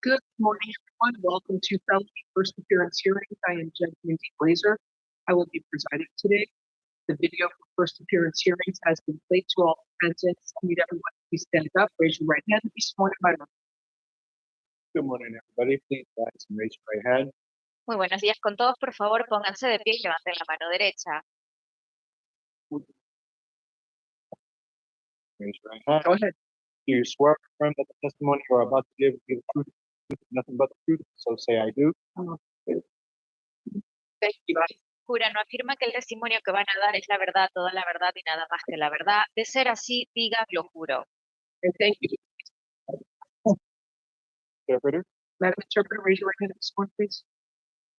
Good morning, everyone. Welcome to Felony First Appearance Hearings. I am Judge Wendy Blazer. I will be presiding today. The video for First Appearance Hearings has been played to all defendants. I need everyone to please stand up, raise your right hand, and be sworn in by me. Good morning, everybody. Please rise and raise your right hand. Muy buenos días con todos. Por favor, pónganse de pie y levanten la mano derecha. Raise your right hand. Go ahead. Do you swear or affirm that the testimony you are about to give will be the truth, nothing but the truth? So say I do. Thank you. Jura, no afirma que el testimonio que van a dar es la verdad, toda la verdad y nada más que la verdad. De ser así, diga, lo juro. And thank you. Interpreter, Madam Interpreter, raise your right hand and be sworn, please.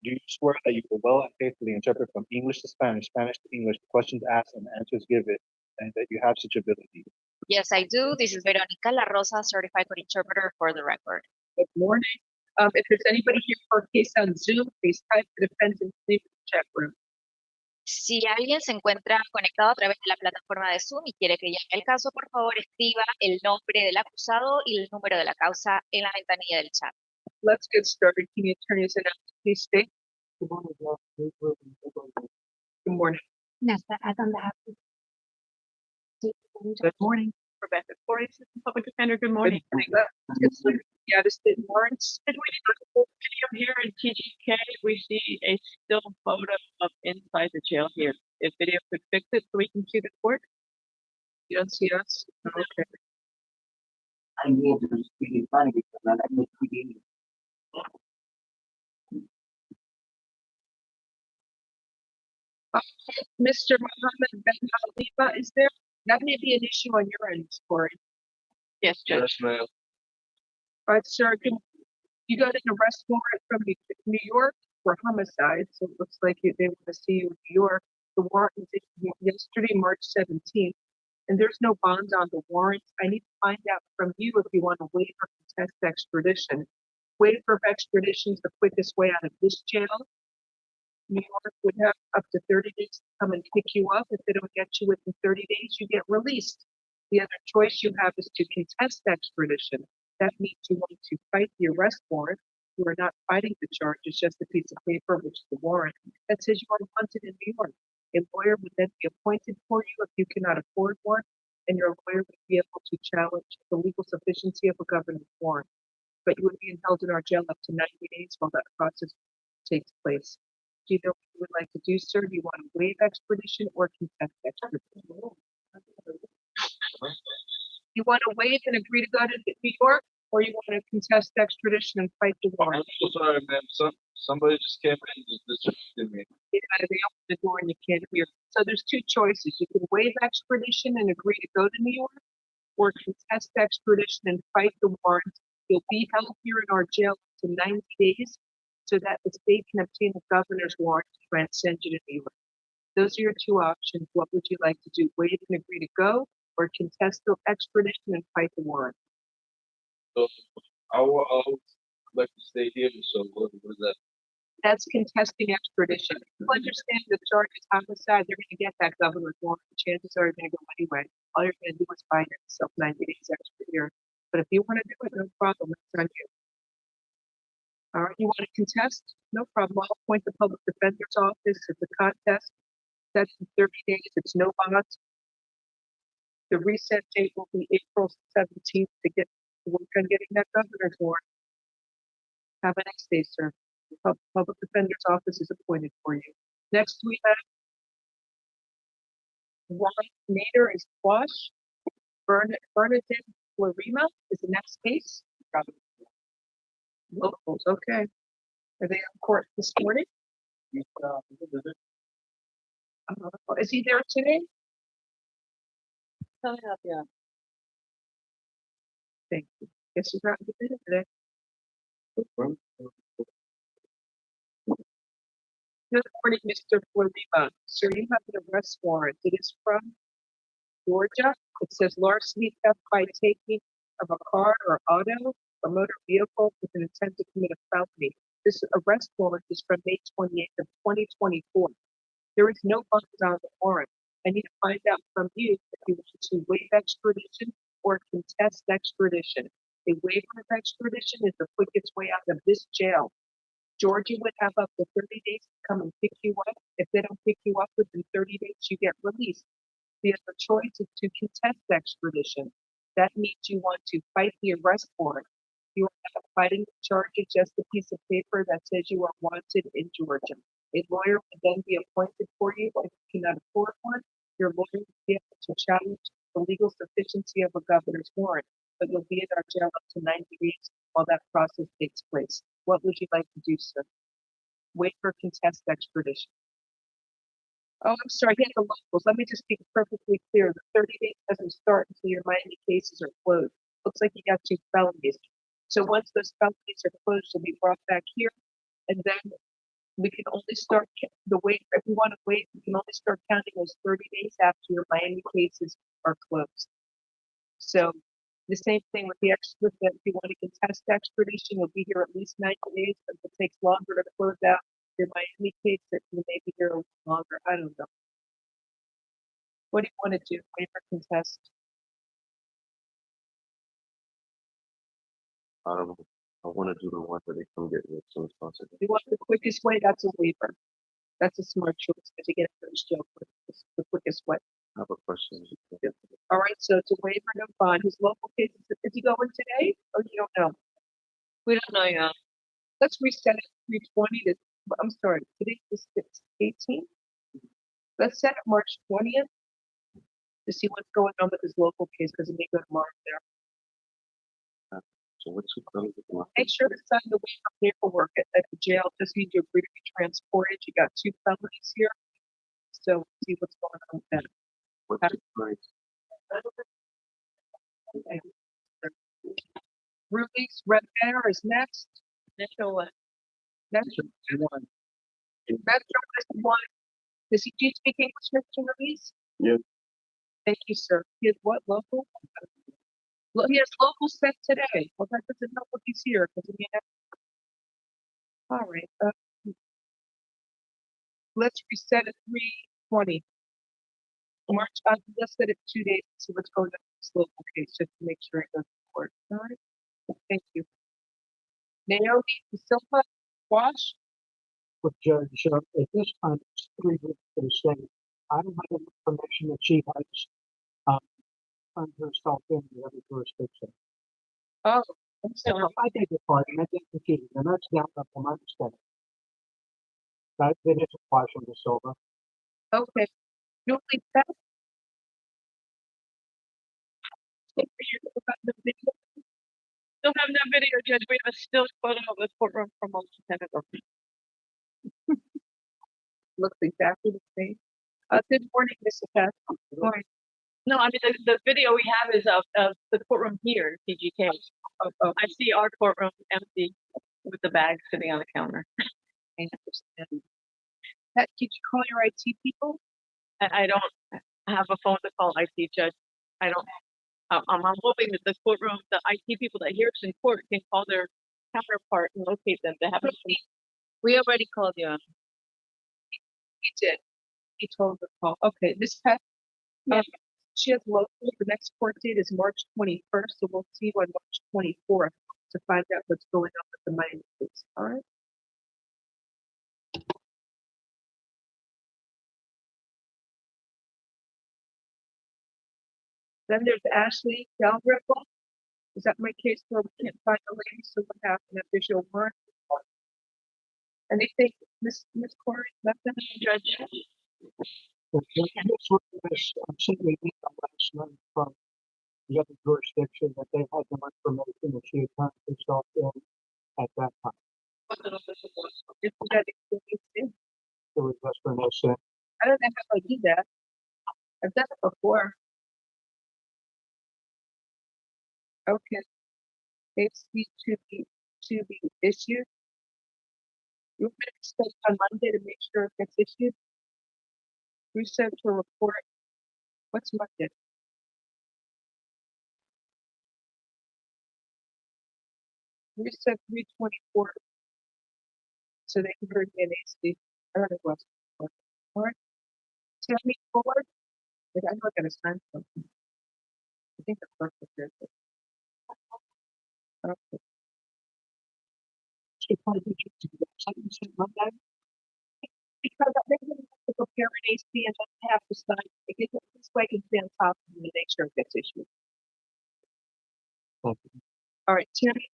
do you swear that you will well and faithfully interpret from English to Spanish, Spanish to English, the questions asked and the answers given, and that you have such ability? Yes, I do. This is Veronica La Rosa, certified court interpreter for the record. Good morning. If there's anybody here for a case on Zoom, please type the defendant's name in the chat room. Si alguien se encuentra conectado a través de la plataforma de Zoom y quiere que llame el caso, por favor escriba el nombre del acusado y el número de la causa en la ventanilla del chat. Let's get started. Can the attorneys announce, please state? Good morning. Good morning. Rebecca Corey, Assistant Public Defender. Good morning. Let's get started. The out-of-state warrants. Video here in TGK, we see a still photo of inside the jail here. If video could fix it so we can see the court. You don't see us? Okay. I need to speak in Spanish because I like to speak English. Mr. Mohammed Ben Khalifa, is there? That may be an issue on your end, Corey. Yes, Judge. ma'am. All right, sir, you got an arrest warrant from New York for homicide, so it looks like they want to see you in New York. The warrant was issued yesterday, March 17th, and there's no bond on the warrant. I need to find out from you if you want to waive or contest extradition. Waiver of extradition is the quickest way out of this jail. New York would have up to 30 days to come and pick you up. If they don't get you within 30 days, you get released. The other choice you have is to contest extradition. That means you want to fight the arrest warrant. You are not fighting the charge. It's just a piece of paper, which is the warrant, that says you are wanted in New York. A lawyer would then be appointed for you if you cannot afford one, and your lawyer would be able to challenge the legal sufficiency of a government warrant. But you would be held in our jail up to 90 days while that process takes place. Do you know what you would like to do, sir? Do you want to waive extradition or contest extradition? You want to waive and agree to go to New York, or you want to contest extradition and fight the warrant? I'm so sorry, ma'am. Somebody just came in and just distracted me. They open the door and you can't hear. So there's two choices. You can waive extradition and agree to go to New York, or contest extradition and fight the warrant. You'll be held here in our jail up to 90 days so that the state can obtain a governor's warrant to transcend you to New York. Those are your two options. What would you like to do? Waive and agree to go, or contest the extradition and fight the warrant? So I would like to stay here. So what is that? That's contesting extradition. You understand the charge is homicide, they're going to get that governor's warrant. The chances are you're going to go anyway. All you're going to do is find yourself 90 days extra here. But if you want to do it, no problem. That's on you. All right, you want to contest? No problem. I'll appoint the public defender's office. It's a contest. That's in 30 days. It's no bond. The reset date will be April 17th to get to work on getting that governor's warrant. Have a nice day, sir. The public defender's office is appointed for you. Next, we have Juan Nader is Quash. Bernadette Florima is the next case. Locals, okay. Are they on court this morning? Is he there today? Yeah. Thank you. Guess you're not in today. Good morning, Mr. Florima. Sir, you have an arrest warrant. It is from Georgia. It says larceny theft by taking of a car or auto or motor vehicle with an intent to commit a felony. This arrest warrant is from May 28th of 2024. There is no bond on the warrant. I need to find out from you if you want to waive extradition or contest extradition. A waiver of extradition is the quickest way out of this jail. Georgia would have up to 30 days to come and pick you up. If they don't pick you up within 30 days, you get released. The other choice is to contest extradition. That means you want to fight the arrest warrant. You are not fighting the charge, it's just a piece of paper that says you are wanted in Georgia. A lawyer will then be appointed for you. If you cannot afford one, your lawyer will be able to challenge the legal sufficiency of a governor's warrant, but you'll be in our jail up to 90 days while that process takes place. What would you like to do, sir? Wait for contest extradition. Oh, I'm sorry, get the locals. Let me just be perfectly clear. The 30 days doesn't start until your Miami cases are closed. Looks like you got 2 felonies. So once those felonies are closed, you'll be brought back here, and then we can only start the wait. If you want to wait, we can only start counting those 30 days after your Miami cases are closed. So the same thing with the extradition. If you want to contest extradition, you'll be here at least 90 days. If it takes longer to close out your Miami case, that you may be here a little longer. I don't know. What do you want to do? Waiver contest? I don't know. I want to do the one that they come get me as soon as possible. You want the quickest way? That's a waiver. That's a smart choice because you get out of jail quick. It's the quickest way. I have a question. All right, so it's a waiver, no bond. His local case, is he going today or you don't know? We don't know yet. Let's reset it 320 to, I'm sorry, today's the 18th. Let's set it March 20th to see what's going on with his local case because he may go tomorrow there. So what's your felony? Make sure to sign the waiver paperwork at the jail. Just need you agree to be transported. You got 2 felonies here. So see what's going on with that. What's your price? Ruby's Red Banner is next. Metro what? That's one. Metro is one. Does he do you speak English, Mr. Ruiz? Yes. Thank you, sir. He has what local? He has local set today. Well, that doesn't help if he's here because he has. All right. Let's reset at 320. March. Let's set it 2 days to see what's going on with this local case just to make sure it goes forward. All right. Thank you. Naomi Silva, Wash. With Judge, at this time, it's 3 weeks to the state. I don't have any information that she has turned herself in the other jurisdiction. Oh, I'm sorry. I beg your pardon, I get confused, and that's down up to my mistake. That is a question to Silva. Okay. Julie Pett. Still have that video, Judge. We have a still photo of the courtroom from a long time ago. Looks exactly the same. Good morning, Mr. Pett. Good morning. No, I mean the video we have is of the courtroom here, PGK. I see our courtroom empty with the bag sitting on the counter. I understand. Pat, did you call your IT people? I don't have a phone to call IT, Judge. I don't. I'm hoping that the courtroom, the IT people that hear us in court can call their counterpart and locate them. They haven't. We already called you. He did. He told her to call. Okay, Miss Pat. She has local. The next court date is March 21st, so we'll see you on March 24th to find out what's going on with the Miami case. All right. Then there's Ashley Dalrymple. Is that my case where we can't find the lady? So what happened? Official warrant. Anything, Miss Corey? Nothing, Judge. I'm simply need a last name from the other jurisdiction that they had no information that she had turned herself in at that time. If we got experience in. It was just for no sin. I don't know how I do that. I've done it before. Okay. PST to be issued. You want me to expect on Monday to make sure it gets issued? We sent a report. What's Monday? We sent 3/24. So they can bring in AC. I don't know what's forward. Tell me forward. Like I'm not gonna sign something. I think the clerk will do it. Okay. So probably we should do that. Something you said Monday? Because I think we have to prepare an AC and then have to sign. This way can stay on top of it and make sure it gets issued. Okay. All right, Tammy.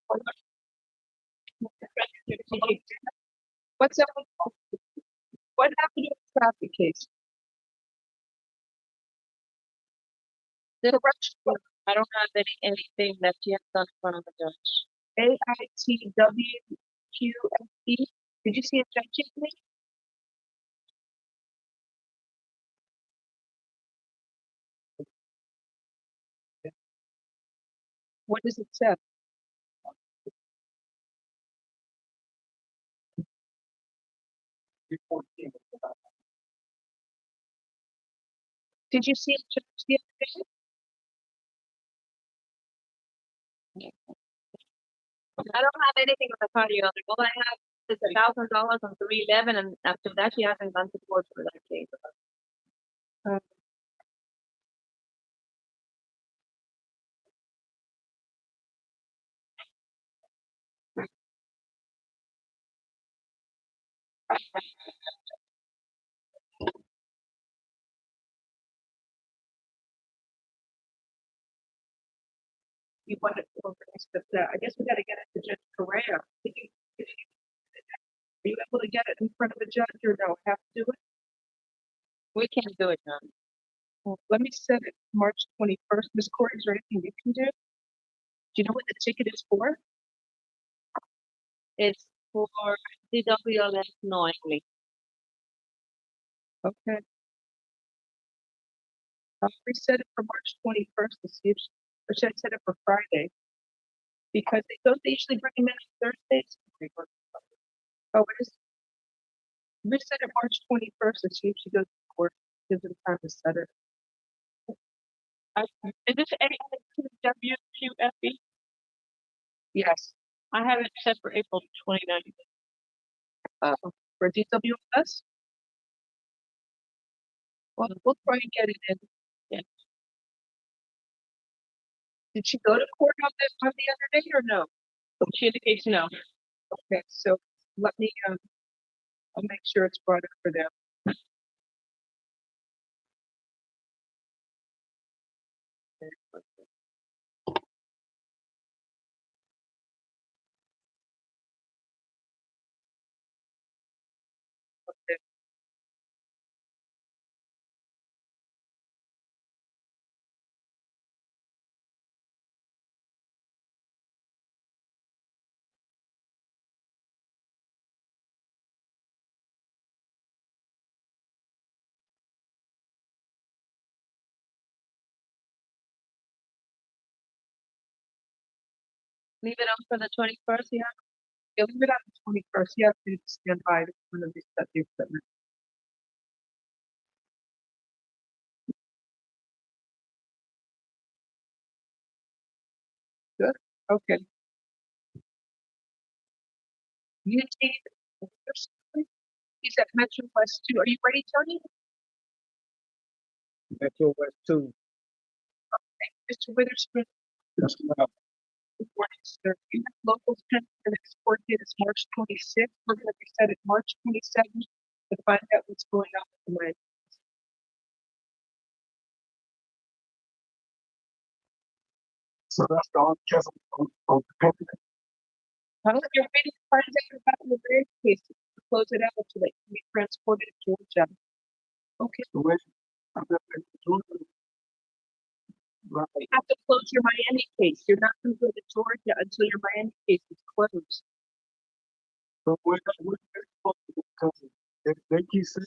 What's up? What happened to the traffic case? I don't have anything that you have done in front of the judge. AITWQFE. Did you see a judge me? What does it say? Did you see a judge the other day? I don't have anything on the cardio. All I have is $1,000 on 311, and after that, she hasn't gone to court for that case. You want it over this, but I guess we got to get it to Judge Correa. Are you able to get it in front of the judge or no? Have to do it? We can't do it now. Well, let me set it March 21st. Ms. Court, is there anything you can do? Do you know what the ticket is for? It's for DWLS knowingly. Okay. I'll reset it for March 21st to see if, or should I set it for Friday? Because they usually bring them in on Thursdays. Oh, it is. Reset it March 21st to see if she goes to court. Gives them time to set it. Is this AITWQFE? Yes. I have it set for April 29th. For DWS? Well, we'll try and get it in. Yeah. Did she go to court on the other day or no? She indicates no. Okay, so let me I'll make sure it's brought up for them. Okay. Leave it on for the 21st, yeah? Yeah, leave it on the 21st. You have to stand by when they set the equipment. Good. Okay. You take he's at Metro West 2. Are you ready, Tony? Metro West 2. Okay. Mr. Witherspoon. Yes, ma'am. Good morning, sir. You have local strength and export date is March 26th. We're going to reset it March 27th to find out what's going on with the land. So that's the only case on the paper. Well, if you're ready to find out about the rare cases, close it out so that it can be transported to Georgia. Okay. The way I'm going to right. You have to close your Miami case. You're not going to go to Georgia until your Miami case is closed. But we're supposed to do because they keep saying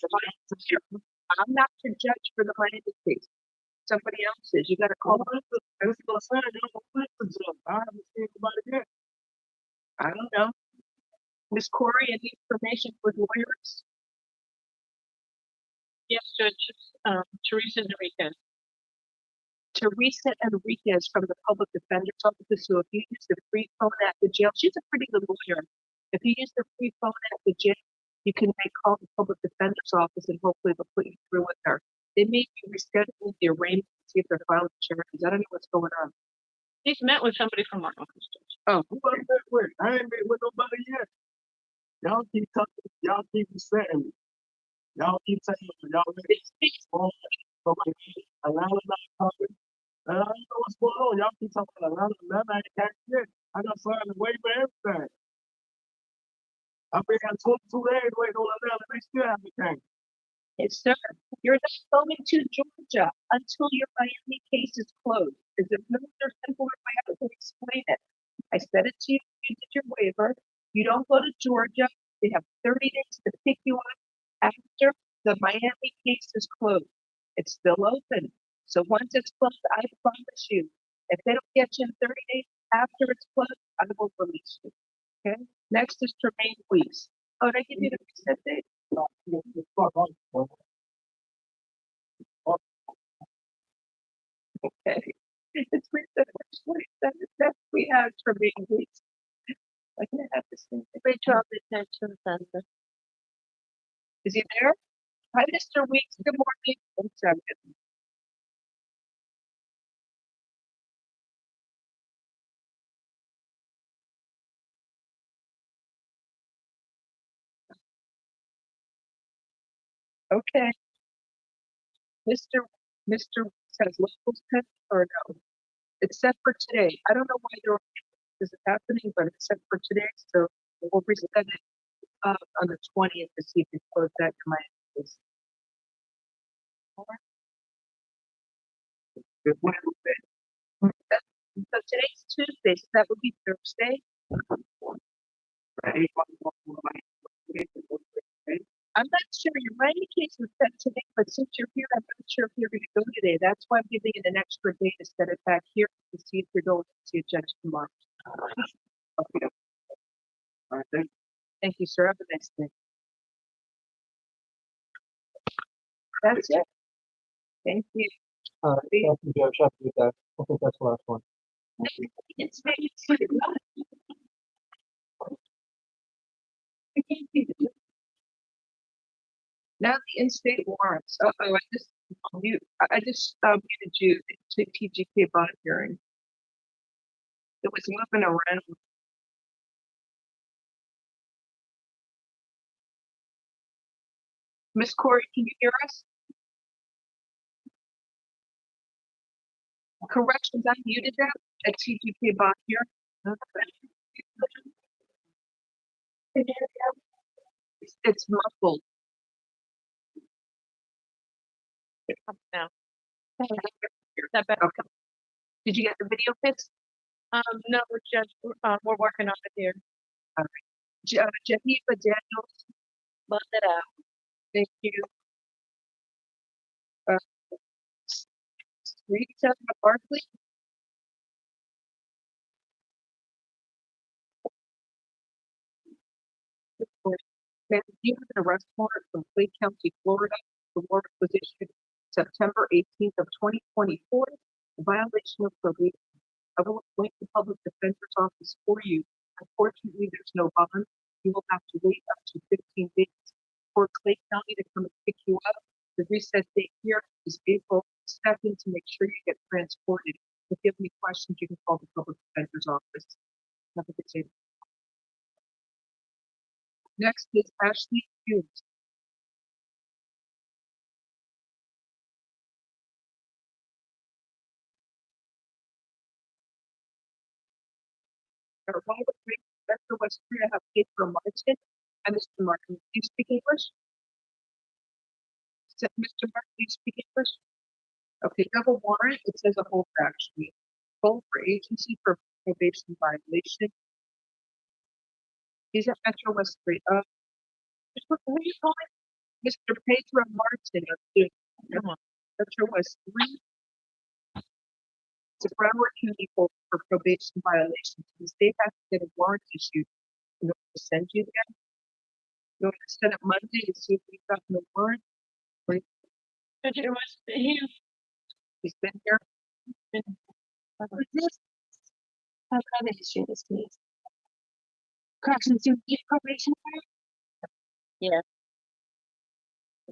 I'm not your judge for the Miami case. somebody else's. You gotta call. I was gonna say, I haven't seen anybody yet. I don't know. Miss Corey, any information for lawyers? Yes, Judge, Teresa Enriquez. Teresa Enriquez from the Public Defender's Office. So if you use the free phone at the jail, she's a pretty good lawyer. If you use the free phone at the jail, you can call the Public Defender's Office and hopefully they'll put you through with her. They may be rescheduling the arraignment to see if they're filing charges. I don't know what's going on. He's met with somebody from our office, Judge. Oh, Who I met with? I ain't met with nobody yet. Y'all keep talking, y'all keep saying me. Y'all keep saying me. Y'all make it so my Atlanta not coming. I don't know what's going on. Y'all keep talking about Atlanta ain't catch yet. I got signed away for everything. I've been at 22 days waiting on Atlanta. They still haven't came. yes, sir. You're not going to Georgia until your Miami case is closed. Is it really or simpler way I can explain it? I said it to you. You did your waiver. You don't go to Georgia. They have 30 days to pick you up after the Miami case is closed. It's still open. So once it's closed, I promise you, if they don't get you in 30 days after it's closed, I will release you. Okay? Next is Tremaine Weeks. Oh, did I give you the reset date? Okay. It's reset March 27th. That's we have Tremaine Weeks. I can have this thing. Pretrial detention center. Is he there? Hi, Mr. Weeks. Good morning. 1 second. Okay. Mr. says locals pen or no? It's set for today. I don't know why this is happening, but it's set for today. So we'll reset it on the 20th to see if it's closed that to my office. Good one. So today's Tuesday, so that would be Thursday. Right. I'm not sure. Your Miami case was set today, but since you're here, I'm not sure if you're going to go today. That's why I'm giving it an extra day to set it back here to see if you're going to see a judge tomorrow. Okay. All right. Thank you, sir. Have a nice day. That's it. Thank you. Thank you, Judge. I think that's the last one. It's maybe now the in-state warrants. Oh, I just muted you to TGK bond hearing. It was moving around. Miss Corey, can you hear us? Corrections, I muted that at TGK bond hearing. It's muffled. Now, Is that better? Okay. Did you get the video fixed? no, Judge, we're working on it here. Jahiva Daniels, Bond it out. thank you. Rita Barkley. You have an arrest warrant from Clay County, Florida. The warrant was issued September 18th of 2024. A violation of probation. I will appoint the public defender's office for you. Unfortunately, there's no bond. You will have to wait up to 15 days for Clay County to come and pick you up. The recess date here is April 2nd to make sure you get transported. If you have any questions, you can call the public defender's office. Have a good day. Next is Ashley Hughes. Mr. Westbury, I have Pedro Martin and Mr. Martin. Do you speak English? Mr. Martin, do you speak English? Okay, you have a warrant. It says a hold actually. Hold for agency for probation violation. He's at Metro Westbury. Who are you calling? Mr. Pedro Martin of Metro Westbury. It's a Broward County hold for probation violation. The state has to get a warrant issued in order to send you there. You want to set up Monday to see if we've got no warrant. But it was him. He's been here. How can I issue this, please? Corrections, you need probation for Yeah.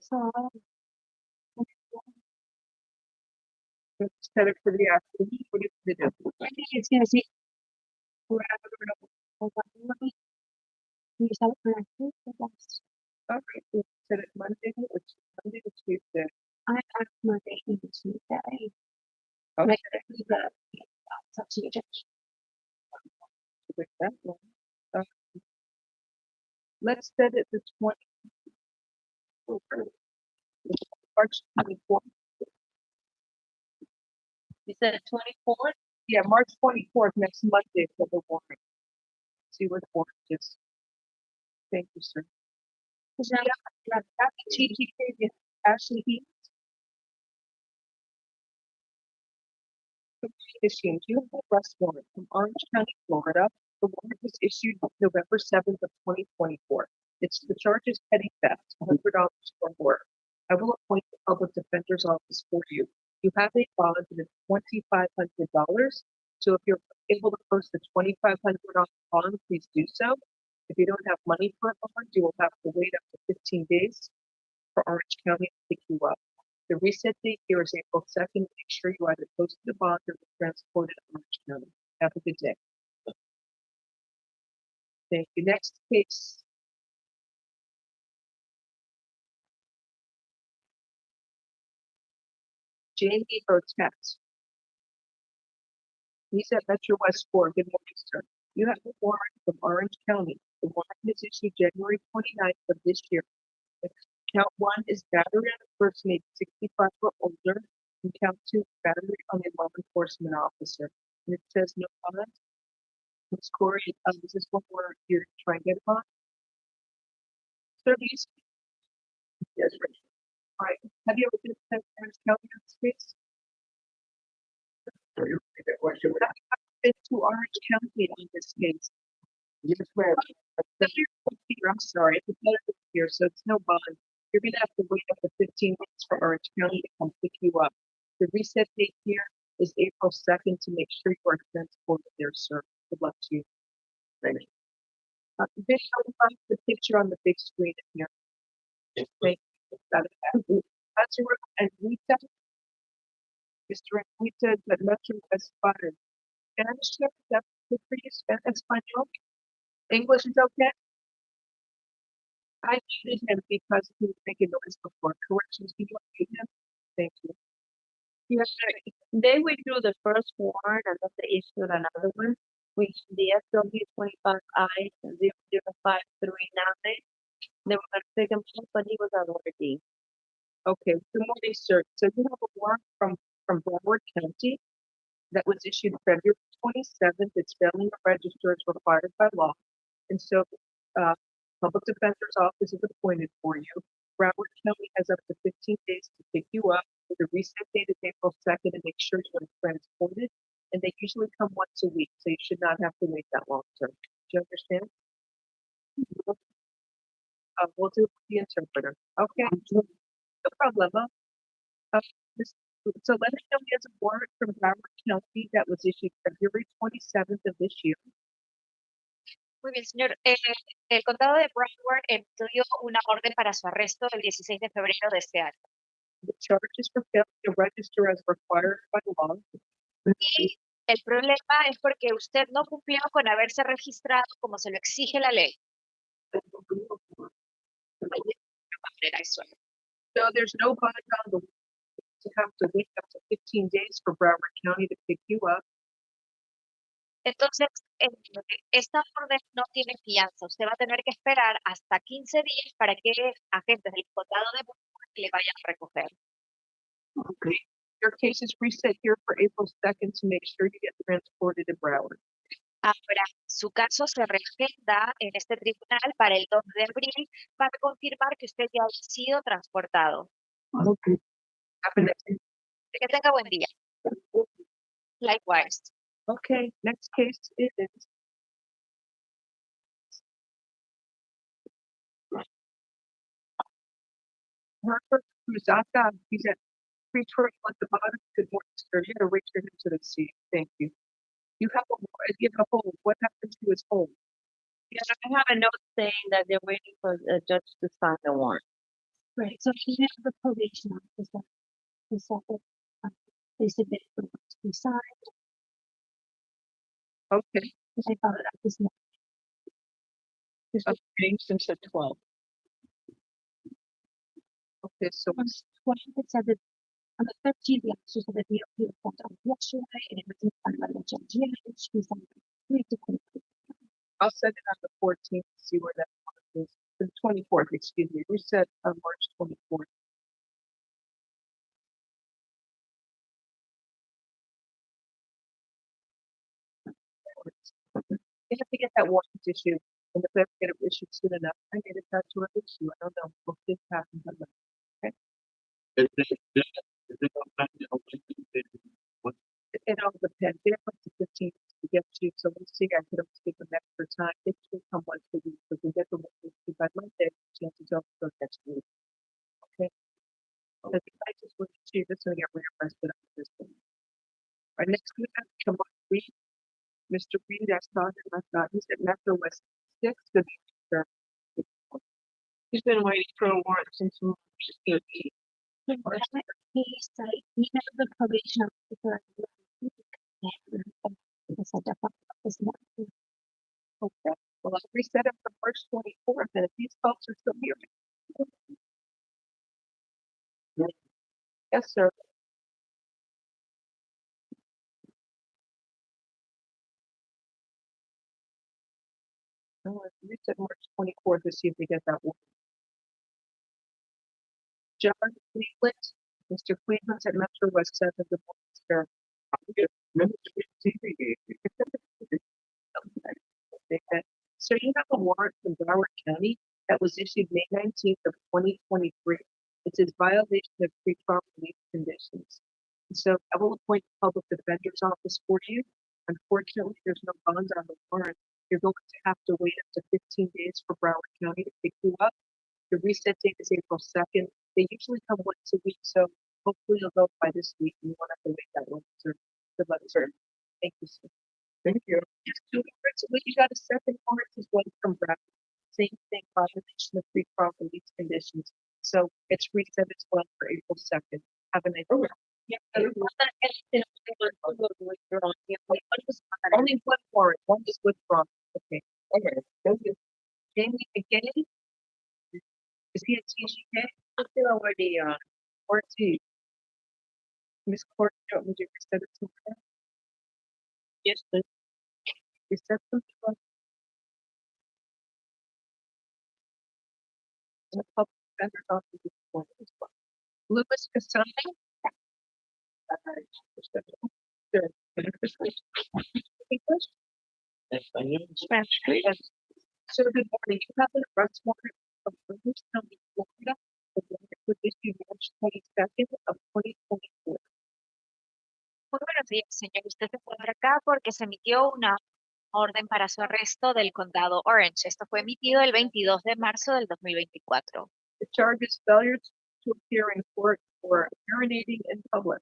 So, Let's set it for the afternoon. What do you do? I think it's gonna take. We're out of the you just have it for next week, I guess. Okay, we'll set it Monday or Tuesday. I have Monday and Tuesday. Okay. Like, it's up to you, Judge. With that one. Let's set it the 20. March 24th. You said 24th? Yeah, March 24th, next Monday for the warrant. See what the warrant is. Thank you, sir. TTK, Ashley Heath. Issuing juvenile arrest warrant from Orange County, Florida. The warrant was issued November 7th of 2024. The charge is petty theft, $100 or more. I will appoint the public defender's office for you. You have a bond of $2,500. So if you're able to post the $2,500 bond, please do so. If you don't have money for a bond, you will have to wait up to 15 days for Orange County to pick you up. The reset date here is April 2nd. Make sure you either post the bond or transport it to Orange County. Have a good day. Thank you. Next case. Jamie Otex. He's at Metro West 4. Good morning, sir. You have a warrant from Orange County. The warrant is issued January 29th of this year. Count 1 is battery on a person age 65 or older, and count 2 is battery on a law enforcement officer. And it says no bond. Ms. Corey, is this one where you're trying to get a bond? Sir, these? Yes, right. All right. Have you ever been to Orange County in this case? So you repeat that question. I've been to Orange County on this case. Yes, ma'am. I'm sorry, it's a better here, so it's no bond. You're gonna have to wait up to 15 days for Orange County to come pick you up. The reset date here is April 2nd to make sure you are transported there, sir. Good luck to you. Thank you. Vic, I'll find the picture on the big screen here. Thank you. That's your and Rita. Mr. Rita, that Metro has fired. Spanish, sir, that's good for you. Espanol. English is okay. I needed him because he was making noise before. Corrections, can you repeat him? Thank you. Yes, sir. They withdrew the first warrant and then they issued another one, which the SW25I 00539. They were going to pick him up, but he was already. Okay, good morning, sir. So you have a warrant from Broward County that was issued February 27th. It's failing to register as required by law. And so, public defender's office is appointed for you. Broward County has up to 15 days to pick you up. The reset date is April 2nd to make sure you're transported. And they usually come once a week, so you should not have to wait that long, sir. Do you understand? We'll do the interpreter. Okay. No problema. So let us know he has a warrant from Broward County that was issued February 27th of this year. Muy bien, señor. El condado de Broward emitió una orden para su arresto el 16 de febrero de este año. The charges for failing to register as required by law. Y el problema es porque usted no cumplió con haberse registrado como se lo exige la ley. So there's no bond on the to have to wait up to 15 days for Broward County to pick you up. Entonces, esta orden no tiene fianza. Usted va a tener que esperar hasta 15 días para que agentes del condado de Broward le vayan a recoger. Okay. Your case is reset here for April 2nd to make sure you get transported to Broward. Ahora, su caso se reagenda en este tribunal para el 2 de abril para confirmar que usted ya ha sido transportado. Okay. Que tenga buen día. Likewise. Okay, next case is Herbert Cruzata. He's at 320 at the bottom. Good morning, sir. You gotta raise your hand to the seat. Thank you. You have a hold. What happened to his hold? Yeah, I have a note saying that they're waiting for the judge to sign the warrant. Right, so he has the probation officer, who said that, they submitted the warrant to be signed, Okay. which I followed up this morning. This was changed since the 12th. Okay, so On the 20th, it said that on the 13th, the officer said that the appeal was sent on yesterday, and it was in front of the judge. Yeah, and she was on the 3 to 20. I'll send it on the 14th to see where that is. The 24th, excuse me. We said on March 24th. You have to get that warrant issued, and if they get it issued soon enough, I get it back to an issue. I don't know. We'll see what happens. It all depends. They have up to 15 to get you, so we'll see. I could always give them extra time. It should come once a week, so we get the warrant issued by Monday. Chances are for next week. Okay. But I just want to see this and get rearrested on this one. Our next we have come on Reed. Mr. Reed, I saw him. I thought he said Metro West 6. Good evening, sir. He's been waiting for a warrant since March 13th. He said, he met the probation officer. I said, I followed up this morning. Okay. Well, I'll reset it for March 24th, and if these folks are still here. Yes, sir. No, we said March 24th to see if we get that one. John Cleveland, Mr. Cleveland's at Metro West 7. Good morning, sir. So you have a warrant from Broward County that was issued May 19th of 2023. It says violation of pretrial release conditions. And so I will appoint the public defender's office for you. Unfortunately, there's no bond on the warrant. You're going to have to wait up to 15 days for Broward County to pick you up. The reset date is April 2nd. They usually come once a week, so hopefully you'll go by this week and you won't have to wait that long, sir. Good luck, sir. Thank you, sir. Thank you. Yes, two warrants. Well, you got a second warrant as well from Broward. Same thing, violation of pretrial release conditions. So it's reset as well for April 2nd. Have a nice day. Yeah, only one warrant. One is withdrawn. Okay. Okay. Thank you. Jamie McKinney. Is he a TGK? He's still already or T. Miss Court, would you reset it to her? Yes, please. Reset them to us. And the public defender's office is appointed as well. Louis Casani. Good. English? Spanish, please. So good morning. You have an arrest warrant of British County, Florida. The warrant was issued March 22nd of 2024. Muy buenos días, señor. Usted se encuentra acá porque se emitió una orden para su arresto del condado Orange. Esto fue emitido el 22 de marzo del 2024. The charge is failure to appear in court for urinating in public.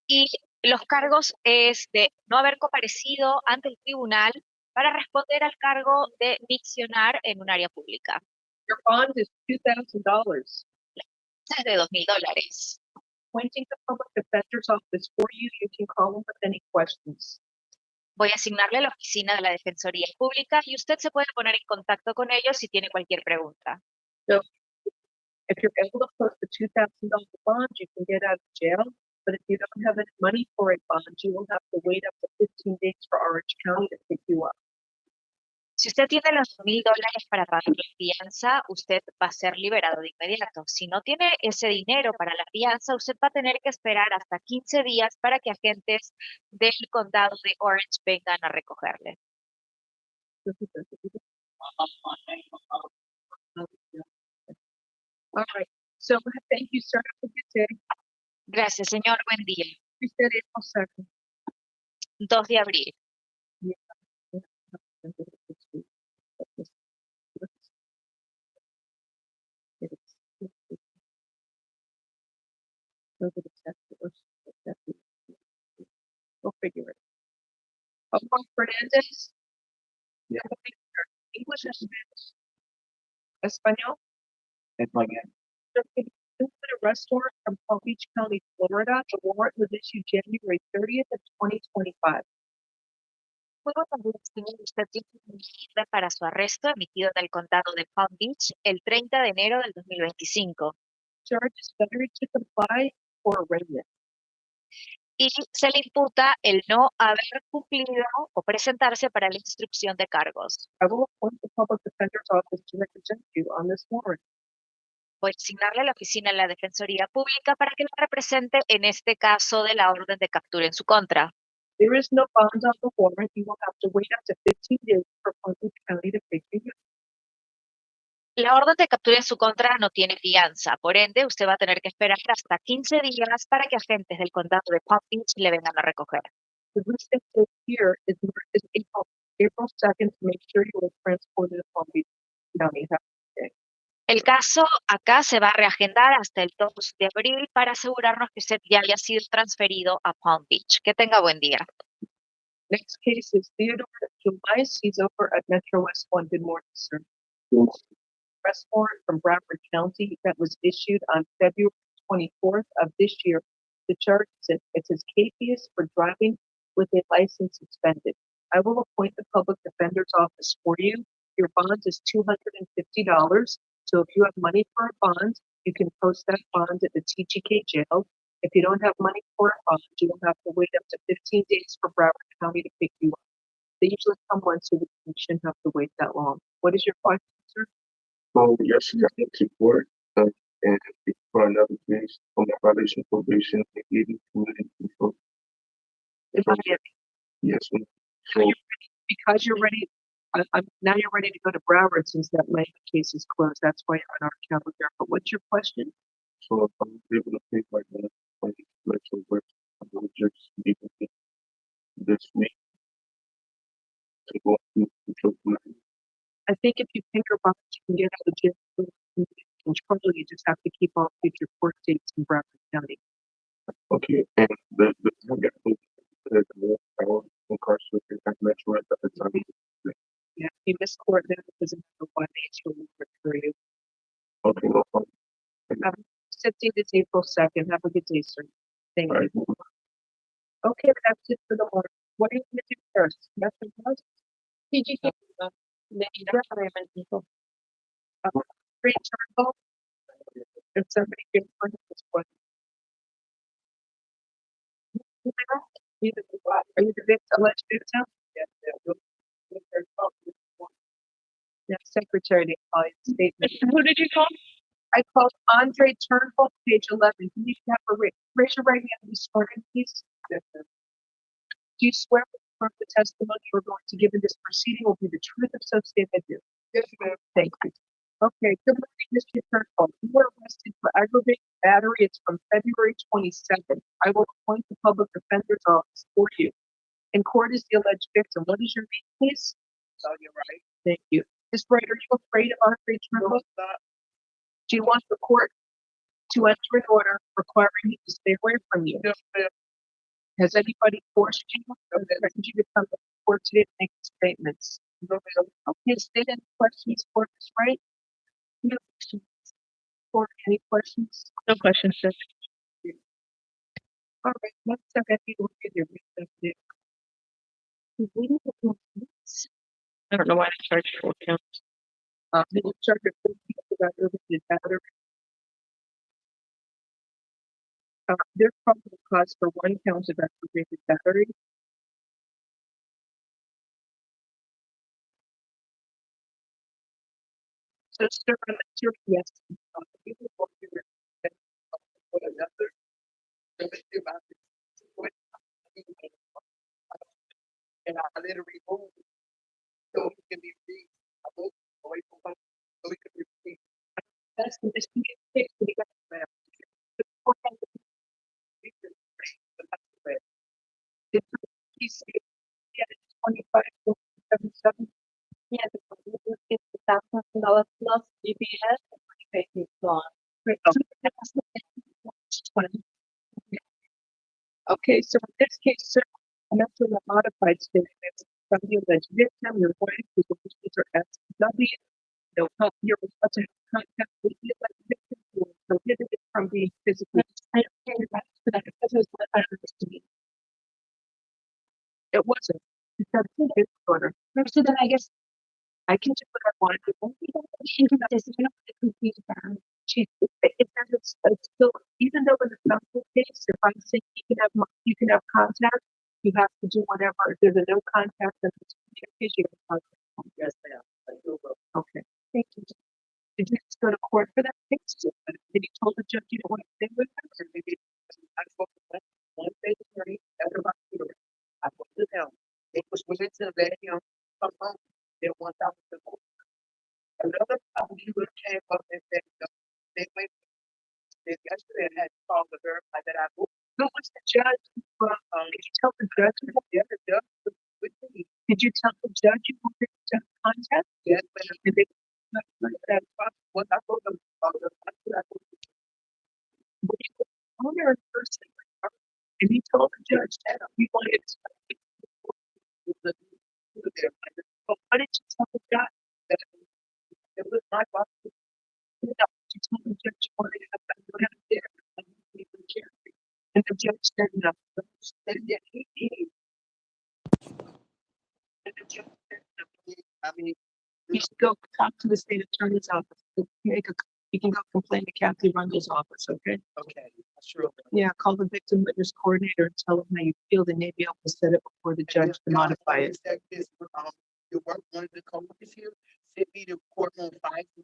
Y los cargos es de no haber comparecido ante el tribunal para responder al cargo de miccionar en un área pública. Your bond is $2,000. Es de $2,000. Appointing the public defender's office for you. You can call them with any questions. Voy a asignarle a la oficina de la Defensoría Pública y usted se puede poner en contacto con ellos si tiene cualquier pregunta. So if you're able to post the $2,000 bond, you can get out of jail. But if you don't have any money for a bond, you will have to wait up to 15 days for Orange County to pick you up. Si usted tiene los $1,000 para pagar la fianza, usted va a ser liberado de inmediato. Si no tiene ese dinero para la fianza, usted va a tener que esperar hasta 15 días para que agentes del condado de Orange vengan a recogerle. All right. So thank you, sir. Have a good day. Gracias, señor. Buen día. You said April 2nd. 2 de abril. We'll figure it. Juan Fernandez. Yeah. English or Spanish? Espanol? It's like, yeah. Sir, can you open a restaurant from Palm Beach County, Florida? The warrant was issued January 30th of 2025. Luego también señor, usted tiene una orden para su arresto emitido en el condado de Palm Beach el 30 de enero del 2025 Charges failure to comply or arraignment. y se le imputa el no haber cumplido o presentarse para la instrucción de cargos. I will appoint the public defender's office to represent you on this warrant. Voy a asignarle a la oficina de la Defensoría Pública para que lo represente en este caso de la orden de captura en su contra. There is no bond on the warrant. You will have to wait up to 15 days for Palm Beach County to pay you. La orden de captura en su contra no tiene fianza, por ende, usted va a tener que esperar hasta 15 días para que agentes del condado de Palm Beach le vengan a recoger. The recent date here is April 2nd to make sure you are transported to Palm Beach County. El caso acá se va a reagendar hasta el 2 de abril para asegurarnos que usted ya haya sido transferido a Palm Beach. Que tenga buen día. Next case is Theodore Juveniles. He's over at Metro West 1. Good morning, sir. Arrest warrant from Broward County that was issued on February 24th of this year. The charge is it says capious for driving with a license suspended. I will appoint the public defender's office for you. Your bond is $250. So if you have money for a bond, you can post that bond at the TGK jail. If you don't have money for a bond, you will have to wait up to 15 days for Broward County to pick you up. They usually come once a week. You shouldn't have to wait that long. What is your question, sir? So yesterday I went to court, and for another case on the violation of probation and leading community control. Yes, ma'am. So Because you're ready, now you're ready to go to Broward since that Miami case is closed. That's why you're on our calendar. But what's your question? so if I'm able to pay like so where I will just be this week to go to control community. I think if you pay your bond, you can get out of jail. Control. You just have to keep all future court dates in Broward County. Okay, and the I got I was incarcerated at Metro at the time. Yeah, if you miss court, then it doesn't matter what age you'll for you. Okay, no problem. 15th is April 2nd. Have a good day, sir. Thank All you. right. Okay, that's it for the morning. What are you going to do first? Nothing else? TGK. Free turtle. If somebody can find this one. Are you the victim? Alleged victim? Yeah, secretary, they call it statement. Who did you call? I called Andre Turnbull, page 11. Can you have a raise your right hand and be sworn in, please? Do you swear that the testimony you're going to give in this proceeding will be the truth of so state I do? Yes, ma'am. Thank you. Okay, good morning, Mr. Turnbull. You were arrested for aggravated battery. It's from February 27th. I will appoint the public defender's office for you. In court is the alleged victim. What is your name, please? Oh, you're right. Thank you. Ms. Wright, are you afraid of Andre Turnbull? Do you want the court to enter an order requiring you to stay away from you? Yes, ma'am. Has anybody forced you or threatened you to come to court today to make statements? No, ma'am. Okay, state any questions for Ms. Wright? No questions. For any questions? No questions, sir. All right, let's have you look at your business. I don't know why they charge 4 counts. They will charge you about aggravated battery. There's probable cause for 1 count of aggravated battery. So, sir, I'm not sure. Yes. And I let it remove so he can be free. I moved away from him so he can be free. That's the case. We got the It's yeah, it's 25,477. Yeah, it's $1,000 plus GPS and prepaid plus. Great. So that's the- Okay, so in this case, sir, I'm entering a modified statement from the alleged victim, your wife, whose officials are SW. No, you're about to have contact with the alleged victim who is prohibited from being physically. I don't care about it, but because it was what I understood. It wasn't. It's a order. So then I guess I can do what I want to do. she can this is not the complete baron. It's still, even though in the council case, if I'm saying you can have contact, you have to do whatever. If there's a no contact, then it's case you can contact. Yes, ma'am. Okay. Thank you. Did you just go to court for that case? Did you told the judge you don't want to stay with them? Or did you, I spoke to them, one day attorney, everybody, I spoke to them. It was within to let him come home. They want out of the court. Another time he would have came up and said, no, they went. Yesterday I had called to verify that I moved. Who was the judge? Did you tell the judge? Yeah, the judge was with me. Did you tell the judge you wanted to contact? Yes, ma'am. And they what I told them about the owner in person, and he told the judge that he wanted to. But why did you tell the judge that it was my boss? You told the judge you wanted to have that there. And the judge said no. And yet he did. And the judge said no. I mean, you should go talk to the state attorney's office. You can go complain to Kathy Rundle's office, okay? Okay, sure. Yeah, call the victim witness coordinator and tell them how you feel. They may be able to set it before the judge to modify it. Your work wanted to come with you, sent me to courtroom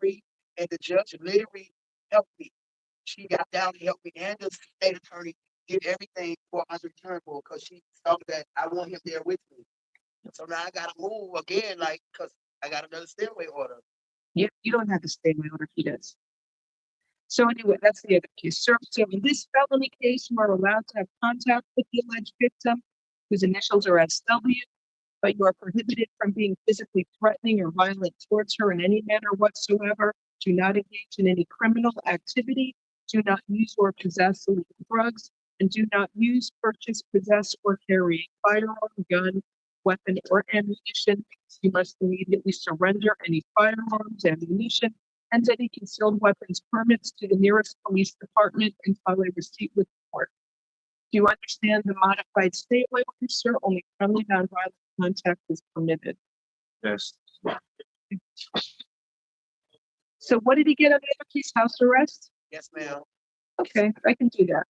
5-3, and the judge literally helped me. She got down to help me, and the state attorney did everything for my return for because she saw that I want him there with me. So now I gotta move again, like, because I got another stairway order. You don't have to stay in my order, he does. So anyway, that's the other case. So in this felony case, you are allowed to have contact with the alleged victim, whose initials are SW, but you are prohibited from being physically threatening or violent towards her in any manner whatsoever. Do not engage in any criminal activity. Do not use or possess illegal drugs, and do not use, purchase, possess, or carry a firearm, gun, weapon, or ammunition. You must immediately surrender any firearms, ammunition, and any concealed weapons permits to the nearest police department and file a receipt with the court. Do you understand the modified state waiver, sir? Only friendly nonviolent contact is permitted. Yes. So what did he get on the other case? House arrest? Yes, ma'am. Okay, I can do that.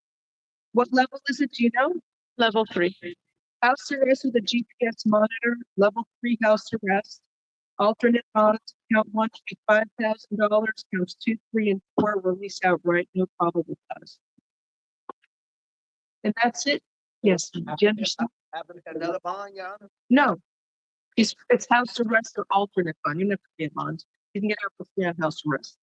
What level is it? Do you know? Level 3. House arrest with a GPS monitor, level 3 house arrest. Alternate bonds, count 1 to be $5,000, counts 2, 3, and 4, release outright, no probable cause. And that's it? Yes, do you understand? Haven't had another bond, Your Honor? No. It's house arrest or alternate bond. You never get bonds. You can get out for free on house arrest.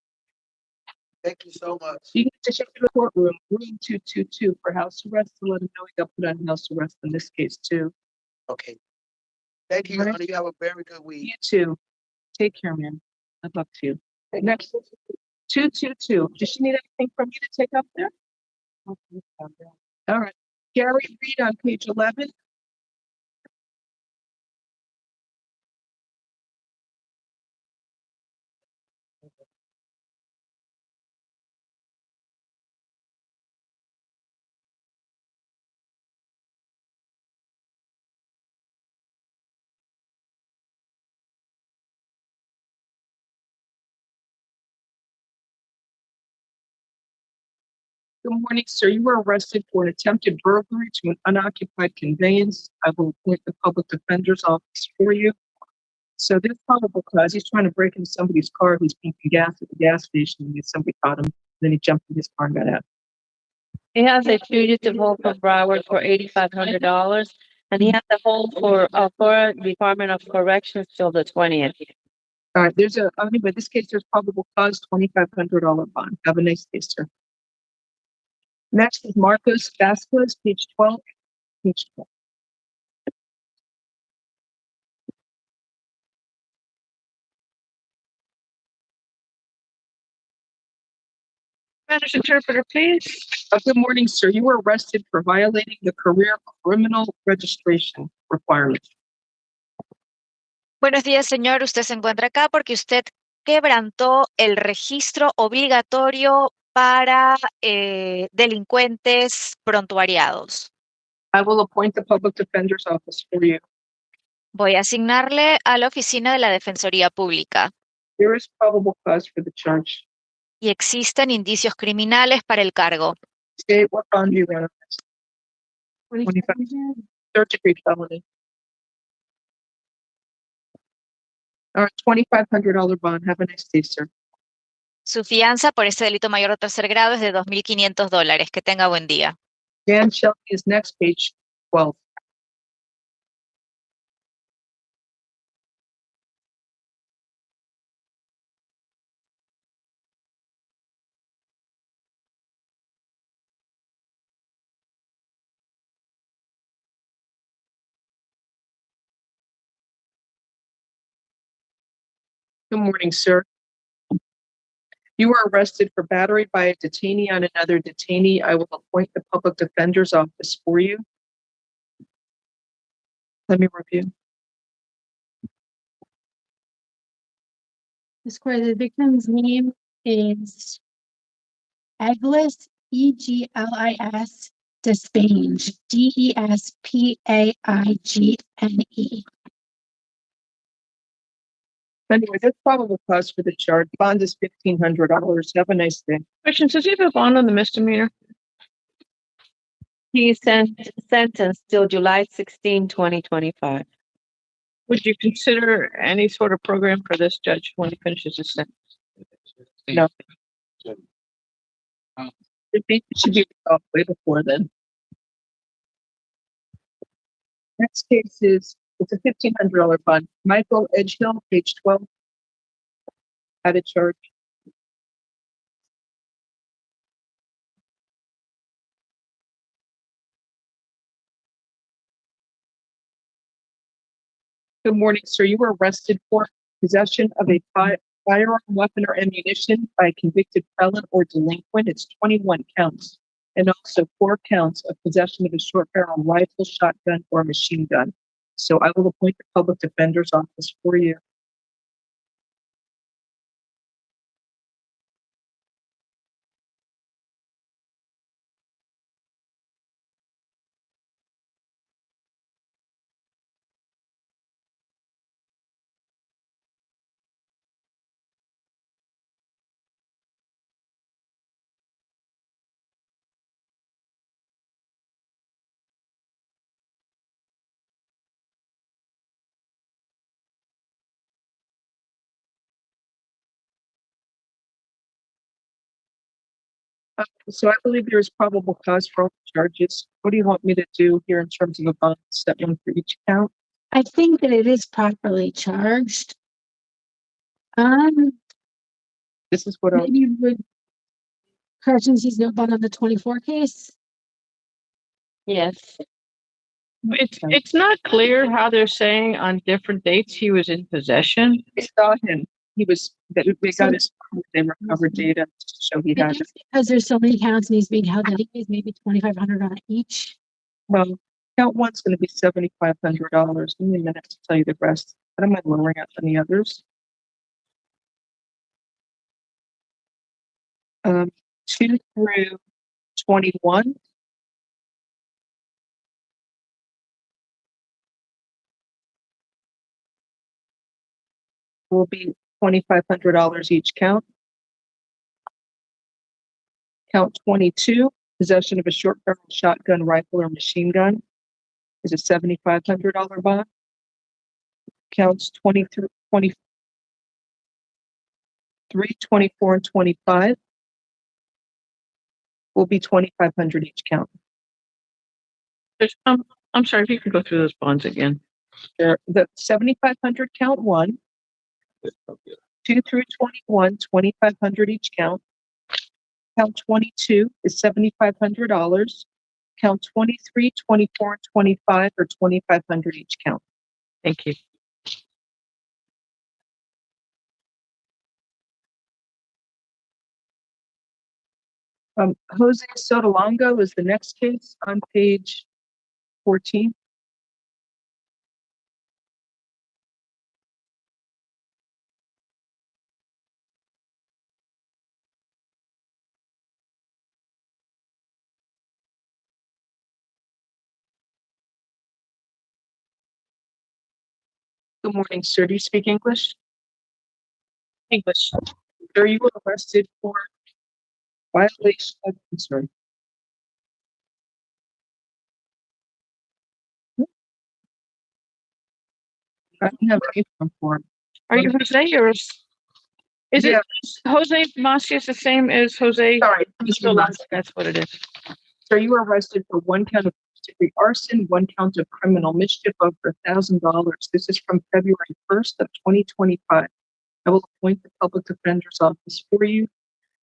Thank you so much. You can just check the courtroom, room 222 for house arrest, to let them know we got put on house arrest in this case too. Okay. Thank you, Your Honor. You have a very good week. You too. Take care, man. Good luck to you. Next, 222. Does she need anything from you to take up there? All right. Gary Reed on page 11. Good morning, sir. You were arrested for an attempted burglary to an unoccupied conveyance. I will appoint the public defender's office for you. So there's probable cause. He's trying to break into somebody's car who's pumping gas at the gas station, and somebody caught him. Then he jumped in his car and got out. He has a fugitive hold for Broward for $8,500, and he has a hold for Department of Corrections till the 20th. All right, anyway, this case, there's probable cause, $2,500 bond. Have a nice day, sir. Next is Marcos Vasquez, page 12. Page 12. Spanish interpreter, please. Good morning, sir. You were arrested for violating the career criminal registration requirements. Buenos días, señor. Usted se encuentra acá porque usted quebrantó el registro obligatorio para delincuentes prontuariados. I will appoint the public defender's office for you. Voy a asignarle a la oficina de la Defensoría Pública. There is probable cause for the charge. Y existen indicios criminales para el cargo. State what bond do you want? 25. Third degree felony. All right, $2,500 bond. Have a nice day, sir. Su fianza por este delito mayor de tercer grado es de $2,500. Que tenga buen día. Dan Shelby is next, page 12. Good morning, sir. You were arrested for battery by a detainee on another detainee. I will appoint the public defender's office for you. Let me review. This court, the victim's name is Eglis, Eglis, Despagne, Despaigene. Anyway, there's probable cause for the charge. Bond is $1,500. Have a nice day. Question, does he have a bond on the misdemeanor? He's sentenced till July 16, 2025. Would you consider any sort of program for this judge when he finishes his sentence? No. It should be resolved way before then. Next case is, it's a $1,500 bond. Michael Edgehill, page 12. Added charge. Good morning, sir. You were arrested for possession of a firearm, weapon, or ammunition by a convicted felon or delinquent. It's 21 counts. And also 4 counts of possession of a short barrel rifle, shotgun, or machine gun. So I will appoint the public defender's office for you. So I believe there is probable cause for all the charges. What do you want me to do here in terms of a bond set one for each count? I think that it is properly charged. This is what I, Maybe would Carson sees no bond on the 24 case. Yes. It's not clear how they're saying on different dates he was in possession. we saw him. He was, that we got his, they recovered data to show he I had it. guess because there's so many counts and he's being held, I think he's maybe 2,500 on each. Well, count one's gonna be $7,500. Give me a minute to tell you the rest. I don't mind lowering out any others. 2 through 21. Will be $2,500 each count. Count 22, possession of a short barrel shotgun, rifle, or machine gun is a $7,500 bond. Counts 23, 24, and 25 will be $2,500 each count. I'm sorry, if you could go through those bonds again. There, the 7,500 count 1, 2 through 21, 2,500 each count. Count 22 is $7,500. Count 23, 24, and 25 are $2,500 each count. Thank you. Jose Sotolongo is the next case on page 14. Good morning, sir. Do you speak English? English. Sir, you were arrested for violation of, I'm sorry. I don't have a uniform for him. Are you Jose or is Yeah. it Jose Masi is the same as Jose? Sorry, Mr. Masi. That's what it is. Sir, you were arrested for 1 count of first-degree arson, 1 count of criminal mischief over $1,000. This is from February 1st of 2025. I will appoint the public defender's office for you.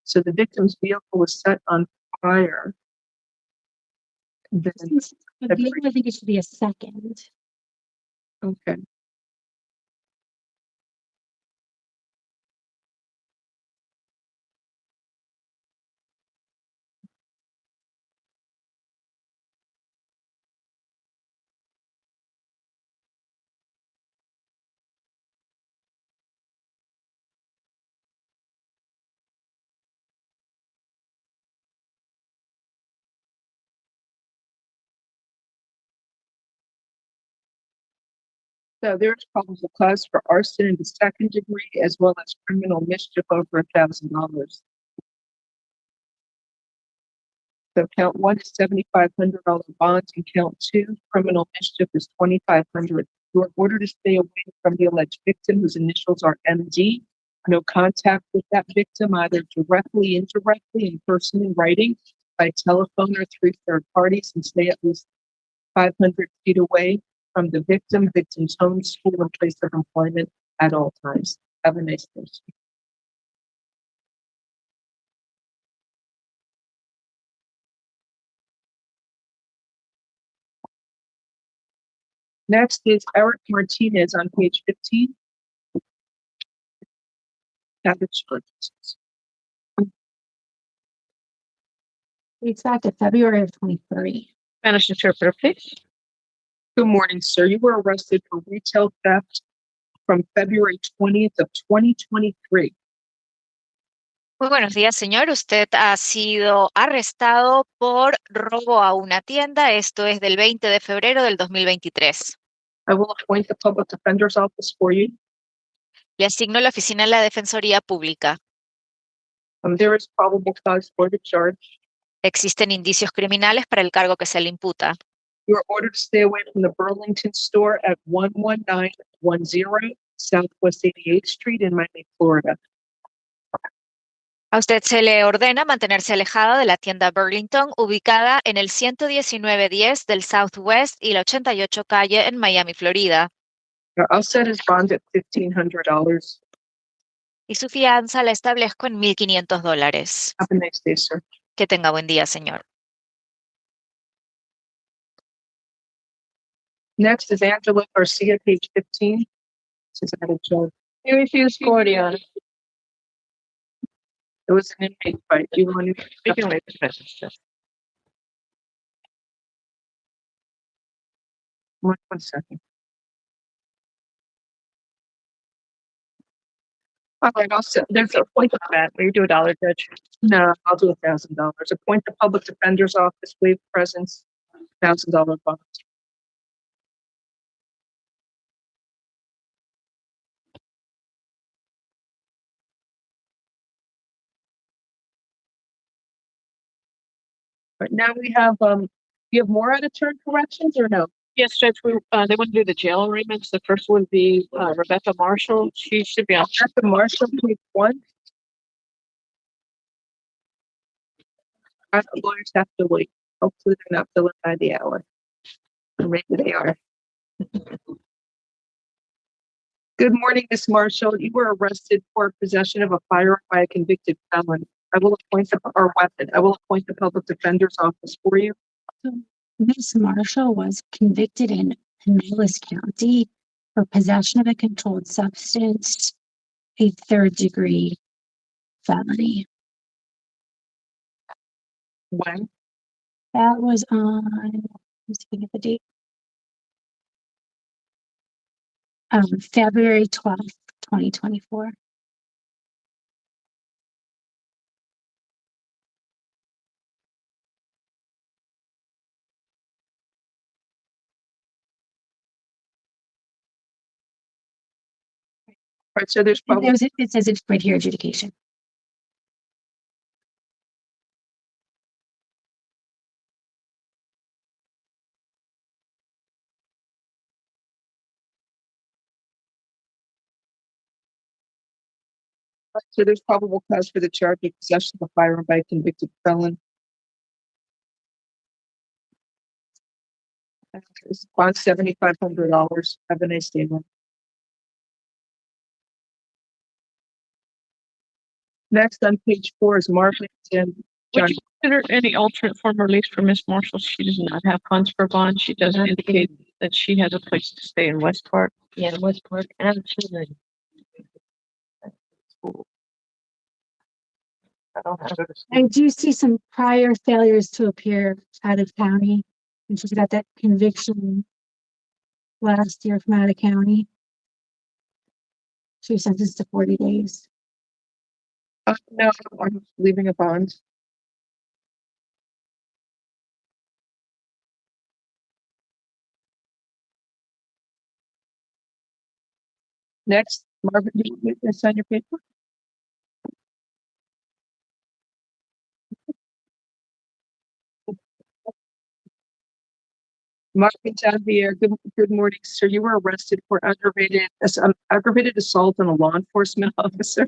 So the victim's vehicle was set on fire. Then, I think it should be a second. okay. So there's probable cause for arson in the second degree as well as criminal mischief over $1,000. So count 1 is $7,500 bond and count 2, criminal mischief, is $2,500. You are ordered to stay away from the alleged victim whose initials are MD. No contact with that victim, either directly, indirectly, in person, in writing, by telephone or through third parties, and stay at least 500 feet away from the victim, victim's home, school, and place of employment at all times. Have a nice day. Next is Eric Martinez on page 15. Cabbage charges. It's back to February of 23. Spanish interpreter, please. Good morning, sir. You were arrested for retail theft from February 20th of 2023. Muy buenos días, señor. Usted ha sido arrestado por robo a una tienda. Esto es del 20 de febrero del 2023. I will appoint the public defender's office for you. Le asigno la oficina de la Defensoría Pública. There is probable cause for the charge. Existen indicios criminales para el cargo que se le imputa. You are ordered to stay away from the Burlington store at 11910 Southwest 88th Street in Miami, Florida. A usted se le ordena mantenerse alejado de la tienda Burlington, ubicada en el 11910 del Southwest y la 88 calle en Miami, Florida. I'll set his bond at $1,500. Y su fianza la establezco en $1,500. Have a nice day, sir. Que tenga buen día, señor. Next is Angela Garcia, page 15. This is out of charge. You refuse court, Your Honor. It was an inmate fight. Do you want to? We can wait the presence. One second. All right, I'll set. There's a point of that. Will you do $1, Judge? No, I'll do $1,000. Appoint the public defender's office, waive presence, $1,000 bond. Right now we have, you have more out-of-turn corrections or no? Yes, Judge, they want to do the jail arraignments. The first would be Rebecca Marshall. She should be on. Rebecca Marshall, page 1. Lawyers have to wait. Hopefully they're not billing by the hour. Or maybe they are. Good morning, Ms. Marshall. You were arrested for possession of a firearm by a convicted felon. I will appoint the public defender's office for you. Ms. Marshall was convicted in Pinellas County for possession of a controlled substance, a third-degree felony. When? That was on, let's see if I get the date. February 12th, 2024. Right, so there's And probably, there's, it says it's right here, adjudication. so there's probable cause for the charge of possession of a firearm by a convicted felon. It's on $7,500. Have a nice day, man. Next on page 4 is Marlene and John. Would you consider any alternate form of release for Miss Marshall? She does not have funds for bond. She doesn't indicate that she has a place to stay in West Park. Yeah, West Park and children. I don't have it. I do see some prior failures to appear out of county. And she's got that conviction last year from out of county. She was sentenced to 40 days. No, I'm leaving a bond. Next, Marvin, do you want to sign your paper? Marvin Javier, good morning, sir. You were arrested for aggravated assault on a law enforcement officer,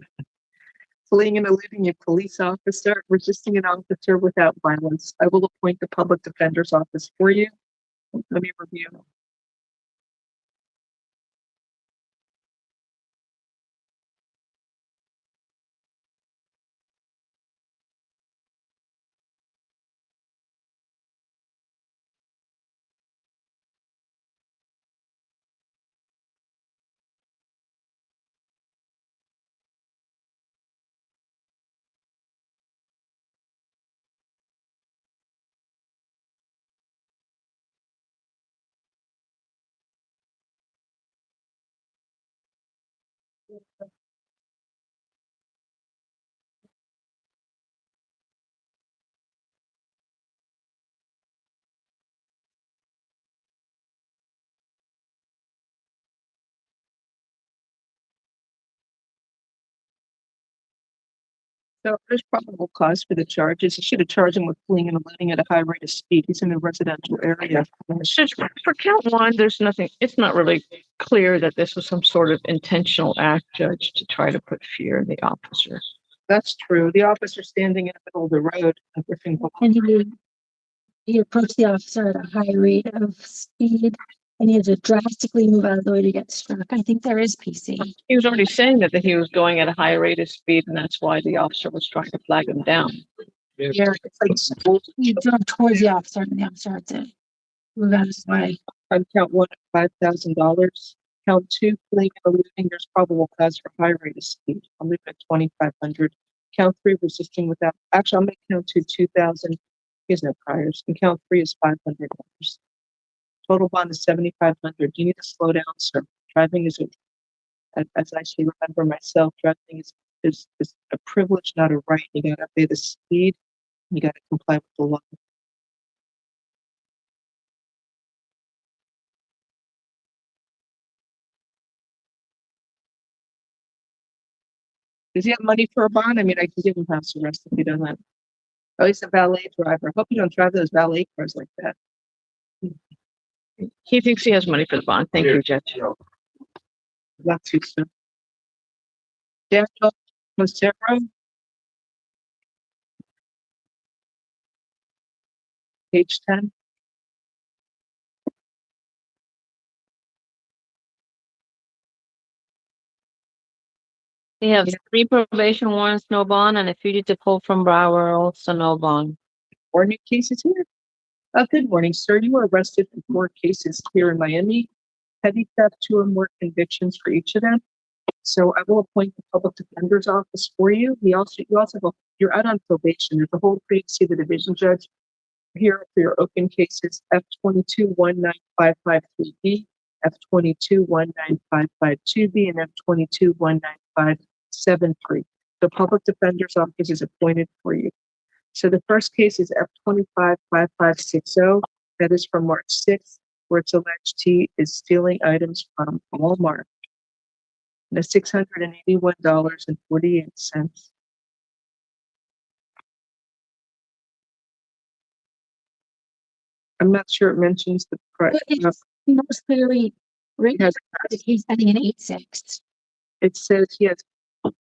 fleeing and eluding a police officer, resisting an officer without violence. I will appoint the public defender's office for you. Let me review. So there's probable cause for the charges. You should have charged him with fleeing and eluding at a high rate of speed. He's in a residential area. Judge, for count one, there's nothing, it's not really clear that this was some sort of intentional act, Judge, to try to put fear in the officer. That's true. The officer standing in the middle of the road. And he approached the officer at a high rate of speed and he had to drastically move out of the way to get struck. I think there is PC. He was already saying that he was going at a high rate of speed, and that's why the officer was trying to flag him down. Yeah, it's like school. He drove towards the officer and the officer had to move out of his way. On count 1, $5,000. Count 2, fleeing and eluding. There's probable cause for high rate of speed. I'll leave it at 2,500. Count 3, resisting without. Actually, I'll make count 2 2,000. He has no priors. And count 3 is $500. Total bond is 7,500. You need to slow down, sir. Driving is as I actually remember myself, driving is a privilege, not a right. You gotta obey the speed. You gotta comply with the law. Does he have money for a bond? I mean, I can give him house arrest if he doesn't have. Oh, he's a valet driver. I hope you don't drive those valet cars like that. He thinks he has money for the bond. Thank you, Judge. Not too soon. Daniel Mosero. Page 10. We have 3 probation warrants, no bond, and a fugitive hold from Broward, also no bond. Or new cases here. Good morning, sir. You were arrested for 4 cases here in Miami. Petty theft, 2 or more convictions for each of them. So I will appoint the public defender's office for you. You also have a you're out on probation. There's a whole free to see the division judge here for your open cases F22-19553B, F22-19552B, and F22-19573. The public defender's office is appointed for you. So the first case is F255560. That is from March 6th, where it's alleged he is stealing items from Walmart. And it's $681.48. I'm not sure it mentions the price. But it's most clearly written Yes. that he's getting an 8-6. It says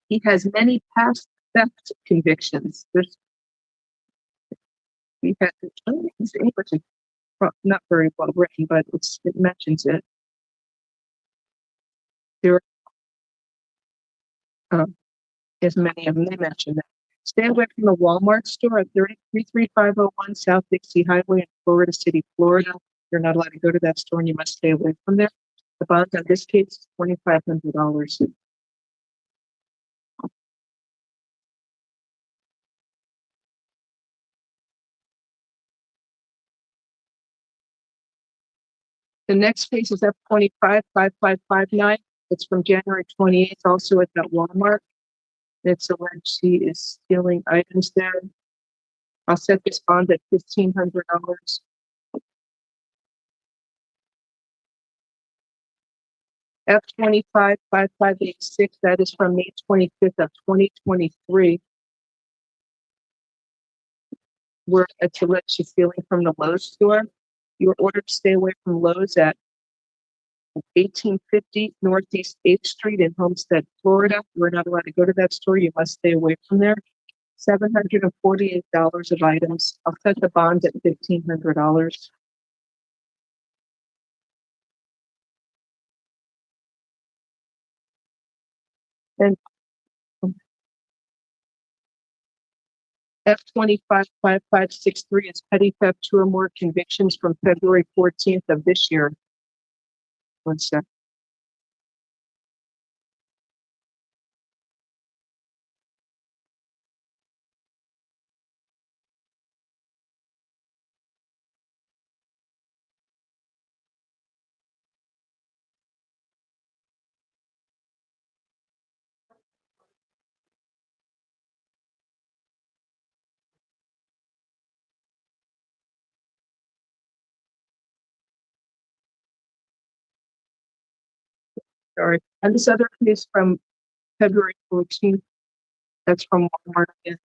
he has many past theft convictions. He had his English is not very well written, but it mentions it. There is many of them. They mention that. Stay away from the Walmart store at 33501 South Dixie Highway in Florida City, Florida. You're not allowed to go to that store, and you must stay away from there. The bond on this case is $2,500. The next case is F255559. It's from January 28th, also at that Walmart. It's alleged he is stealing items there. I'll set this bond at $1,500. F255586. That is from May 25th of 2023. Where it's alleged she's stealing from the Lowe's store. You are ordered to stay away from Lowe's at 1850 Northeast 8th Street in Homestead, Florida. We're not allowed to go to that store. You must stay away from there. $748 of items. I'll set the bond at $1,500. And F255563 is petty theft, 2 or more convictions from February 14th of this year. One sec. Sorry. And this other case from February 14th, that's from Walmart again.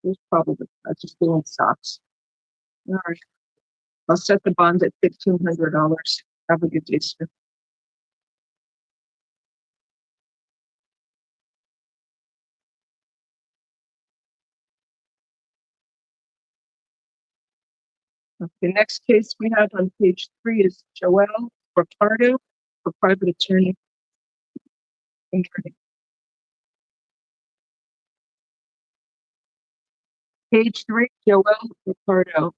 It's probably just doing socks. All right. I'll set the bond at $1,500. Have a good day, sir. The next case we have on page 3 is Joelle Ricardo for private attorney. Page 3, Joelle Ricardo.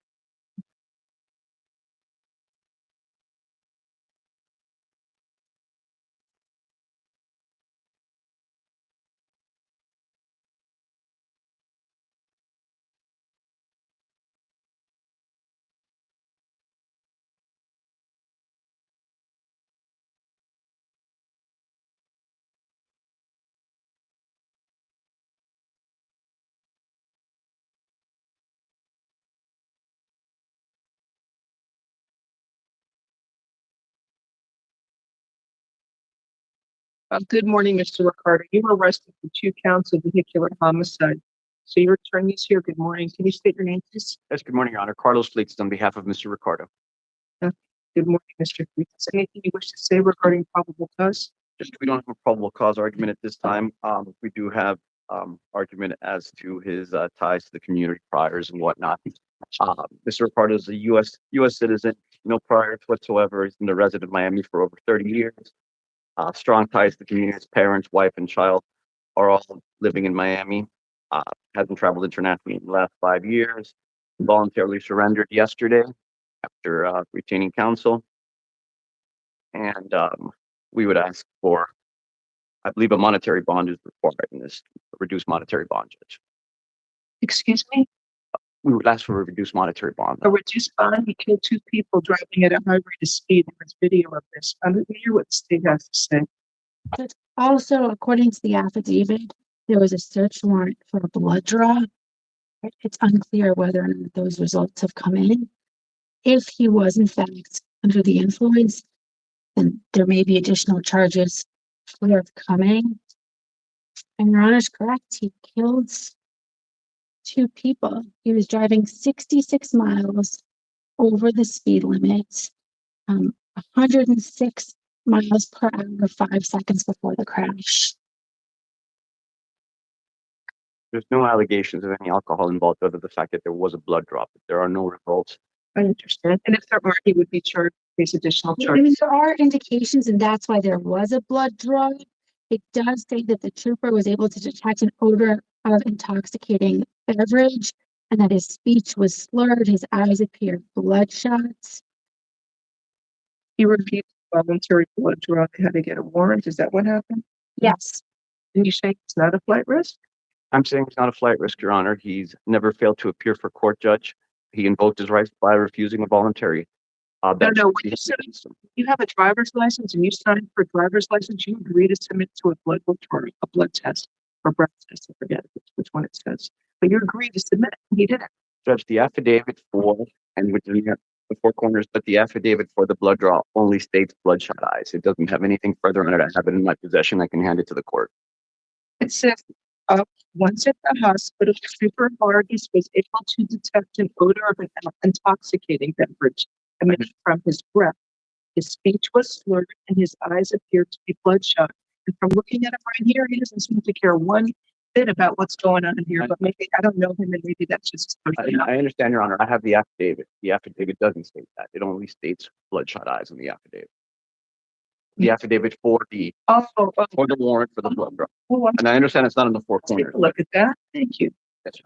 Good morning, Mr. Ricardo. You were arrested for 2 counts of vehicular homicide. So your attorney's here. Good morning. Can you state your name, please? Yes, good morning, Your Honor. Carlos Fleets on behalf of Mr. Ricardo. Good morning, Mr. Fleets. Anything you wish to say regarding probable cause? Just we don't have a probable cause argument at this time. We do have argument as to his ties to the community priors and whatnot. Mr. Ricardo is a U.S. citizen, no priors whatsoever. He's been a resident of Miami for over 30 years. Strong ties to the community. His parents, wife, and child are all living in Miami. Hasn't traveled internationally in the last 5 years. Voluntarily surrendered yesterday after retaining counsel. And we would ask for, I believe, a monetary bond is required in this, a reduced monetary bond, Judge. Excuse me, We would ask for a reduced monetary bond. a reduced bond, he killed 2 people driving at a high rate of speed. There's video of this. I don't hear what the state has to say. But also, according to the affidavit, there was a search warrant for a blood draw. It's unclear whether or not those results have come in. If he was in fact under the influence, then there may be additional charges forthcoming. And Your Honor's correct, he killed 2 people. He was driving 66 miles over the speed limit, 106 miles per hour, 5 seconds before the crash. There's no allegations of any alcohol involved other than the fact that there was a blood drop. There are no results. I understand. And if there are, he would be charged with these additional I mean, charges. there are indications, and that's why there was a blood draw. It does say that the trooper was able to detect an odor of intoxicating beverage, and that his speech was slurred, his eyes appeared bloodshot. He refused voluntary blood draw. They had to get a warrant. Is that what happened? Yes, And you say it's not a flight risk? I'm saying it's not a flight risk, Your Honor. He's never failed to appear for court, Judge. He invoked his rights by refusing a voluntary. No, when you said you have a driver's license and you signed for a driver's license, you agree to submit to a blood work or a blood test or breath test. I forget which one it says, but you agree to submit. He did it. Judge, the affidavit for, and within the 4 corners, but the affidavit for the blood draw only states bloodshot eyes. It doesn't have anything further on it. I have it in my possession. I can hand it to the court. It says, once at the hospital, Trooper Vargas was able to detect an odor of an intoxicating beverage emitting from his breath. His speech was slurred and his eyes appeared to be bloodshot. And from looking at him right here, he doesn't seem to care one bit about what's going on in here, but maybe I don't know him and maybe that's just his personality. I understand, Your Honor. I have the affidavit. The affidavit doesn't state that. It only states bloodshot eyes in the affidavit. The affidavit for the for the warrant for the blood draw. Oh, And I understand it's not in the 4 corners. take a look at that. Thank you. Yes, sir.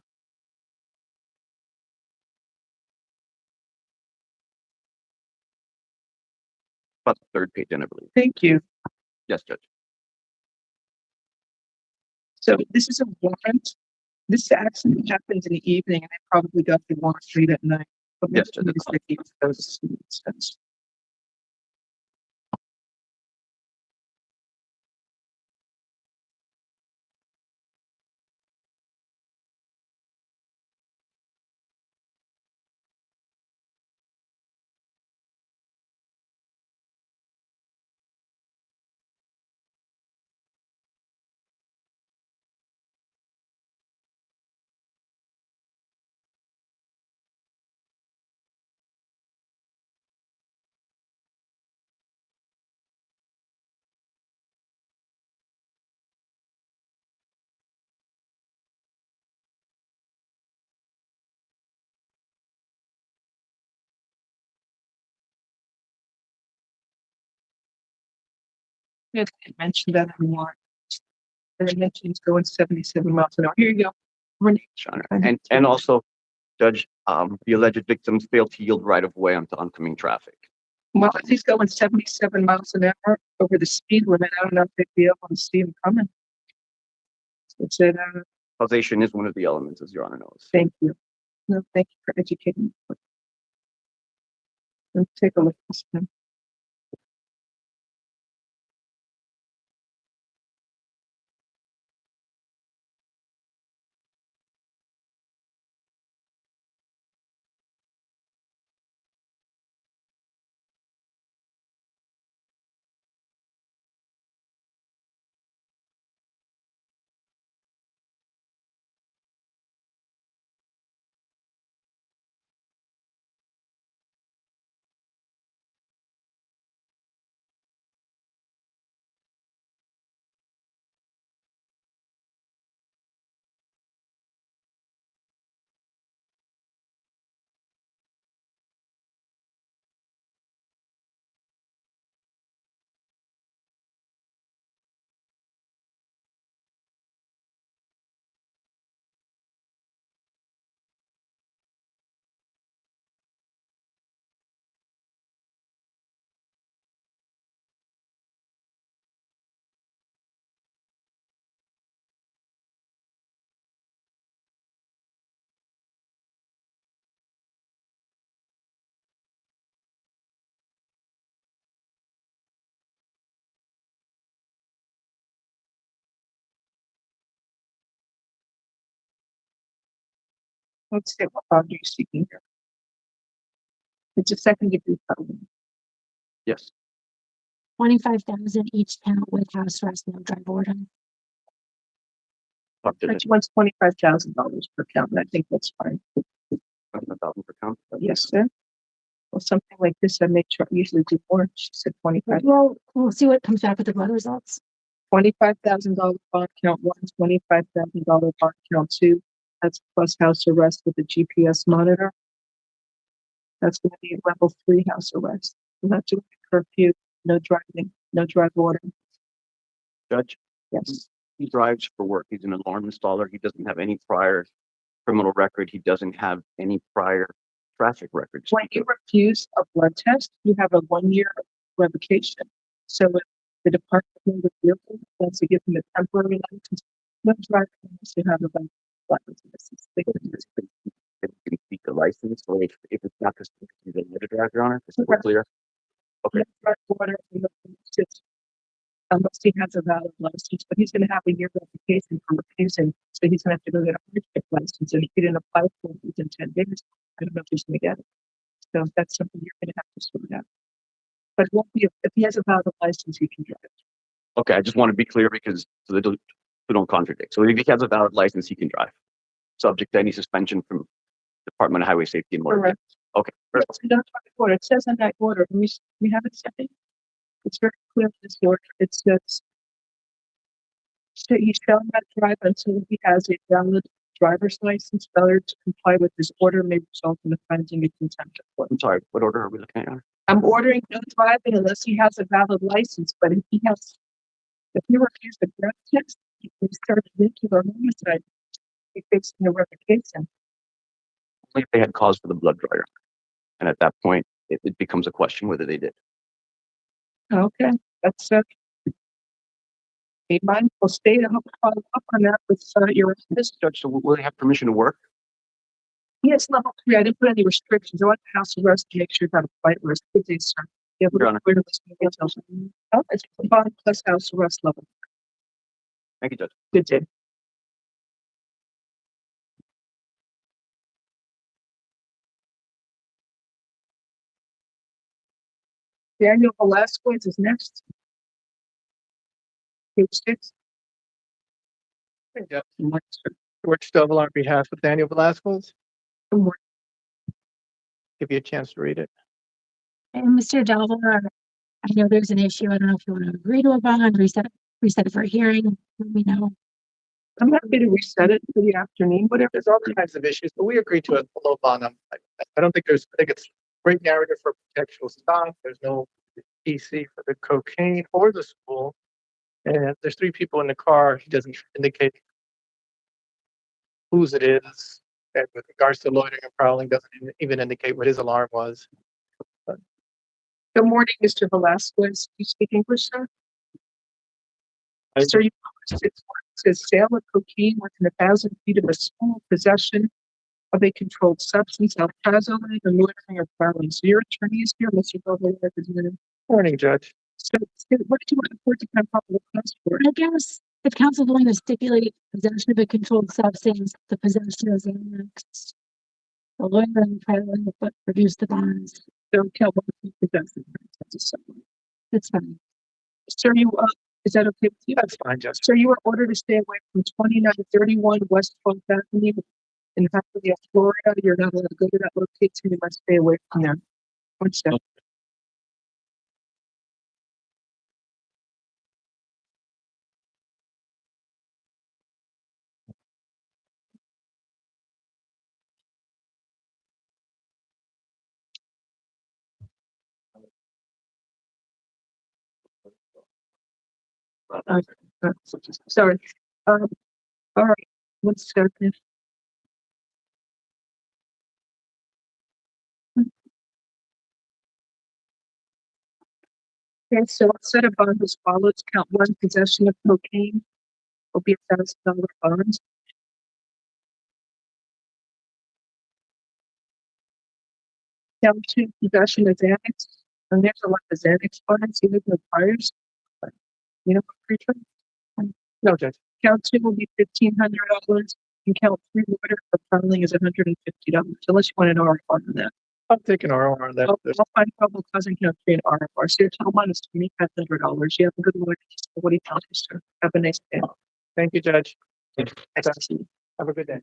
About the 3rd page, in, I believe. Thank you. Yes, Judge. So this is a warrant. This accident happened in the evening and they probably got the warrant late at night. But Yes, maybe Judge. they gave those sense. Yes, I mentioned that in the warrant. And I mentioned it's going 77 miles an hour. Here you go. Renee. Your Honor. And also, Judge, the alleged victims failed to yield right of way onto oncoming traffic. Well, if he's going 77 miles an hour over the speed limit, I don't know if they'd be able to see him coming. It said, Causation is one of the elements, as Your Honor knows. thank you. No, thank you for educating me. Let's take a look at this one. Let's see what bond are you seeking here? It's a second degree felony. Yes. 25,000 each count with house arrest, no drive order. Up to She wants $25,000 per count, and I think that's fine. 1,000 per count. Yes, sir. Well, something like this, I may usually do more. She said 25. Well, we'll see what comes back with the blood results. $25,000 bond count one, $25,000 bond count two. That's plus house arrest with a GPS monitor. That's going to be level 3 house arrest. We're not doing a curfew, no driving, no drive order. Judge, Yes. he drives for work. He's an alarm installer. He doesn't have any prior criminal record. He doesn't have any prior traffic records. When you refuse a blood test, you have a 1-year revocation. So if the department of the vehicle wants to give him a temporary license, no driving unless you have a valid license. If he can speak the license, or if it's not just he's a motor driver, Your Honor, just so we're clear. Okay. No drive order, unless he has a valid license, but he's going to have a year revocation for refusing. So he's going to have to go get a hardship license, and if he didn't apply for it within 10 days, I don't know if he's going to get it. So that's something you're going to have to sort out. But it won't be if he has a valid license, he can drive. Okay, I just want to be clear because so they don't contradict. So if he has a valid license, he can drive, subject to any suspension from Department of Highway Safety and Motor. Correct. Okay. It's not by order. It says on that order. We have it second. It's very clear in this order. It says he shall not drive until he has a valid driver's license. Failure to comply with this order may result in a finding of contempt of court. I'm sorry, what order are we looking at, Your Honor? I'm ordering no driving unless he has a valid license. But if he refused a breath test, he started into the homicide. He facing a revocation. Only if they had cause for the blood draw, Your Honor. And at that point, it becomes a question whether they did. Okay, that's a mindful state. I hope to follow up on that with your office. Judge, so will they have permission to work? Yes, level 3. I didn't put any restrictions. I want the house arrest to make sure you got a flight list. Good day, sir. Yeah, Your Honor. Oh, it's bond plus house arrest level. Thank you, Judge. Good day. Daniel Velasquez is next. Page 6. George Stovall on behalf of Daniel Velasquez. Good morning. Give you a chance to read it. And Mr. Delver, I know there's an issue. I don't know if you want to agree to a bond, reset it for a hearing. Let me know. I'm happy to reset it for the afternoon, whatever. There's all kinds of issues, but we agreed to a low bond. I don't think I think it's great narrative for potential stop. There's no PC for the cocaine or the school. And there's 3 people in the car. He doesn't indicate whose it is. And with regards to loitering and prowling, doesn't even indicate what his alarm was. Good morning, Mr. Velasquez. You speak English, sir? Sir, you says sale of cocaine within 1,000 feet of a school, possession of a controlled substance, El Paso, and loitering or prowling. So your attorney is here, Mr. Velasquez. Morning, Judge. So what do you want the court to kind of probably request for? I guess if council going to stipulate possession of a controlled substance, the possession is annexed. The lawyer and filing but produce the bonds. Don't tell what the possession is. That's fine. Sir, is that okay with you? That's fine, Judge. So you are ordered to stay away from 2931 West 12th Avenue in Happy, Florida. You're not allowed to go to that location. You must stay away from there. One second. Sorry. All right. 1 second. Okay, so set a bond as follows. Count 1, possession of cocaine will be $1,000 bond. Count 2, possession of Xanax. And there's a lot of Xanax bonds. You live in the priors. You know what preacher? No, Judge. Count 2 will be $1,500. can count 3 orders, but filing is $150, unless you want an RFR on that. I'll take an RR on that. I'll find probable cause and count 3 an RFR. So your total amount is $2,500. You have a good one. What do you tell me, sir? Have a nice day. Thank you, Judge. Thanks. Have a good day.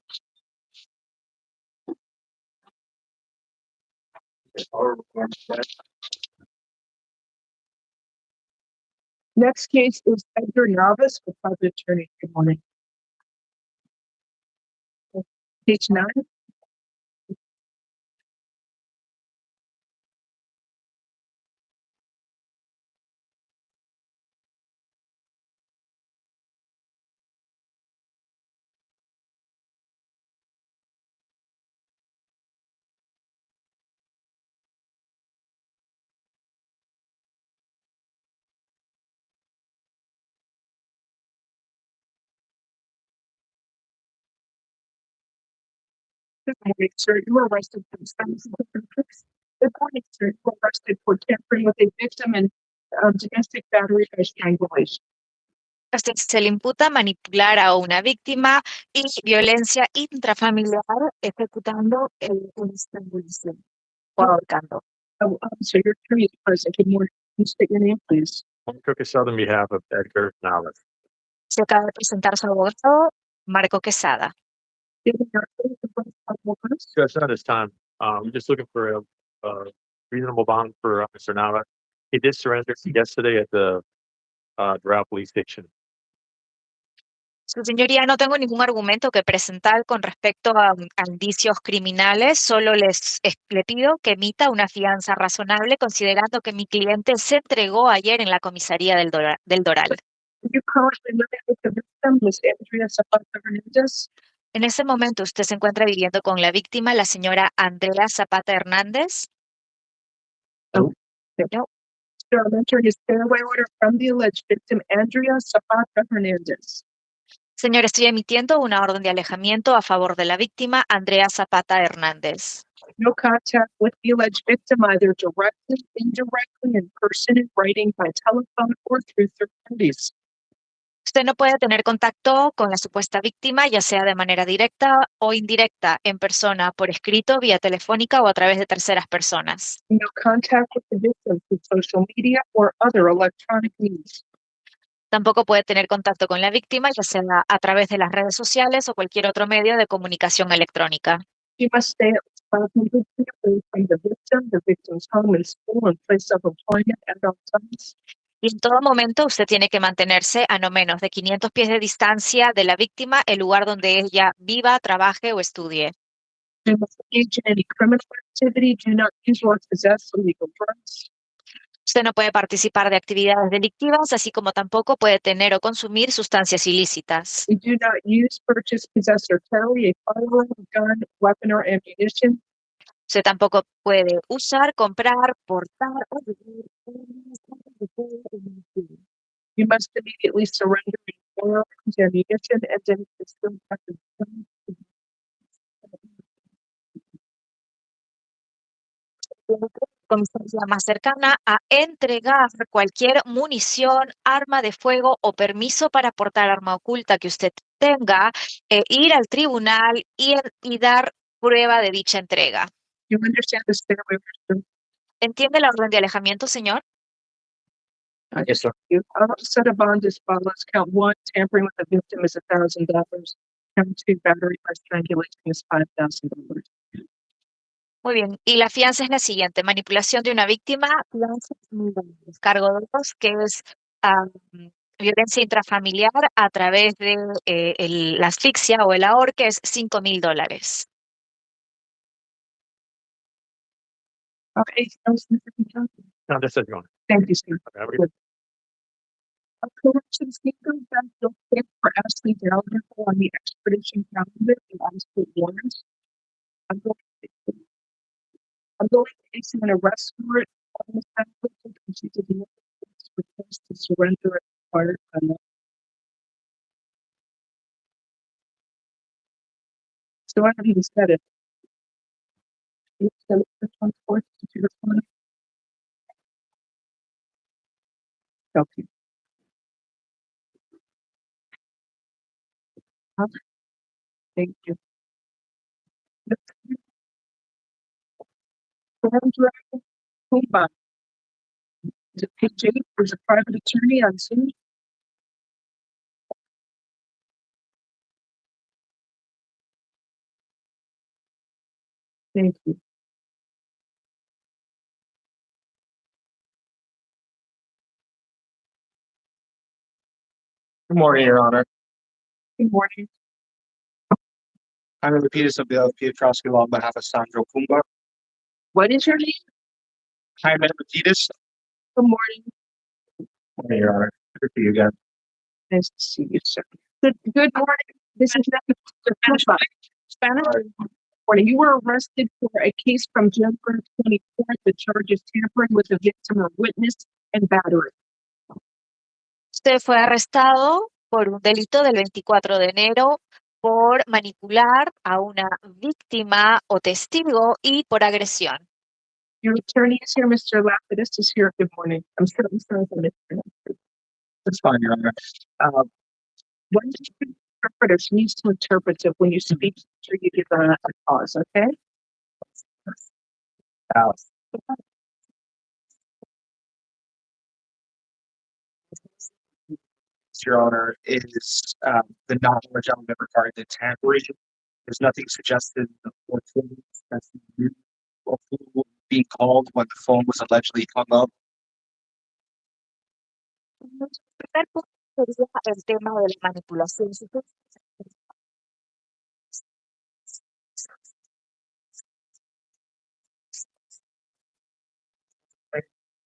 Next case is Edgar Navas for private attorney. Good morning. Page 9. Good morning, sir. You were arrested for Good morning, sir. You were arrested for tampering with a victim in domestic battery by strangulation. Usted se le imputa manipular a una víctima y violencia intrafamiliar ejecutando el estrangulación o ahorcando. So your attorney is present. Good morning. Can you state your name, please? Marco Quesada on behalf of Edgar Navas. Se acaba de presentar su abogado, Marco Quesada. Judge, not this time. I'm just looking for a reasonable bond for Mr. Navas. He did surrender yesterday at the Doral Police Station. Su señoría, no tengo ningún argumento que presentar con respecto a indicios criminales, solo le pido que emita una fianza razonable considerando que mi cliente se entregó ayer en la comisaría del Doral. En ese momento, ¿usted se encuentra viviendo con la víctima, la señora Andrea Zapata Hernández? No. No. Sir, I'm entering a stay-away order from the alleged victim, Andrea Zapata Hernandez. Señor, estoy emitiendo una orden de alejamiento a favor de la víctima, Andrea Zapata Hernández. No contact with the alleged victim, either directly, indirectly, in person, in writing, by telephone, or through third parties. Usted no puede tener contacto con la supuesta víctima, ya sea de manera directa o indirecta, en persona, por escrito, vía telefónica o a través de terceras personas. No contact with the victim through social media or other electronic means. Tampoco puede tener contacto con la víctima, ya sea a través de las redes sociales o cualquier otro medio de comunicación electrónica. You must stay at 500 feet away from the victim's home and school and place of employment at all times. Y en todo momento usted tiene que mantenerse a no menos de 500 pies de distancia de la víctima, el lugar donde ella viva, trabaje o estudie. You must engage in any criminal activity. Do not use or possess illegal drugs. Usted no puede participar de actividades delictivas, así como tampoco puede tener o consumir sustancias ilícitas. You do not use, purchase, possess, or carry a firearm, gun, weapon, or ammunition. Usted tampoco puede usar, comprar, portar o vivir. You must immediately surrender your firearms, ammunition, and any pistol weapons. Comisaría más cercana a entregar cualquier munición, arma de fuego o permiso para portar arma oculta que usted tenga, ir al tribunal y dar prueba de dicha entrega. You understand this fairly, sir? ¿Entiende la orden de alejamiento, señor? Yes, sir. You set a bond as follows. Count 1, tampering with the victim is $1,000. Count 2, battery by strangulation is $5,000. Muy bien. Y la fianza es la siguiente. Manipulación de una víctima, fianza $1,000. Cargo 2, que es violencia intrafamiliar a través de la asfixia o el ahorque, es $5,000. Okay. No, this is going. Thank you, sir. Okay, have a good- Corrections Amigo found no fit for Ashley Gallagher on the extradition calendar in Icewood warrants. I'm going to issue an arrest warrant on Ms. Gallagher because she did not request to surrender as required by law. So I haven't even said it. You said it for 24th, did you respond? Okay. Thank you. Farm Drive, Kumba. Is it page 8? There's a private attorney on Zoom. Thank you. Good morning, Your Honor. Good morning. I'm the Peters of the LP Prosecutor on behalf of Sandro Kumba. What is your name? Hi, Madam Peters. Good morning. Morning, Your Honor. Good to see you again. Nice to see you, sir. Good morning. This is Spanish. Morning. You were arrested for a case from January 24th. The charge is tampering with a victim or witness and battery. Usted fue arrestado por un delito del 24 de enero por manipular a una víctima o testigo y por agresión. Your attorney is here, Mr. Lapidus is here. Good morning. I'm sorry for this. That's fine, Your Honor. One interpreters needs to interpret it when you speak. Sure you give a pause, okay? Your Honor, is the knowledge element regarding the tampering. There's nothing suggested in the court that's being called when the phone was allegedly hung up. El primer punto sería el tema de la manipulación.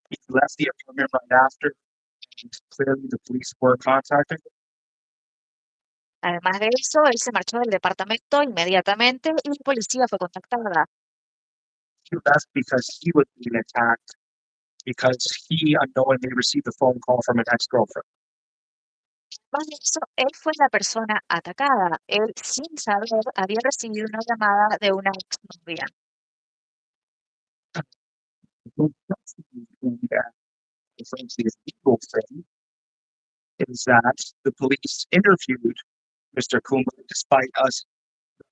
He left the apartment right after, and clearly the police were contacted. Además de eso, él se marchó del departamento inmediatamente y la policía fue contactada. He left because he was being attacked because he unknowingly received a phone call from an ex-girlfriend. Además de eso, él fue la persona atacada. Él, sin saber, había recibido una llamada de una exnovia. Is that the police interviewed Mr. Kumba despite us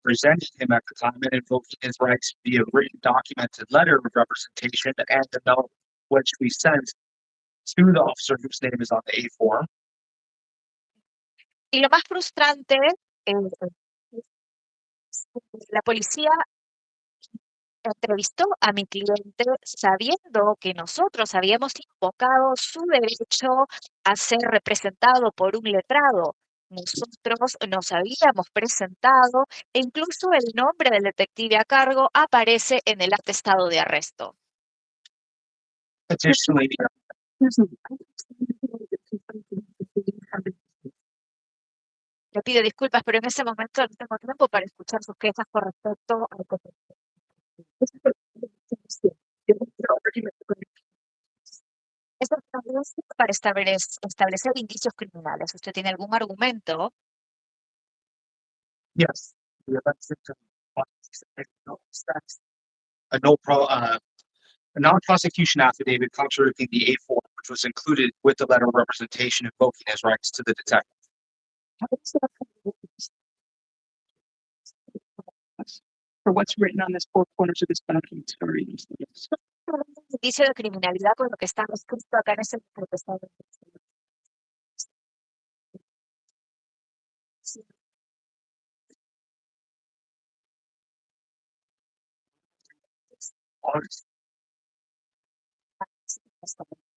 representing him at the time and invoking his rights via written documented letter of representation and the note which we sent to the officer whose name is on the A form. Y lo más frustrante, la policía entrevistó a mi cliente sabiendo que nosotros habíamos invocado su derecho a ser representado por un letrado. Nosotros nos habíamos presentado e incluso el nombre del detective a cargo aparece en el atestado de arresto. Additionally, Le pido disculpas, pero en ese momento no tengo tiempo para escuchar sus quejas con respecto al Eso es para establecer indicios criminales. ¿Usted tiene algún argumento? yes, a non-prosecution affidavit contradicting the A form, which was included with the letter of representation invoking his rights to the detective. For what's written on this four corners of this document, sorry. Indicio de criminalidad con lo que está escrito acá en ese atestado.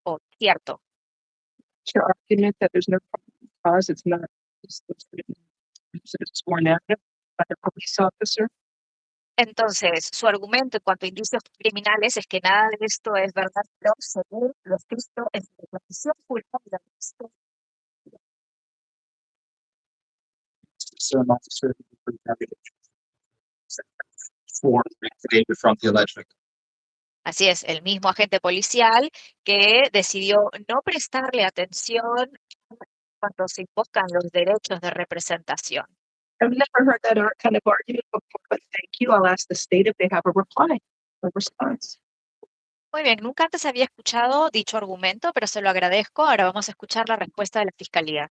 Oh, cierto. Your argument that there's no cause, it's not it's sworn affidavit by the police officer. Entonces, su argumento en cuanto a indicios criminales es que nada de esto es verdad, pero según lo escrito en la declaración jurada de arresto. Así es, el mismo agente policial que decidió no prestarle atención cuando se invocan los derechos de representación. I've never heard that kind of argument before, but thank you. I'll ask the state if they have a reply, a response. Muy bien, nunca antes había escuchado dicho argumento, pero se lo agradezco. Ahora vamos a escuchar la respuesta de la Fiscalía.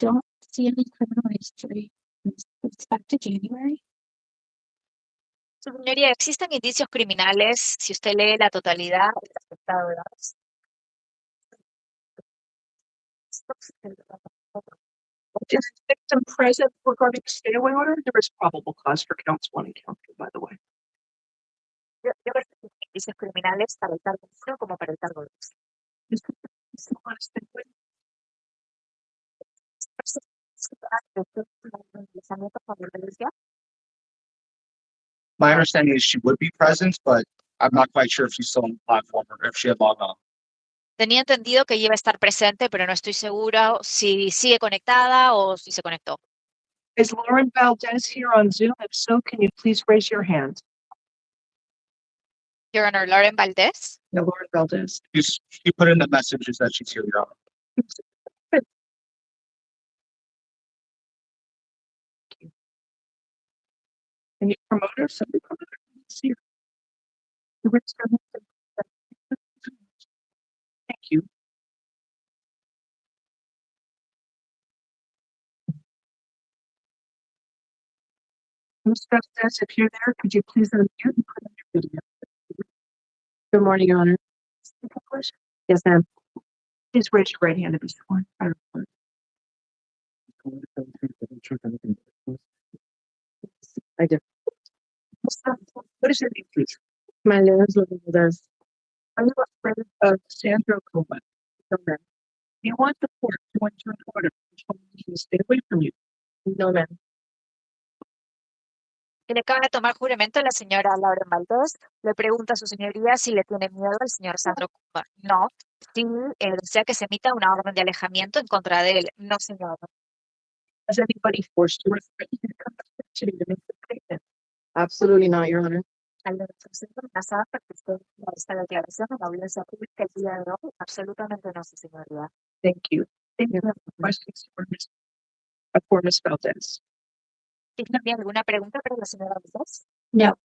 don't see any criminal history. It's back to January. Su señoría, existen indicios criminales si usted lee la totalidad de las afectadas. Is the victim present regarding stay away order? There is probable cause for counts 1 and count 2, by the way. Yo creo que indicios criminales para el cargo 1 como para el cargo 2. My understanding is she would be present, but I'm not quite sure if she's still on the platform or if she had logged on. Tenía entendido que iba a estar presente, pero no estoy segura si sigue conectada o si se conectó. Is Lauren Valdez here on Zoom? If so, can you please raise your hand? Your Honor, Lauren Valdez. No, Lauren Valdez. You put in the messages that she's here, Your Honor. Can you promote her? Somebody promote her. See her. Thank you. Ms. Valdez, if you're there, could you please unmute and put on your video? Good morning, Your Honor. Yes, ma'am. Please raise your right hand to be sworn. I do. What is your name, please? My name is Leticia. Are you a friend of Sandro Coma? No, ma'am. Do you want the court to enter an order to stay away from you? No, ma'am. Que le acaba de tomar juramento a la señora Lauren Valdez, le pregunta a su señoría si le tiene miedo al señor Sandro Cumba. No. Si desea que se emita una orden de alejamiento en contra de él. No, señor. Has anybody forced you or threatened you to come back to make the statement? Absolutely not, Your Honor. Al ser amenazada para que usted haga esta declaración en la audiencia pública el día de hoy, absolutamente no, su señoría. Thank you. Thank you. Questions for Ms. Valdez? ¿Tiene alguna pregunta para la señora Valdez? No.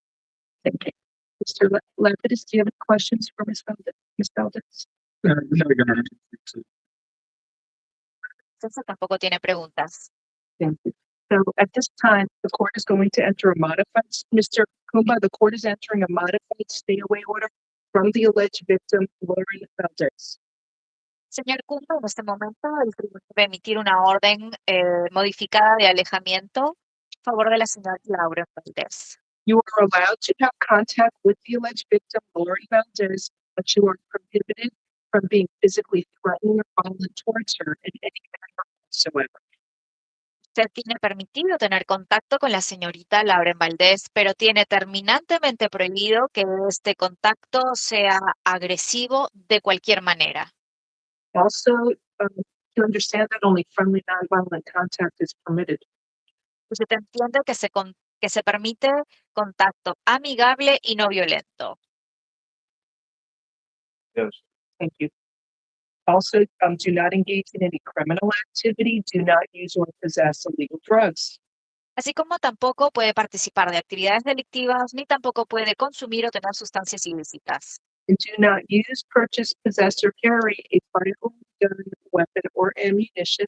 Thank you. Mr. Lapidus, do you have any questions for Ms. Valdez? Ms. Valdez? No, Your Honor. Entonces tampoco tiene preguntas. Thank you. So at this time, the court is going to enter a modified, Mr. Kumba, the court is entering a modified stay away order from the alleged victim, Lauren Valdez. Señor Kumba, en este momento el tribunal debe emitir una orden modificada de alejamiento a favor de la señora Lauren Valdez. You are allowed to have contact with the alleged victim, Lauren Valdez, but you are prohibited from being physically threatening or violent towards her in any manner whatsoever. Usted tiene permitido tener contacto con la señorita Lauren Valdez, pero tiene terminantemente prohibido que este contacto sea agresivo de cualquier manera. Also, you understand that only friendly, nonviolent contact is permitted. Usted entiende que se permite contacto amigable y no violento. Yes. Thank you. Also, do not engage in any criminal activity, do not use or possess illegal drugs. Así como tampoco puede participar de actividades delictivas, ni tampoco puede consumir o tener sustancias ilícitas. And do not use, purchase, possess, or carry a firearm, gun, weapon, or ammunition.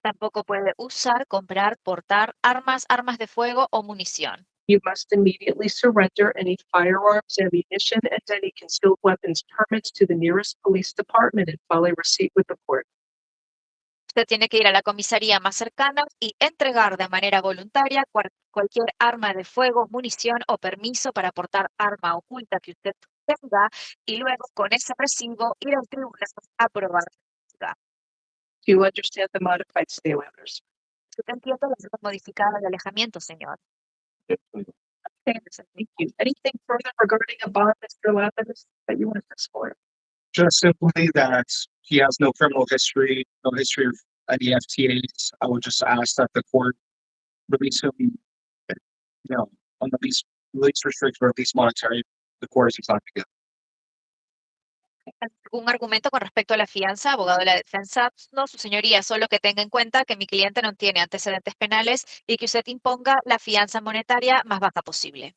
Tampoco puede usar, comprar, portar armas, armas de fuego o munición. You must immediately surrender any firearms, ammunition, and any concealed weapons permits to the nearest police department and file a receipt with the court. Usted tiene que ir a la comisaría más cercana y entregar de manera voluntaria cualquier arma de fuego, munición o permiso para portar arma oculta que usted tenga y luego con ese recibo ir al tribunal a aprobar. Do you understand the modified stay away orders? ¿Usted entiende la orden modificada de alejamiento, señor? Thank you. Anything further regarding a bond, Mr. Lapidus, that you want to explore? Just simply that he has no criminal history, no history of any FTAs. I would just ask that the court release him, on the least restricted or at least monetary. The court is inclined to give. ¿Algún argumento con respecto a la fianza, abogado de la defensa? No, su señoría, solo que tenga en cuenta que mi cliente no tiene antecedentes penales y que usted imponga la fianza monetaria más baja posible.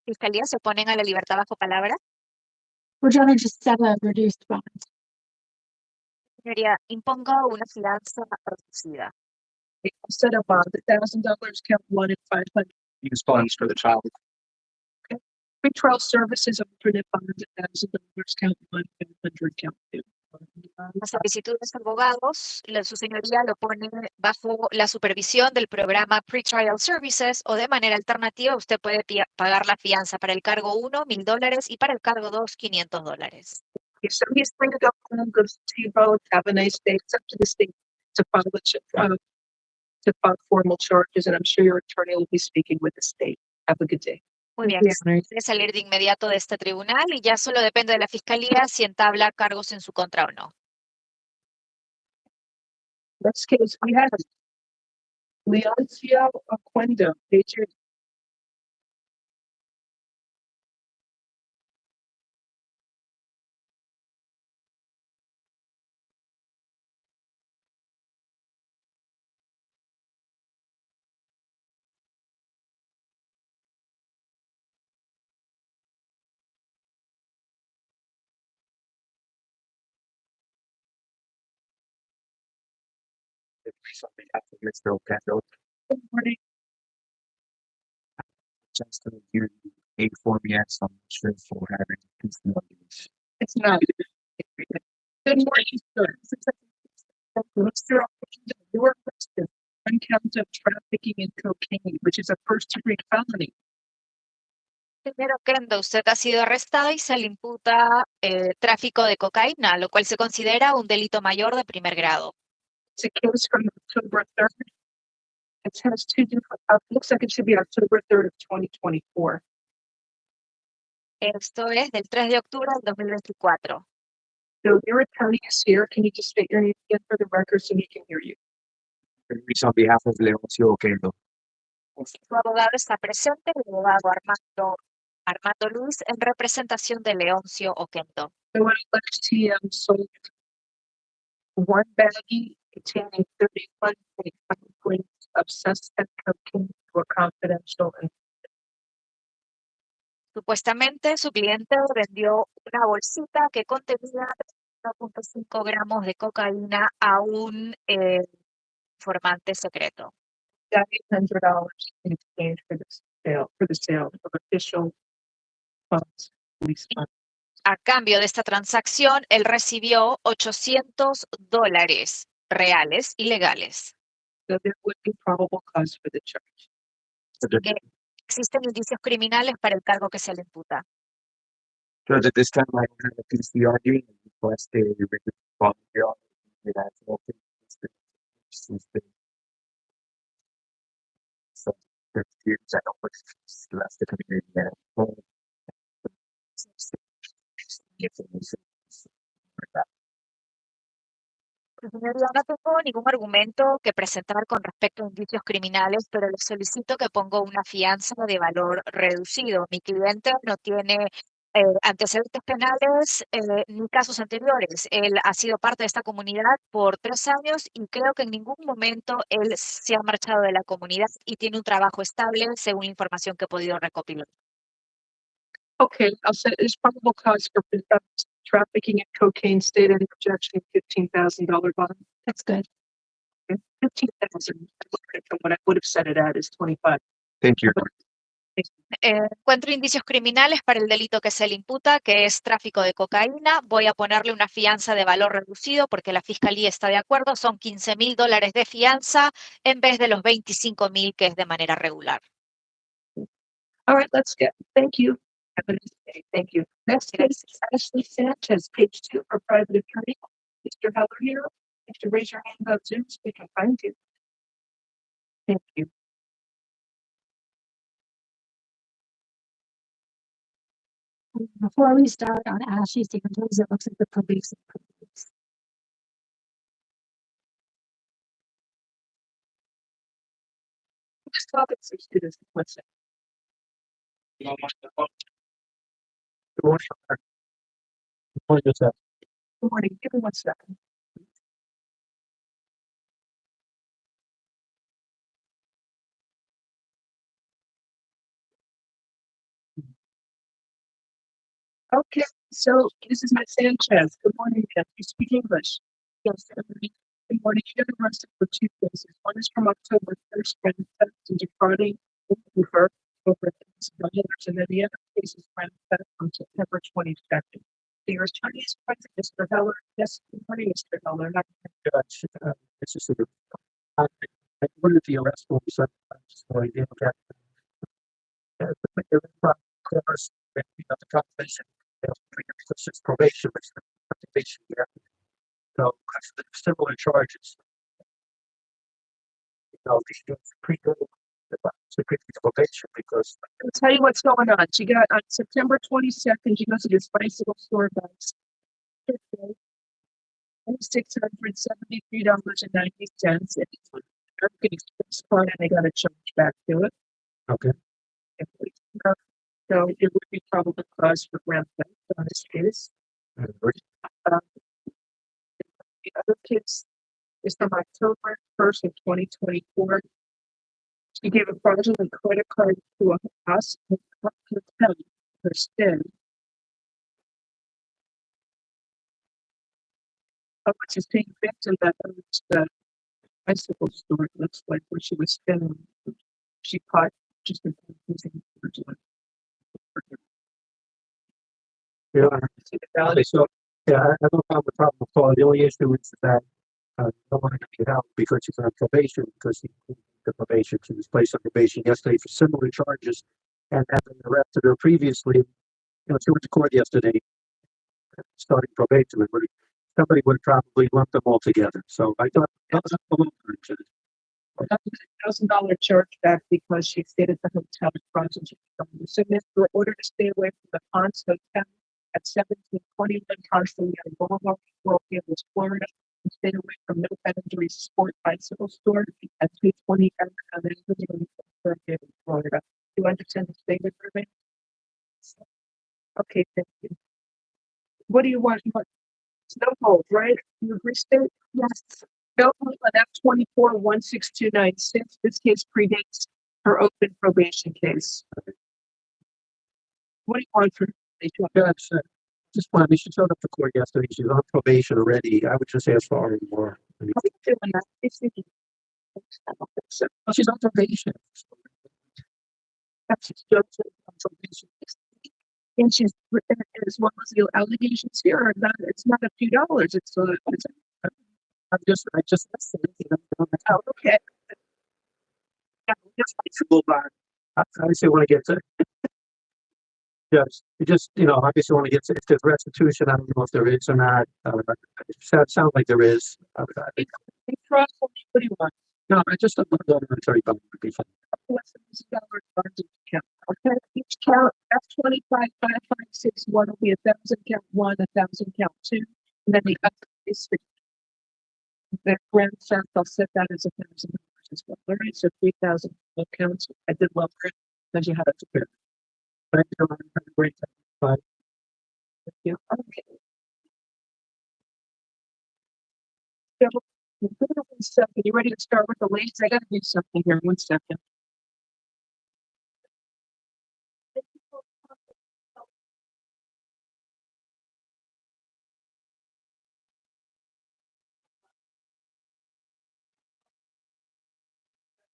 ¿Fiscalía se oponen a la libertad bajo palabra? We're trying to just set a reduced bond. Sería, impongo una fianza reducida. Set up $1,000, count 1 and 500. Use funds for the child. Pretrial services of printed bonds $1,000, count 1, 500, count 2. Las solicitudes de abogados, su señoría lo pone bajo la supervisión del programa Pretrial Services o de manera alternativa usted puede pagar la fianza para el cargo 1, $1,000 y para el cargo 2, $500. So he's free to go home, go to T-Road, have a nice day. It's up to the state to file formal charges, and I'm sure your attorney will be speaking with the state. Have a good day. Muy bien, puede salir de inmediato de este tribunal y ya solo depende de la fiscalía si entabla cargos en su contra o no. Next case we have Leoncio Aquendo, page. On behalf of Mr. Ocando, Good morning. just to review a Form S, I'm not sure for having PCLs. It's not. Good morning, sir. Mr. Aquendo, your question, one count of trafficking in cocaine, which is a first-degree felony. Primero, Kendo, usted ha sido arrestado y se le imputa tráfico de cocaína, lo cual se considera un delito mayor de primer grado. It's a case from October 3rd. It has two different, looks like it should be October 3rd of 2024. Esto es del 3 de octubre del 2024. So your attorney is here. Can you just state your name again for the record so he can hear you? On behalf of Leoncio Ocando. Su abogado está presente, el abogado Armando Luis, en representación de Leoncio Ocando. So when LTM sold one baggie containing 31.5 grams of suspect cocaine to a confidential informant. Supuestamente, su cliente vendió una bolsita que contenía 1.5 gramos de cocaína a un informante secreto. $800 in exchange for the sale of official funds, police funds. A cambio de esta transacción, él recibió $800 reales y legales. So there would be probable cause for the charge. Que existen indicios criminales para el cargo que se le imputa. Judge, at this time, I don't have a PC argument and request a written bond bill. So, the years I don't wish to last the community and Señoría, no tengo ningún argumento que presentar con respecto a indicios criminales, pero le solicito que ponga una fianza de valor reducido. Mi cliente no tiene antecedentes penales ni casos anteriores. Él ha sido parte de esta comunidad por 3 años y creo que en ningún momento él se ha marchado de la comunidad y tiene un trabajo estable según la información que he podido recopilar. Okay, I'll say there's probable cause for trafficking in cocaine, state any objection, $15,000 bond. That's good. Okay, 15,000. What I would have set it at is 25. Thank you. Encuentro indicios criminales para el delito que se le imputa, que es tráfico de cocaína. Voy a ponerle una fianza de valor reducido porque la fiscalía está de acuerdo. Son $15,000 de fianza en vez de los $25,000 que es de manera regular. All right, thank you. Have a nice day. Thank you. Next case is Ashley Sanchez, page 2 for private attorney. Mr. Heller here. If you raise your hand about Zoom, so we can find you. Thank you. Before we start on Ashley's damages, it looks like the police. Just talk it to students. What's it? Good morning. Give me 1 second. Okay, so this is Ms. Sanchez. Good morning, ma'am. You speak English? Yes, Emily. Good morning. You got arrested for two cases. One is from October 1st, and theft and defrauding over $1,000, and then the other case is from theft from September 22nd. Your attorney is present, Mr. Heller. Yes, good morning, Mr. Heller. Judge, this is the, I ordered the arrest warrant, so I'm just going to look at the course, the confirmation, because it's probation, which the probation here. So, similar charges. You know, these pre-good probation because I'll tell you what's going on. She got on September 22nd, she goes to this bicycle store, buys $673.90. It's an American Express card, and they got a charge back to it. okay. So it would be probable cause for grand theft on this case. The other case is from October 1st of 2024. She gave a fraudulent credit card to a us her spin. Which is being victim that owns the bicycle store. It looks like where she was spinning. She caught just a using fraudulent. Yeah, so yeah, I have no problem with problem calling. The only issue is that no one can get out because she's on probation because he the probation. She was placed on probation yesterday for similar charges and having arrested her previously. You know, she went to court yesterday, starting probation. And somebody would probably lump them all together. So I thought that was a little $1,000 charge back because she stayed at the hotel in Brunswick. So Miss were ordered to stay away from the Ponce Hotel at 1721 Carson Boulevard, Florida, and stayed away from No Boundary Sport Bicycle Store at 320 Avenue, Florida. Do you understand the statement, Ruben? Okay, thank you. What do you want? No hold, right? You agree, state? Yes. No hold on F-24-16296. This case predates her open probation case. What do you want for? Judge, just wanted, she showed up to court yesterday. She's on probation already. I would just ask for her more. How are you doing that? She's on probation. That's just on probation. And she's as well as the allegations here are not. It's not a few dollars. It's I just oh, okay. Yeah, just flexible, but I obviously want to get to. Yes, you just, you know, obviously want to get to if there's restitution. I don't know if there is or not. It sounds like there is. What do you want? No, I just don't want to go to military would be fine. Okay, each count F-25-556 one will be 1,000 count 1, 1,000 count 2, and then the other is the grand theft. I'll set that as $1,000 as well. All right, so 3,000 counts. I did well for it because you had it to clear. Thank you. Have a great time. Bye. Thank you. Okay. So, one second. You ready to start with the ladies? I gotta do something here. 1 second.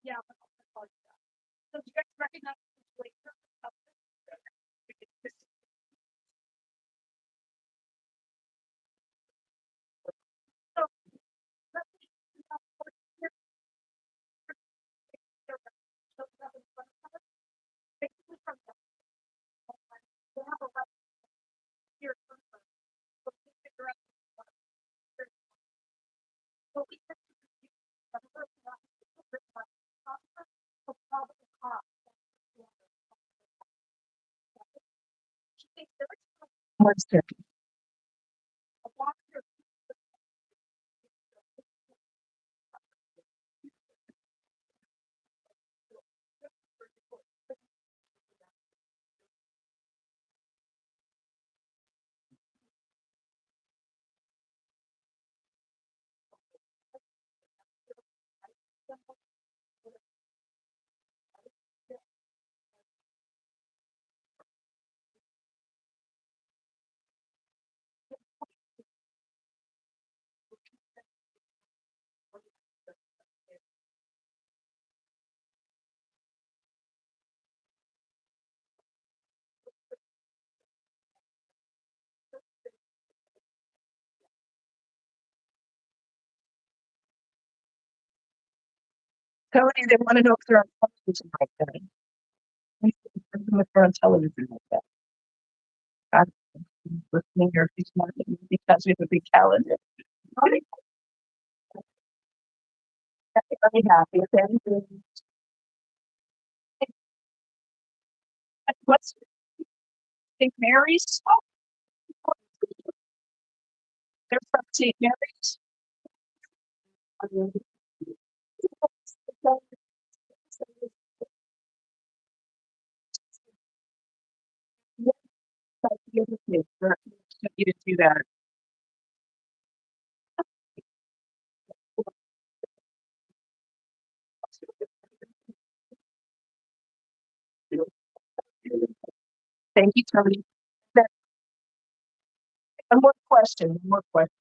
Yeah. So do you guys recognize this lady? One second. Tony, they want to know if they're on television like that. If they're on television like that. I'm listening or if he's not because we have a big calendar. Very happy with everything. What's St. Mary's? They're from St. Mary's. You to do that. Thank you, Tony. One more question. One more question.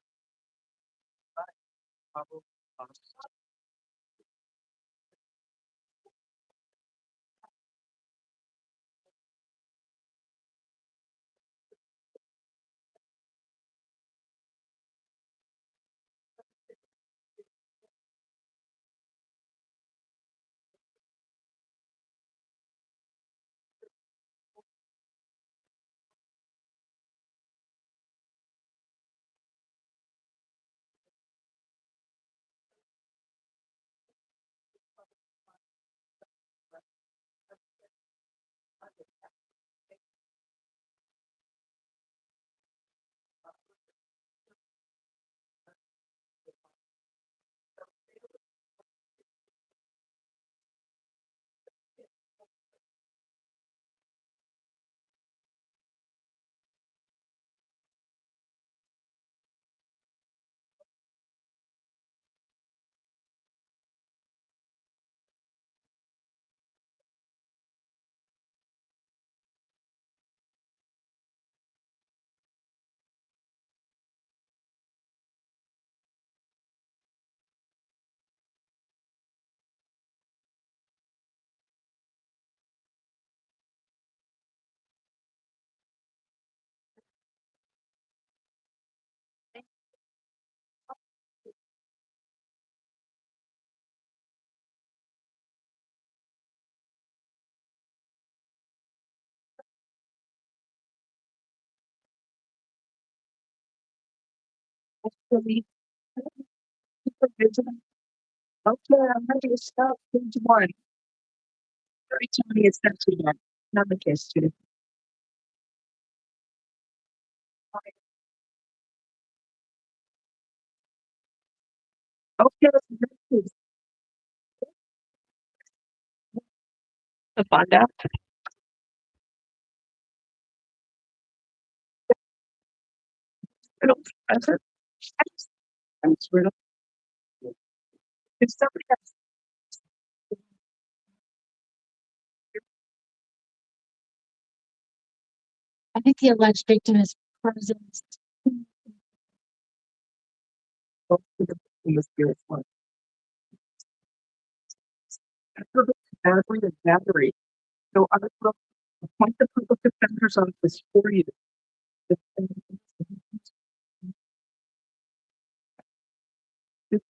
Okay, I'm ready to start page 1. Very Tony, it's not too bad. Not the case, too. Okay, let's to find out. I'm sort of. If somebody has I think the alleged victim is present. battery and battery. So I will appoint the public defender's office for you.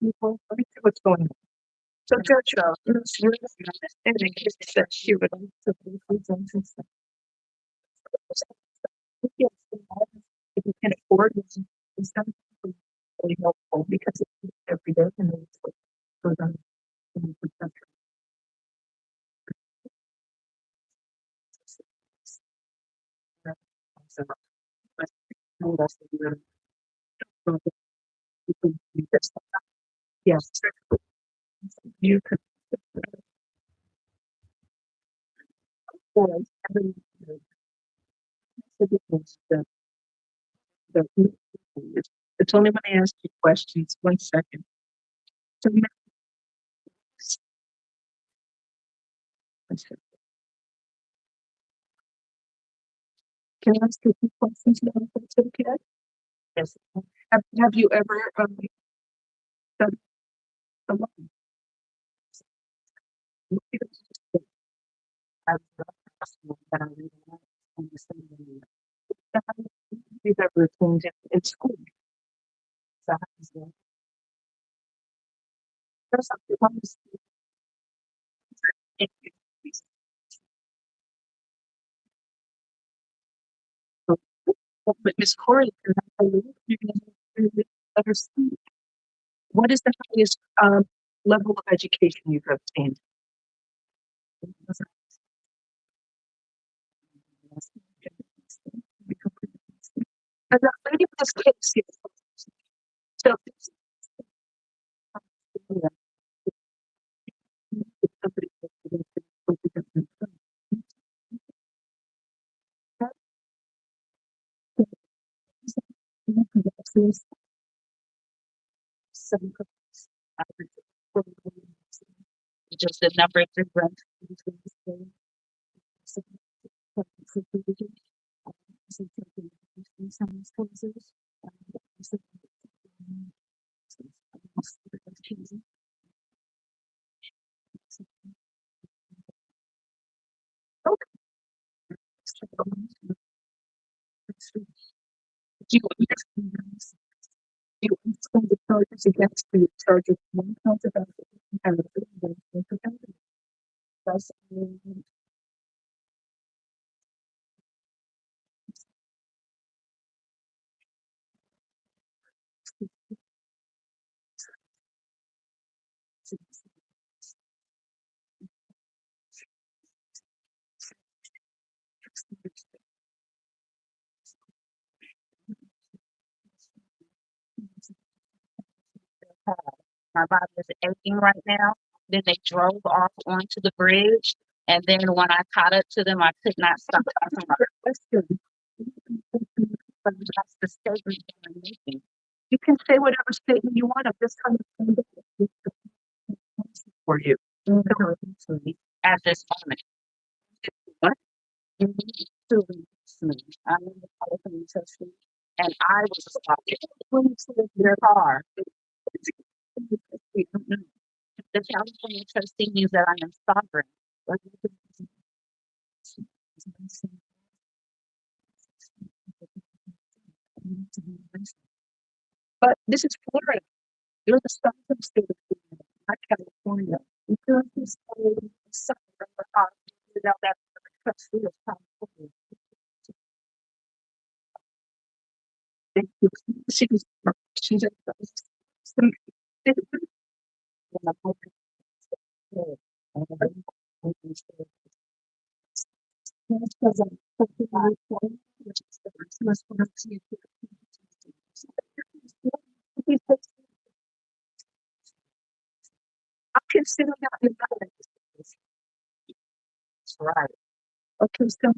People, let me see what's going on. So Judge, and in case that she would also be presenting some. If you can afford it, it's something really helpful because it's every day and it's goes on in the country. Yes. You could. It's only when I ask you questions. 1 second. So, can I ask you a few questions now? If it's okay? Yes. Have you ever done alone? You've ever attended in school? But Ms. Corey, I believe you're going to let her speak. What is the highest level of education you've obtained? And the lady with this case here. So, just the number of different you explain the charges against the charge of one count of and that's my body is aching right now. Then they drove off onto the bridge, and then when I caught up to them, I could not stop talking about question. But that's the statement that I'm making. You can say whatever statement you want. I'm just trying to for you at this moment. What? You need to listen. I'm in the California session, and I was talking when you said their car. The California trustee means that I am sovereign. But this is Florida. You're the sovereign state of Florida, not California. You can't just say sovereign without that trustee of California. She's a I consider that in that's right. Okay, so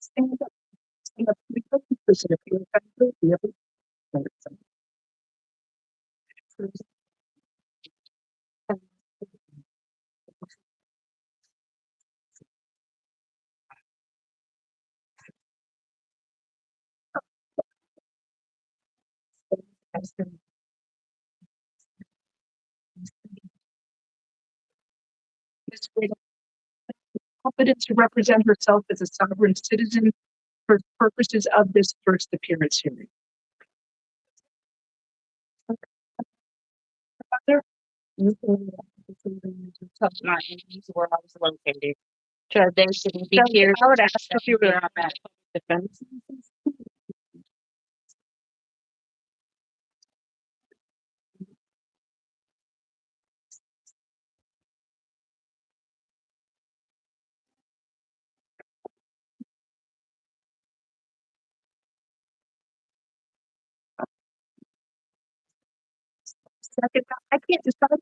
stand up. Stand up. Because if you're offended, you have to competent to represent herself as a sovereign citizen for purposes of this first appearance hearing. Other, you can tell my enemies where I was located. So they shouldn't be here. I would ask if you were on that defense. Second, I can't decide.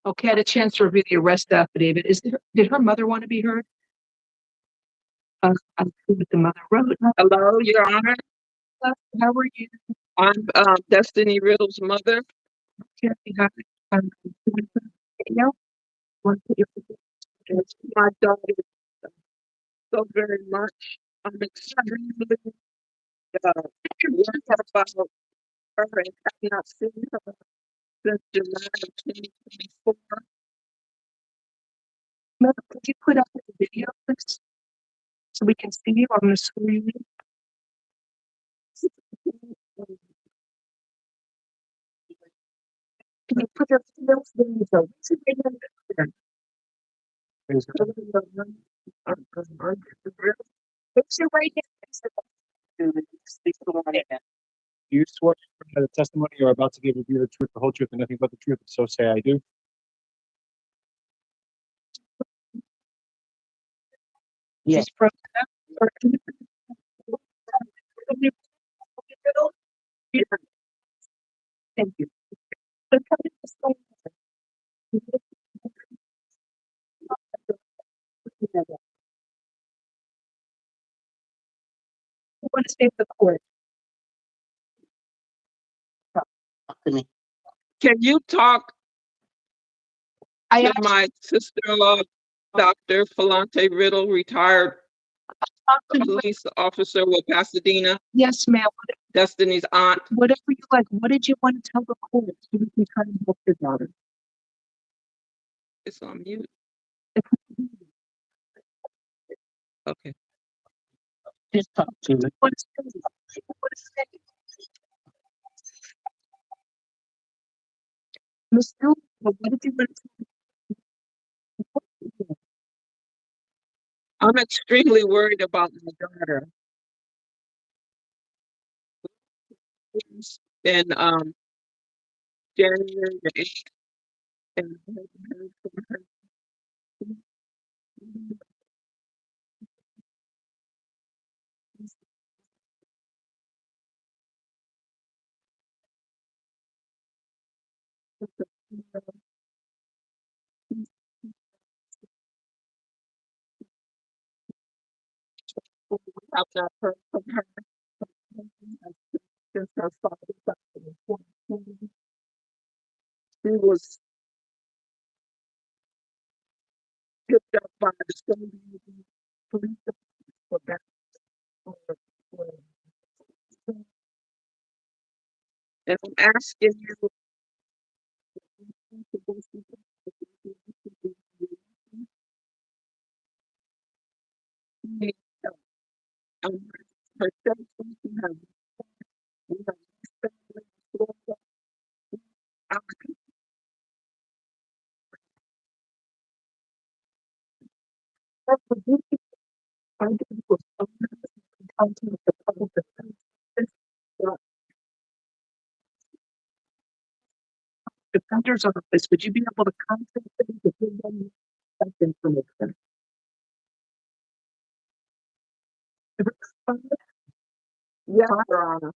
Okay, I had a chance to review the arrest affidavit. Did her mother want to be heard? I'm with the mother wrote. Hello, Your Honor. How are you? I'm Destiny Riddle's mother. My daughter, so very much. I'm extremely worried about her and have not seen her since July of 2024. Mother, could you put up the video, please? So we can see you on the screen. Can you put up those videos up? What's your right hand? Do you swear that the testimony you're about to give will be the truth, the whole truth, and nothing but the truth? So say I do. Yes. Thank you. I want to stay the court. Can you talk to my sister-in-law, Dr. Felante Riddle, retired police officer with Pasadena? Yes, ma'am. Destiny's aunt. Whatever you like. What did you want to tell the court so we can try to help your daughter? It's on mute. Okay. Just talk to me. What is it? Miss Hill, what did you want to tell? I'm extremely worried about my daughter. In January the 8th, and I haven't heard from her. We have not heard from her since her father died in 2020. She was picked up by the same police for that. And I'm asking you, her cell phone, defender's office, would you be able to contact them to give them that information? yes, Your Honor.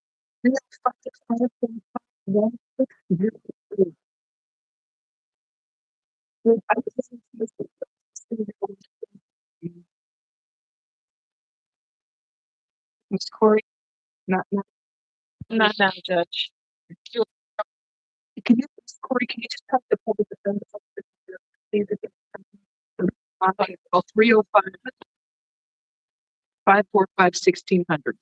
Ms. Corey, not Not now, Judge. Can you, Ms. Corey, can you just talk to public defender's office? Please, if it's- 305 545 1600.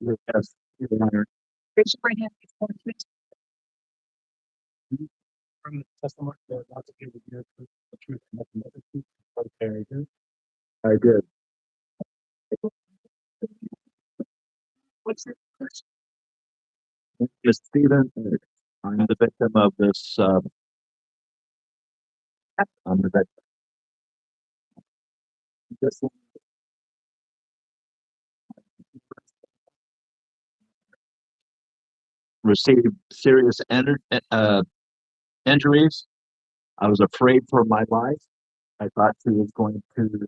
Yes, Your Honor. Raise your right hand, please. From the testimony you're about to give will be the truth, and nothing but the truth. So say I do. I did. What's your question? Yes, Stephen, I'm the victim of this, I'm the victim. This received serious injuries. I was afraid for my life. I thought she was going to kill me.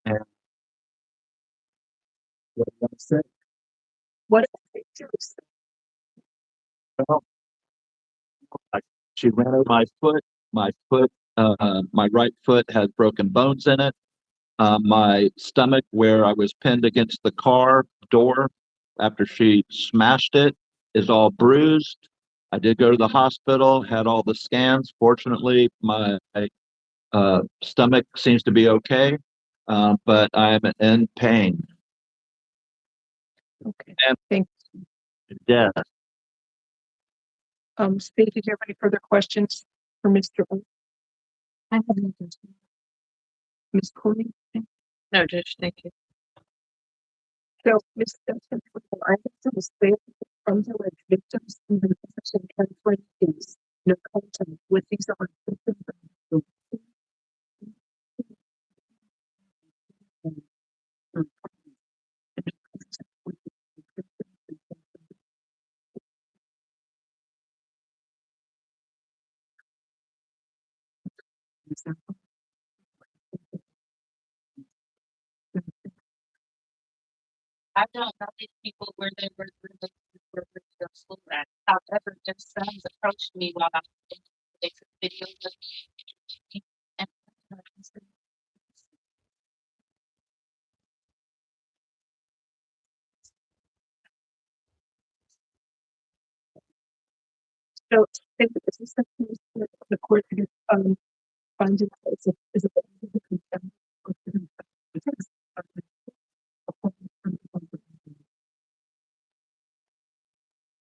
And what did I say? What did they do? Well, she ran over my foot. My right foot has broken bones in it. My stomach, where I was pinned against the car door after she smashed it, is all bruised. I did go to the hospital, had all the scans. Fortunately, my stomach seems to be okay, but I'm in pain. Okay, and thanks. death. Steve, did you have any further questions for Mr. O? I have no question. Ms. Courtney? No, Judge, thank you. So, Ms. Stetson, I have to say from the alleged victims in the Patterson County case, no contact with these are victims of I don't know these people where they were school at. However, their sons approached me while I was they took videos of me and so this is something that the court finds it is a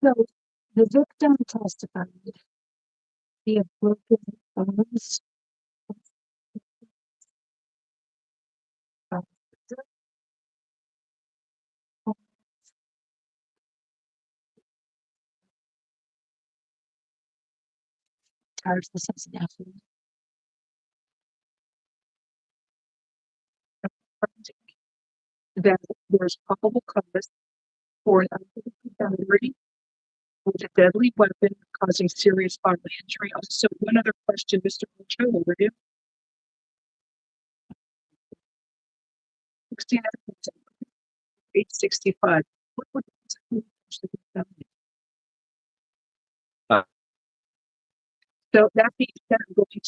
So the victim testified he had broken bones. Charged with assassination. that there's probable cause for an unprovoked battery with a deadly weapon causing serious bodily injury. Also, one other question, Mr. Ochoa, would you? 865. What would so that being said, I'm going to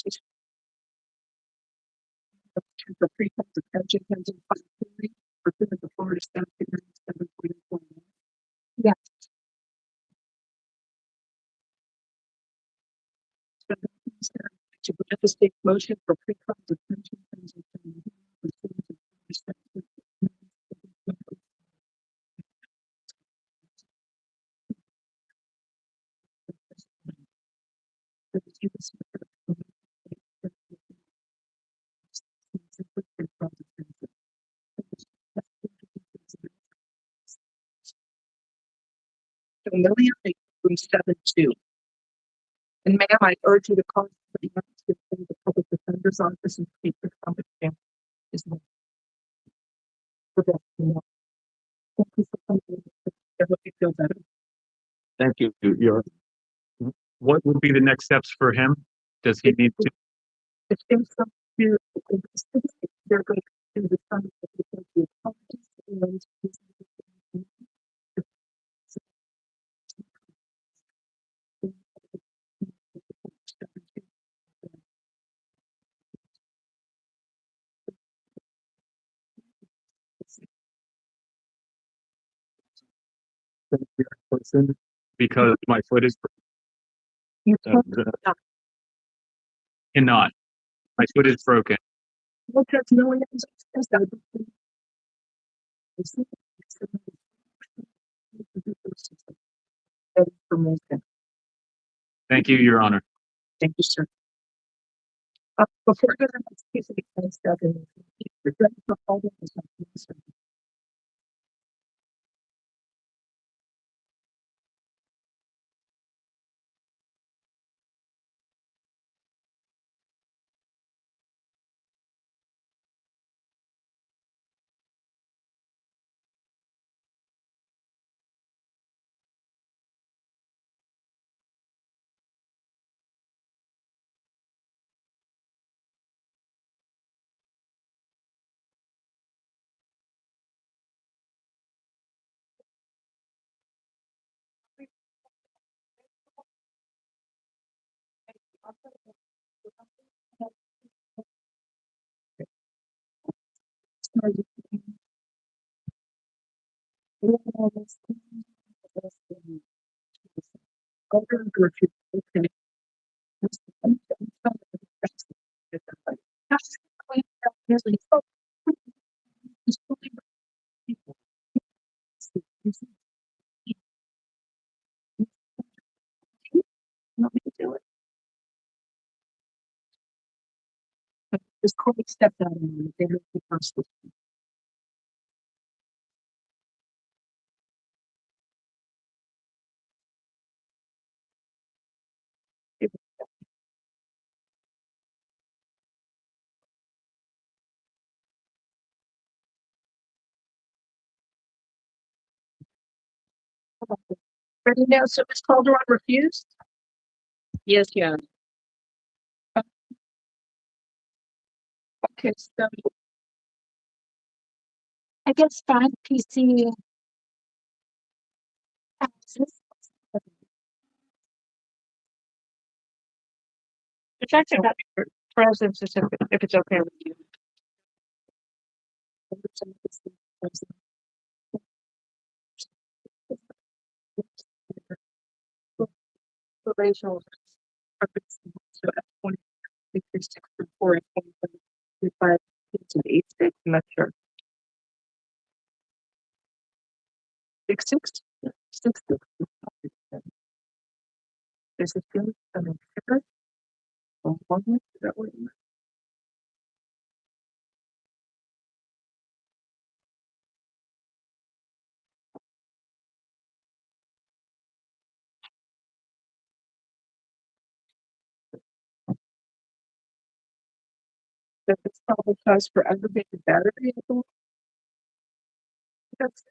the pre-funds of pension pension fund theory for the Florida statute 97.4. Yes. So that being said, to grant the state motion for pre-funds of pension pension fund pursuant to Florida statute 97.4. Familiar room 7-2. And ma'am, I urge you to call the public defender's office and speak with somebody. Is my thank you for coming. I hope you feel better. Thank you. You're What would be the next steps for him? Does he need to? If things come to they're going to do the time that they can do apologies and person because my foot is you cannot. My foot is broken. look at no one else. Thank you, Your Honor. Thank you, sir. Before I go to the next piece of the case, you're ready for all of this. Want me to do it? This court stepped out and they were the first. Ready now, so Ms. Calderon refused? Yes, yeah. Okay, so I guess 5 PC access. It's actually not for presence, if it's okay with you. Relational. So at 20, 5, 8, 6, I'm not sure. 6, 6, 6, 6. There's a few coming here. Is that what you that it's probably cause for aggravated battery? That's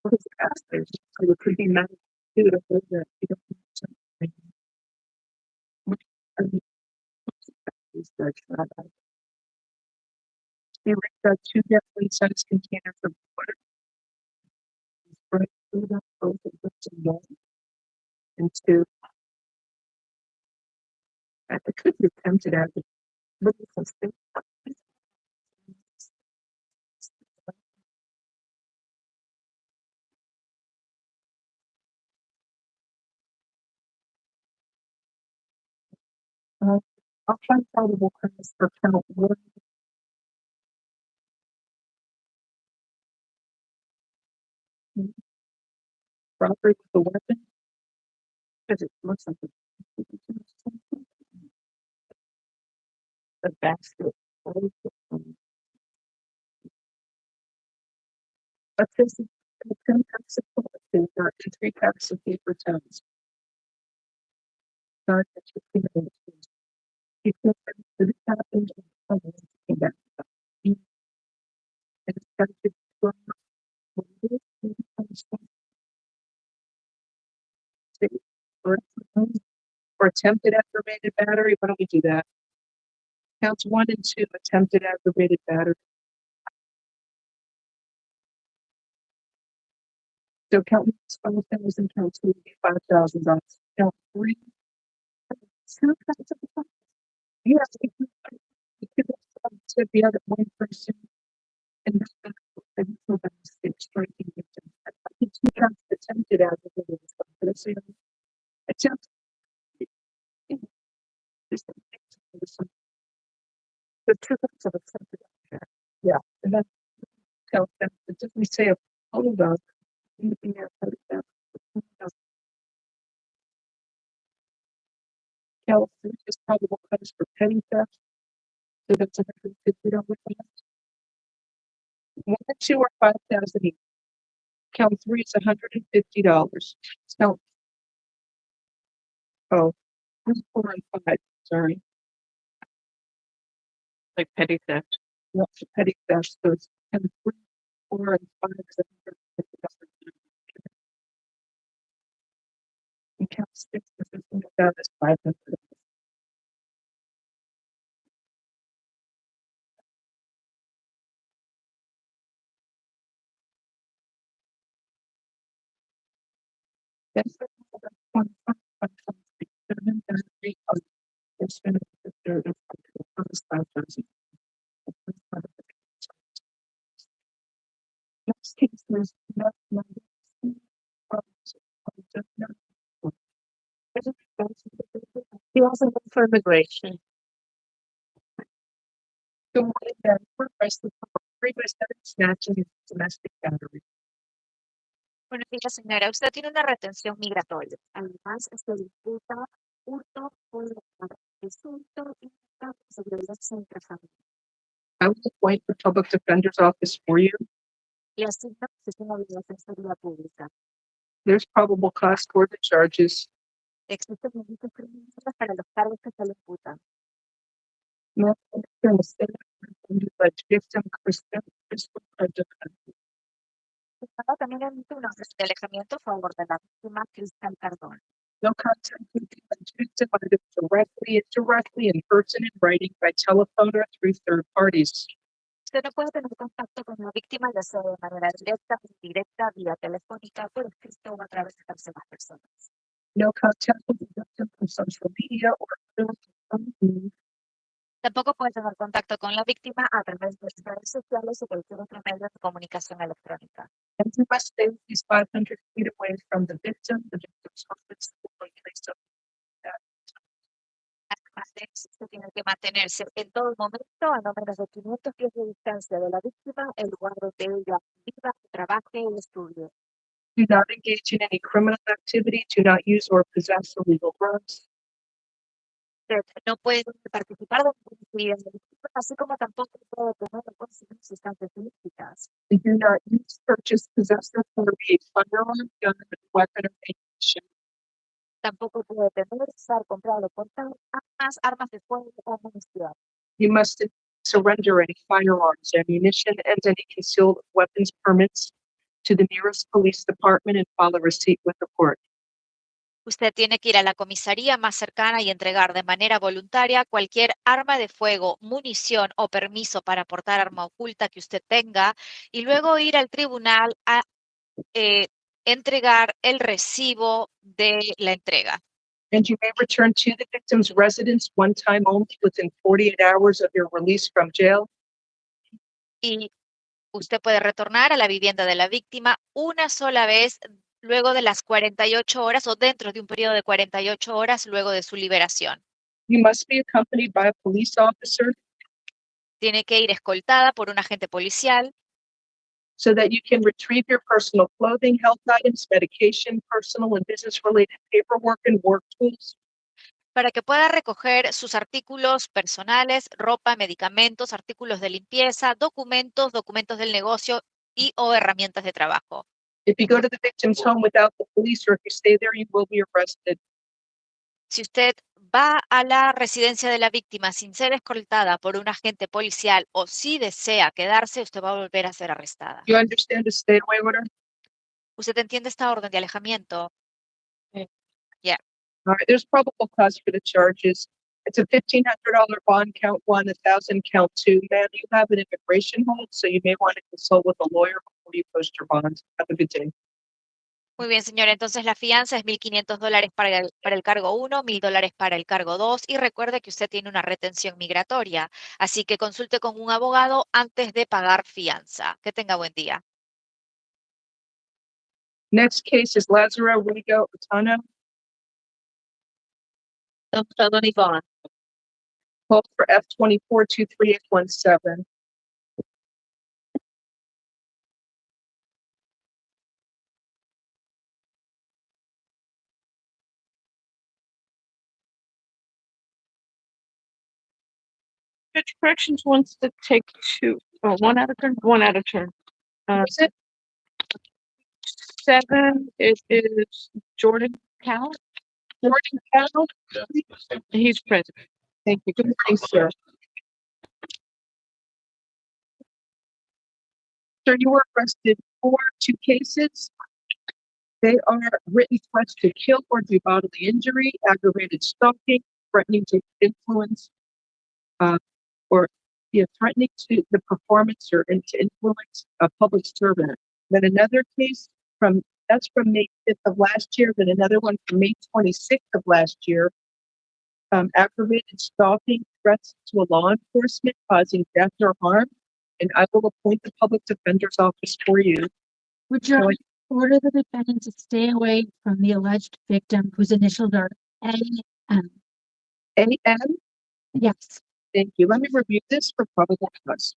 what is after? So it could be magnitude of that. You don't need something. We got 2 different size containers of water. Spread food up both of them to 1 and 2. I could be tempted at it. Look at something. I'll find probable cause for count 1. Robbery with a weapon. Because it looks like the basket. But this is 10 packs of toilet paper and 3 packs of paper towels. Start at 15 minutes. You put them to the top and came back. And it started to grow. Or attempted aggravated battery. Why don't we do that? Counts 1 and 2, attempted aggravated battery. So count 5,000, count 2 would be $5,000. Count 3. Yeah, you could to the other one person and striking victim. I think 2 counts attempted aggravated. Let's say attempt. The 2 counts of attempted. Yeah, and then tell them to definitely say a hold on. Anything else? California is probable cause for petty theft. So that's $150 fine. 1 and 2 are 5,000 each. Count 3 is $150. Count. Oh, 3, 4, and 5. Sorry. Like petty theft. Not for petty theft. So it's 3, 4, and 5 is $150. And count 6 is $500. That's 7 battery of enforcement of the third of the first 5,000. Next case is not number C. He also went for immigration. Good morning, Madam Clerk. Requested for previous snatching and domestic battery. Buenos días, señora. Usted tiene una retención migratoria. Además, se disputa hurto por presunto y seguridad intrafamiliar. I will appoint the Public Defender's Office for you. Le asigna oficina de defensoría pública. There's probable cause for the charges. Existen indicios criminales para los cargos que se le imputan. No, victim También emite una orden de alejamiento a favor de la víctima Cristal Cardón. No contact with the victim either directly, indirectly, in person, in writing, by telephone, or through third parties. Usted no puede tener contacto con la víctima, ya sea de manera directa, indirecta, vía telefónica, por escrito o a través de terceras personas. No contact with the victim on social media or other. Tampoco puede tener contacto con la víctima a través de redes sociales o cualquier otro medio de comunicación electrónica. And you must stay at least 500 feet away from the victim's office, or place of Además de eso, usted tiene que mantenerse en todo momento a no menos de 500 pies de distancia de la víctima, el lugar donde ella viva, trabaje y estudie. Do not engage in any criminal activity. Do not use or possess illegal drugs. Usted no puede participar de ninguna actividad delictiva, así como tampoco puede tener o consumir sustancias ilícitas. And do not use, purchase, possess, or carry a firearm, gun, weapon, or ammunition. Tampoco puede tener, usar, comprar o portar armas de fuego o munición. You must surrender any firearms, ammunition, and any concealed weapons permits to the nearest police department and file a receipt with the court. Usted tiene que ir a la comisaría más cercana y entregar de manera voluntaria cualquier arma de fuego, munición o permiso para portar arma oculta que usted tenga y luego ir al tribunal a entregar el recibo de la entrega. And you may return to the victim's residence one time only within 48 hours of your release from jail. Y usted puede retornar a la vivienda de la víctima una sola vez luego de las 48 horas o dentro de un periodo de 48 horas luego de su liberación. You must be accompanied by a police officer Tiene que ir escoltada por un agente policial so that you can retrieve your personal clothing, health items, medication, personal and business-related paperwork, and work tools. para que pueda recoger sus artículos personales, ropa, medicamentos, artículos de limpieza, documentos del negocio y o herramientas de trabajo. If you go to the victim's home without the police, or if you stay there, you will be arrested. Si usted va a la residencia de la víctima sin ser escoltada por un agente policial o si desea quedarse, usted va a volver a ser arrestada. You understand the stay away order? ¿Usted entiende esta orden de alejamiento? Yeah. All right, there's probable cause for the charges. It's a $1,500 bond, count 1, 1,000, count 2. Ma'am, you have an immigration hold, so you may want to consult with a lawyer before you post your bonds. Have a good day. Muy bien, señora. Entonces la fianza es $1,500 para el cargo 1, $1,000 para el cargo 2 y recuerde que usted tiene una retención migratoria. Así que consulte con un abogado antes de pagar fianza. Que tenga buen día. Next case is Lazaro Rigo Otano. Felony bond. Call for F24-23817. Judge Corrections wants to take one at a turn. Is it 7? It is Jordan Cal. Jordan Cal? He's present. Thank you. Good morning, sir. Sir, you were arrested for 2 cases. They are written threats to kill or do bodily injury, aggravated stalking, threatening to influence, threatening to the performance or to influence a public servant. Then another case from That's from May 5th of last year, then another one from May 26th of last year. Aggravated stalking, threats to a law enforcement causing death or harm, and I will appoint the public defender's office for you. Would you order the defendant to stay away from the alleged victim whose initials are AM? AM? Yes. Thank you. Let me review this for probable cause.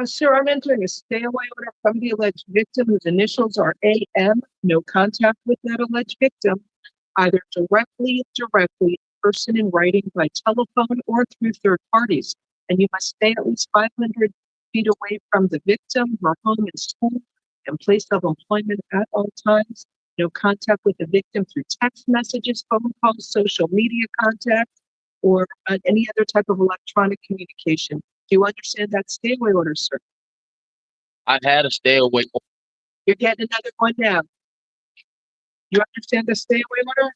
Sir, I'm entering a stay away order from the alleged victim whose initials are AM. No contact with that alleged victim, either directly, person in writing by telephone or through third parties. And you must stay at least 500 feet away from the victim, her home and school, and place of employment at all times. No contact with the victim through text messages, phone calls, social media contact, or any other type of electronic communication. Do you understand that stay away order, sir? I had a stay away. You're getting another one now. You understand the stay away order?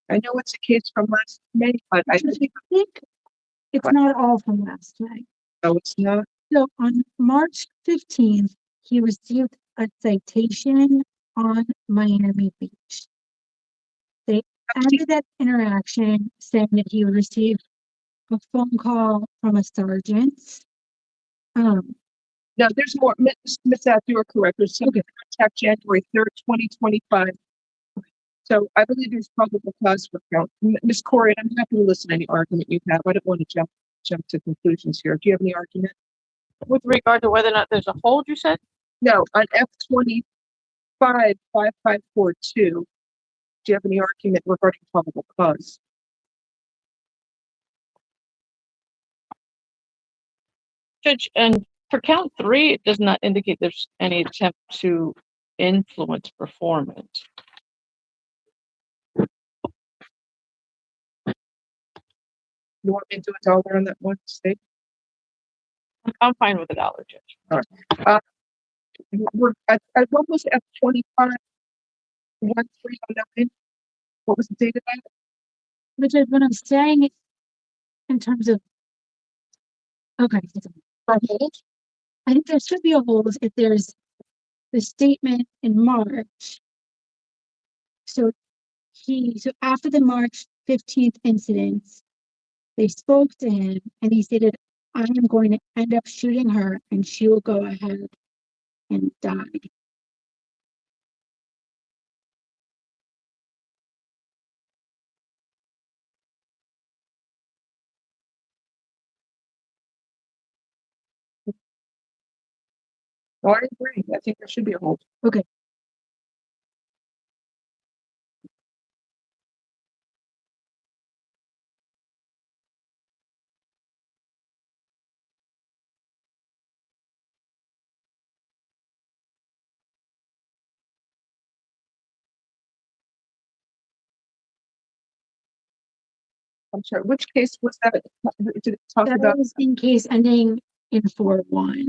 I know it's a case from last May, but I think It's not all from last night. no, it's not. So on March 15th, he received a citation on Miami Beach. They ended that interaction saying that he received a phone call from a sergeant. No, there's more. Miss Ath, you are correct. There's some contact January 3rd, 2025. So I believe there's probable cause for count. Miss Corey, I'm happy to listen to any argument you have. I don't want to jump to conclusions here. Do you have any argument? With regard to whether or not there's a hold, you said? No, on F25-5542. Do you have any argument regarding probable cause? Judge, and for count 3, it does not indicate there's any attempt to influence performance. You want me to do $1 on that one state? I'm fine with $1, Judge. All right. We're at what was F25-1309? What was the date of that? Which is what I'm saying in terms of, okay. For hold? I think there should be a hold if there's the statement in March. So after the March 15th incident, they spoke to him and he stated, I am going to end up shooting her and she will go ahead and die. Oh, I agree. I think there should be a hold. Okay. I'm sorry, which case was that? Did it talk That about? was in case ending in 4-1.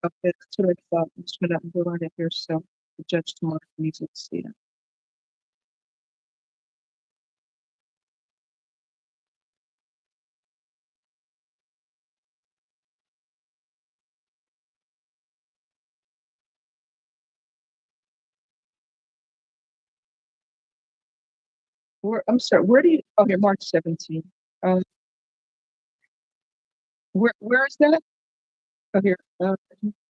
Okay, that's what I thought. I'm just gonna go on it here, so the judge tomorrow needs to see it. I'm sorry, where do you, oh, here, March 17. Where is that? Oh, here.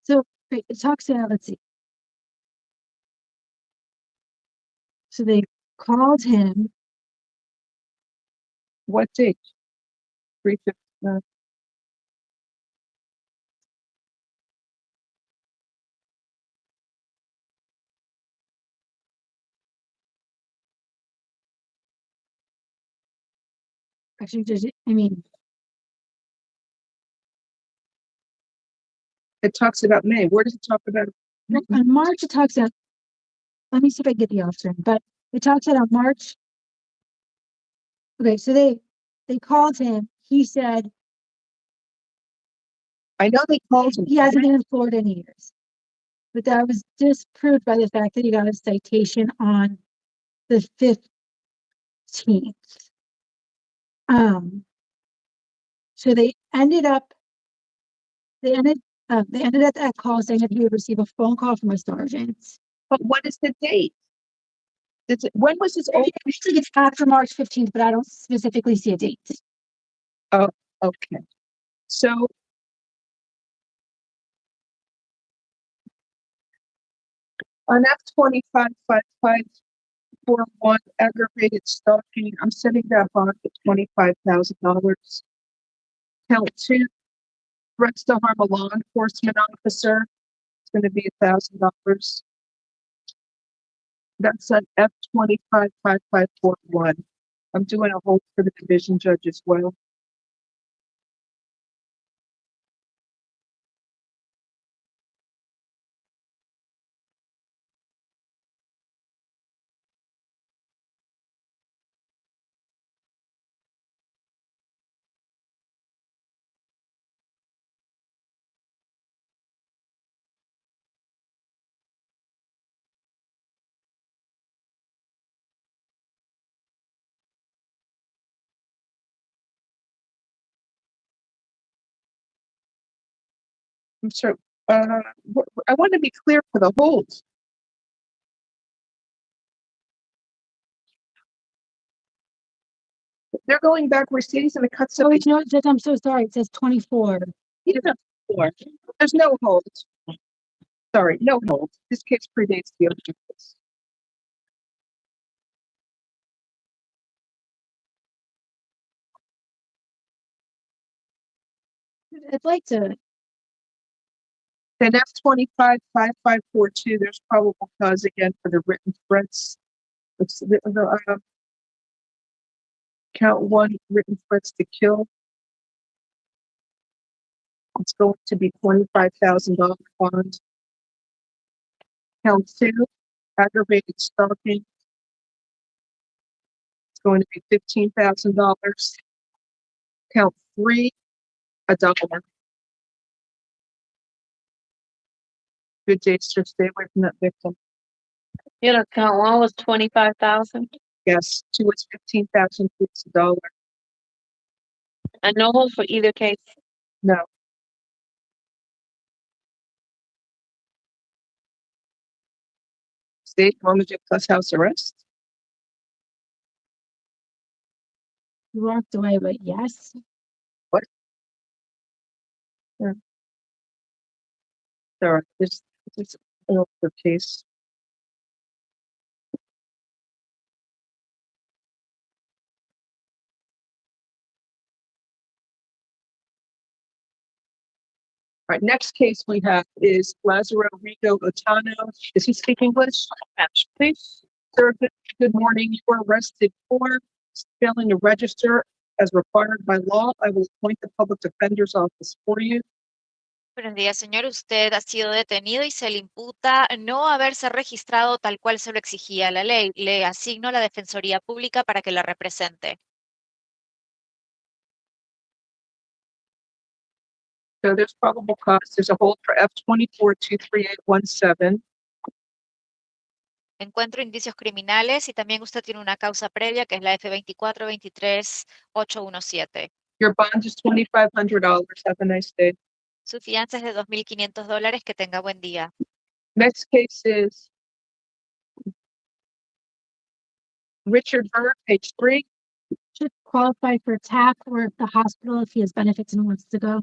So it talks about, let's see. So they called him. What date? 3:59. Actually, does it, I mean, It talks about May. Where does it talk about? on March, it talks about, let me see if I get the officer, but it talks about March. Okay, so they called him. He said, I know they called him. he hasn't been in Florida in years. But that was disproved by the fact that he got a citation on the 15th. So they ended at that call saying that he would receive a phone call from a sergeant. But what is the date? When was this open? Usually it's after March 15th, but I don't specifically see a date. Oh, okay. So on F-25-5541 aggravated stalking, I'm setting that bond at $25,000. Count 2, threats to harm a law enforcement officer. It's going to be $1,000. That's an F-25-5541. I'm doing a hold for the division judge as well. I'm sorry. I want to be clear for the holds. They're going back receipts and it cuts. Oh, you know what, Judge, I'm so sorry. It says 24. Yeah, 4. There's no holds. Sorry, no holds. This case predates the other case. I'd like to. Then F-25-5542, there's probable cause again for the written threats. It's count 1, written threats to kill. It's going to be $25,000 bond. Count 2, aggravated stalking. It's going to be $15,000. Count 3, $1. Good day, sir. Stay away from that victim. You know, count 1 was 25,000 Yes, 2 is 15,000. It's $1. and no hold for either case. No. State Wilmington plus house arrest. You walked away, but yes. What? Yeah. Sorry, this is an older case. right, next case we have is Lazaro Rico Otano. Does he speak English? Please. Sir, good morning. You were arrested for failing to register as required by law. I will appoint the public defender's office for you. Buenos días, señor. Usted ha sido detenido y se le imputa no haberse registrado tal cual se lo exigía la ley. Le asigno la Defensoría Pública para que la represente. So there's probable cause. There's a hold for F-24-23817. Encuentro indicios criminales y también usted tiene una causa previa que es la F-24-23-817. Your bond is $2,500. Have a nice day. Su fianza es de $2,500. Que tenga buen día. Next case is Richard Berg, page 3. Should qualify for TAP or the hospital if he has benefits and wants to go.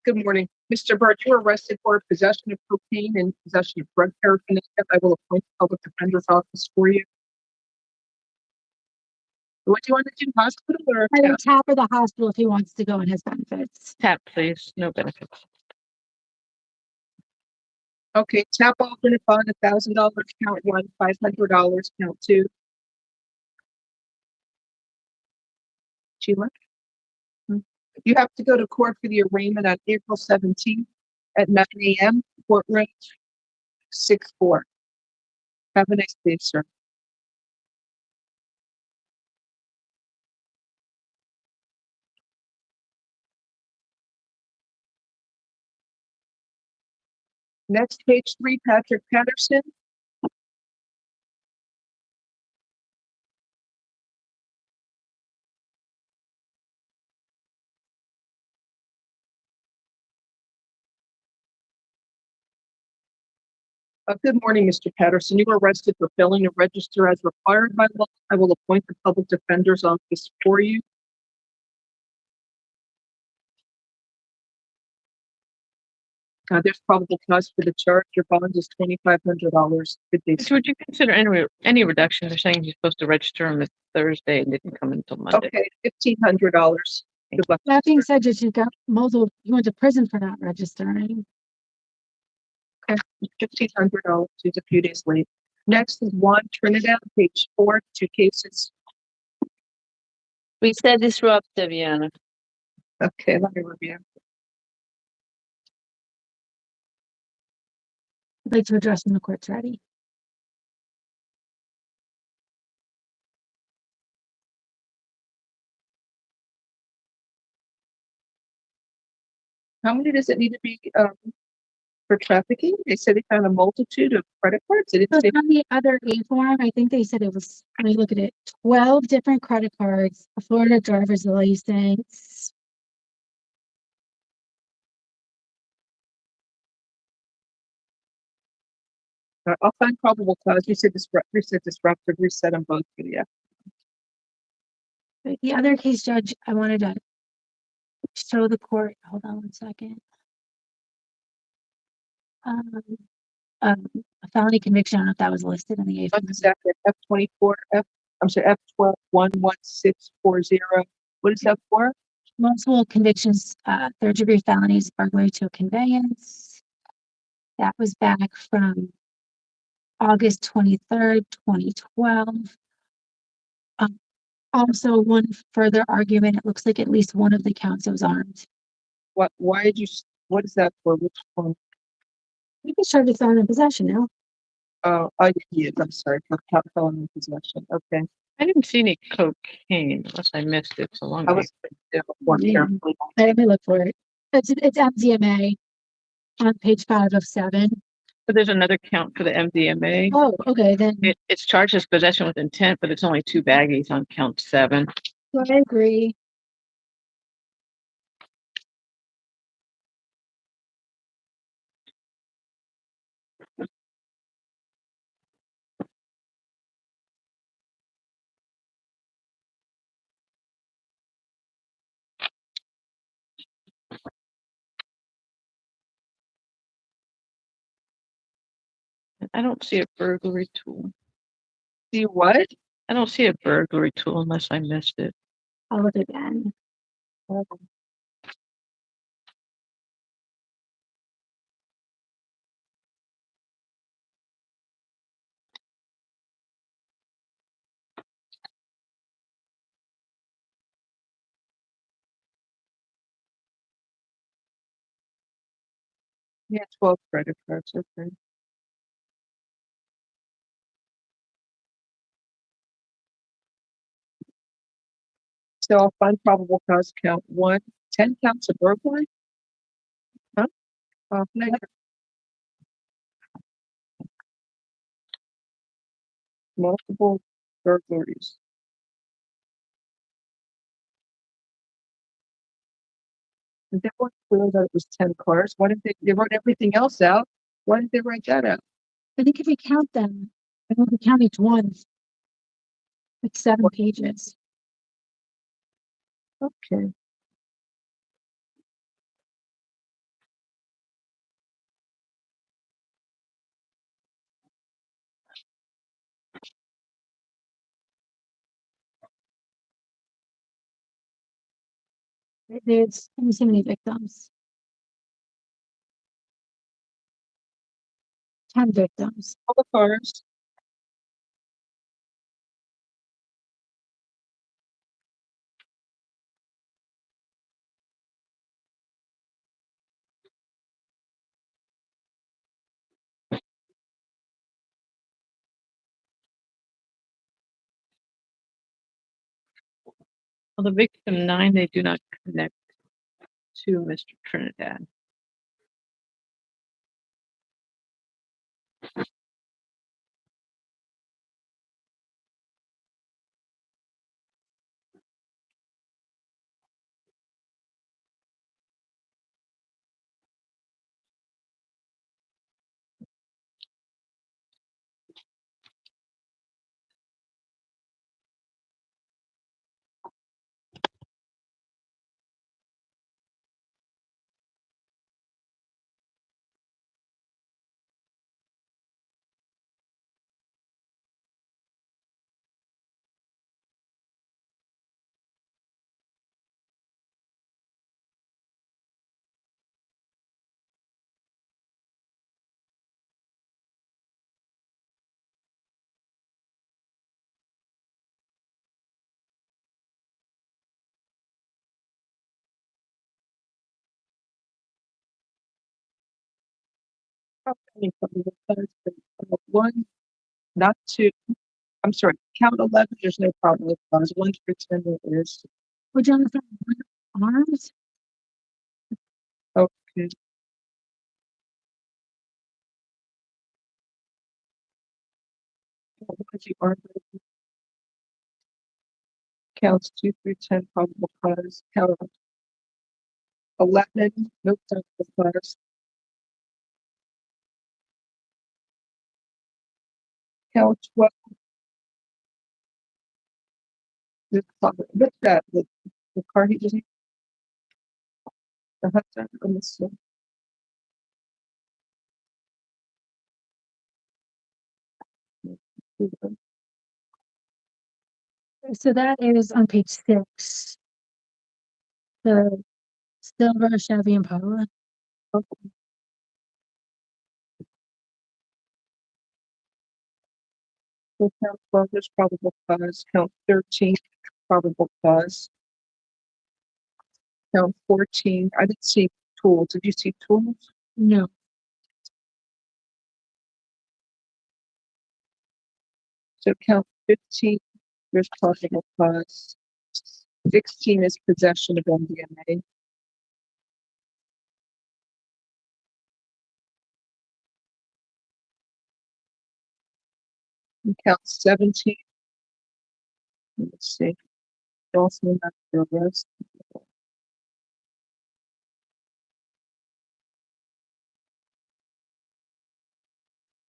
Good morning. Mr. Berg, you were arrested for possession of cocaine and possession of drug paraphernalia. I will appoint the public defender's office for you. What do you want to do, hospital or Either TAP or the hospital if he wants to go and has benefits. Tap, please. No benefits. Okay, tap alternate bond $1,000, count 1, $500, count 2. Sheila? You have to go to court for the arraignment on April 17th at 9 a.m. Courtroom 6-4. Have a nice day, sir. Next, page 3, Patrick Patterson. Good morning, Mr. Patterson. You were arrested for failing to register as required by law. I will appoint the public defender's office for you. There's probable cause for the charge. Your bond is $2,500. Good day, sir. Would you consider any reduction? They're saying you're supposed to register on this Thursday and didn't come until Monday. Okay, $1,500. Good luck. That being said, just you got multiple, you went to prison for not registering. Okay, $1,500. He's a few days late. Next is Juan Trinidad, page 4, 2 cases. We said disrupt, Viviana. Okay, let me review. I'd like to address when the court's ready. How many does it need to be for trafficking? They said they found a multitude of credit cards. It So didn't say on the other A form, I think they said it was, let me look at it, 12 different credit cards, a Florida driver's license. I'll find probable cause. You said disruptive, reset them both for the The other case, Judge, I wanted to show the court, hold on one second. A felony conviction, I don't know if that was listed in the A form. Exactly. F24, I'm sorry, F12 11640. What is that for? Multiple convictions, third degree felonies, burglary to a conveyance. That was back from August 23rd, 2012. Also, one further argument, it looks like at least one of the counts was armed. What is that for? Which one? You can start with felon in possession now. Yes, I'm sorry, for felon in possession. Okay. I didn't see any cocaine unless I missed it so long I ago. was carefully. Let me look for it. It's MDMA on page 5 of 7. But there's another count for the MDMA. Oh, okay, then. It's charged as possession with intent, but it's only 2 baggies on count 7. I agree. I don't see a burglary tool. See what? I don't see a burglary tool unless I missed it. I'll look again. Yeah, 12 credit cards, okay. So I'll find probable cause count 1, 10 counts of burglary? Huh? Multiple burglaries. And they weren't clear that it was 10 cars. Why didn't they wrote everything else out? Why didn't they write that out? I think if we count them, I think we count each one. Like 7 pages. Okay. There's, let me see how many victims. 10 victims. All the cars. Well, the victim 9, they do not connect to Mr. Trinidad. Okay, probable cause, one, not 2. I'm sorry, count 11, there's no probable cause. 1 to pretend there is. Would you understand arms? Okay. What you are counts 2 through 10 probable cause. Count 11, no probable cause. Count 12. What's that? The car he just the hot dog on the stove. So that is on page 6. The silver Chevy Impala. Okay. So count 12 is probable cause. Count 13 probable cause. Count 14. I didn't see tools. Did you see tools? No. So count 15, there's probable cause. 16 is possession of MDMA. And count 17. Let's see. Also not for arrest.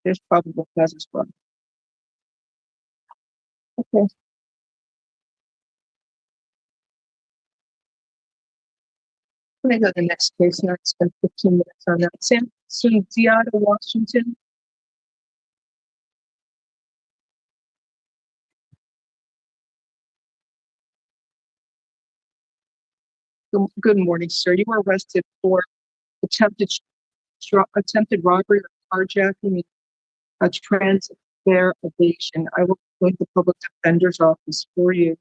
There's probable cause as well. Okay. I'm gonna go to the next case now. Spend 15 minutes on that. San Diego, Washington. Good morning, sir. You were arrested for attempted robbery or carjacking, a transit fare evasion. I will appoint the public defender's office for you.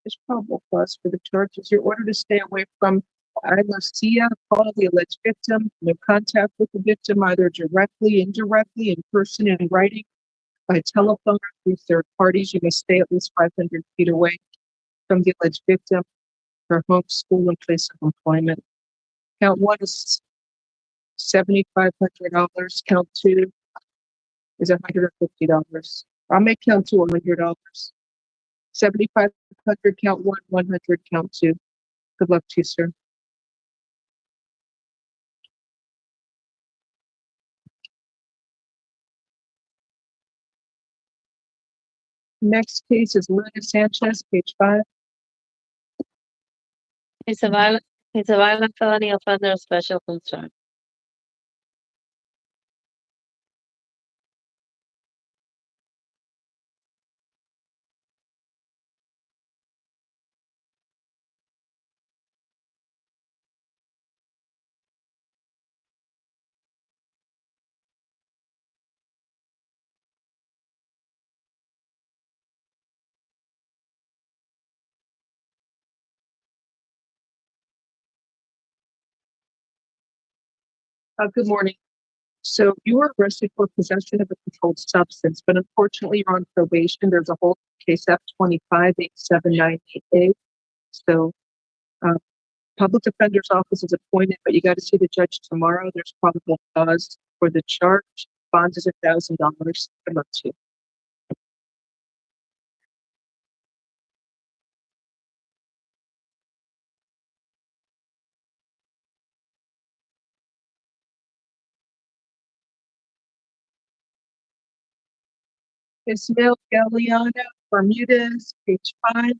There's probable cause for the charges. You're ordered to stay away from Garcia, call the alleged victim, no contact with the victim, either directly, indirectly, in person, in writing, by telephone, or through third parties. You may stay at least 500 feet away from the alleged victim, her home, school, and place of employment. Count one is $7,500. Count two is $150. I'll make count two $100. 7,500, count one, 100, count two. Good luck to you, sir. Next case is Luna Sanchez, page 5. It's a violent felony offender of special concern. Good morning. So you were arrested for possession of a controlled substance, but unfortunately you're on probation. There's a whole case F25-8798A. So public defender's office is appointed, but you got to see the judge tomorrow. There's probable cause for the charge. Bond is $1,000. Good luck to you. Ismael Galeano, Bermudez, page 5.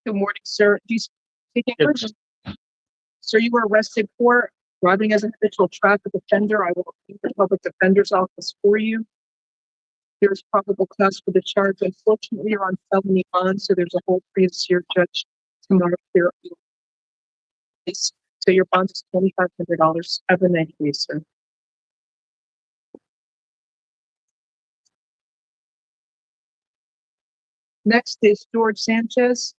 Good morning, sir. Do you speak English? Sir, you were arrested for driving as an habitual traffic offender. I will appoint the public defender's office for you. There's probable cause for the charge. Unfortunately, you're on felony bond, so there's a whole previous year judge tomorrow here. So your bond is $2,500. Have a nice day, sir. Next is George Sanchez.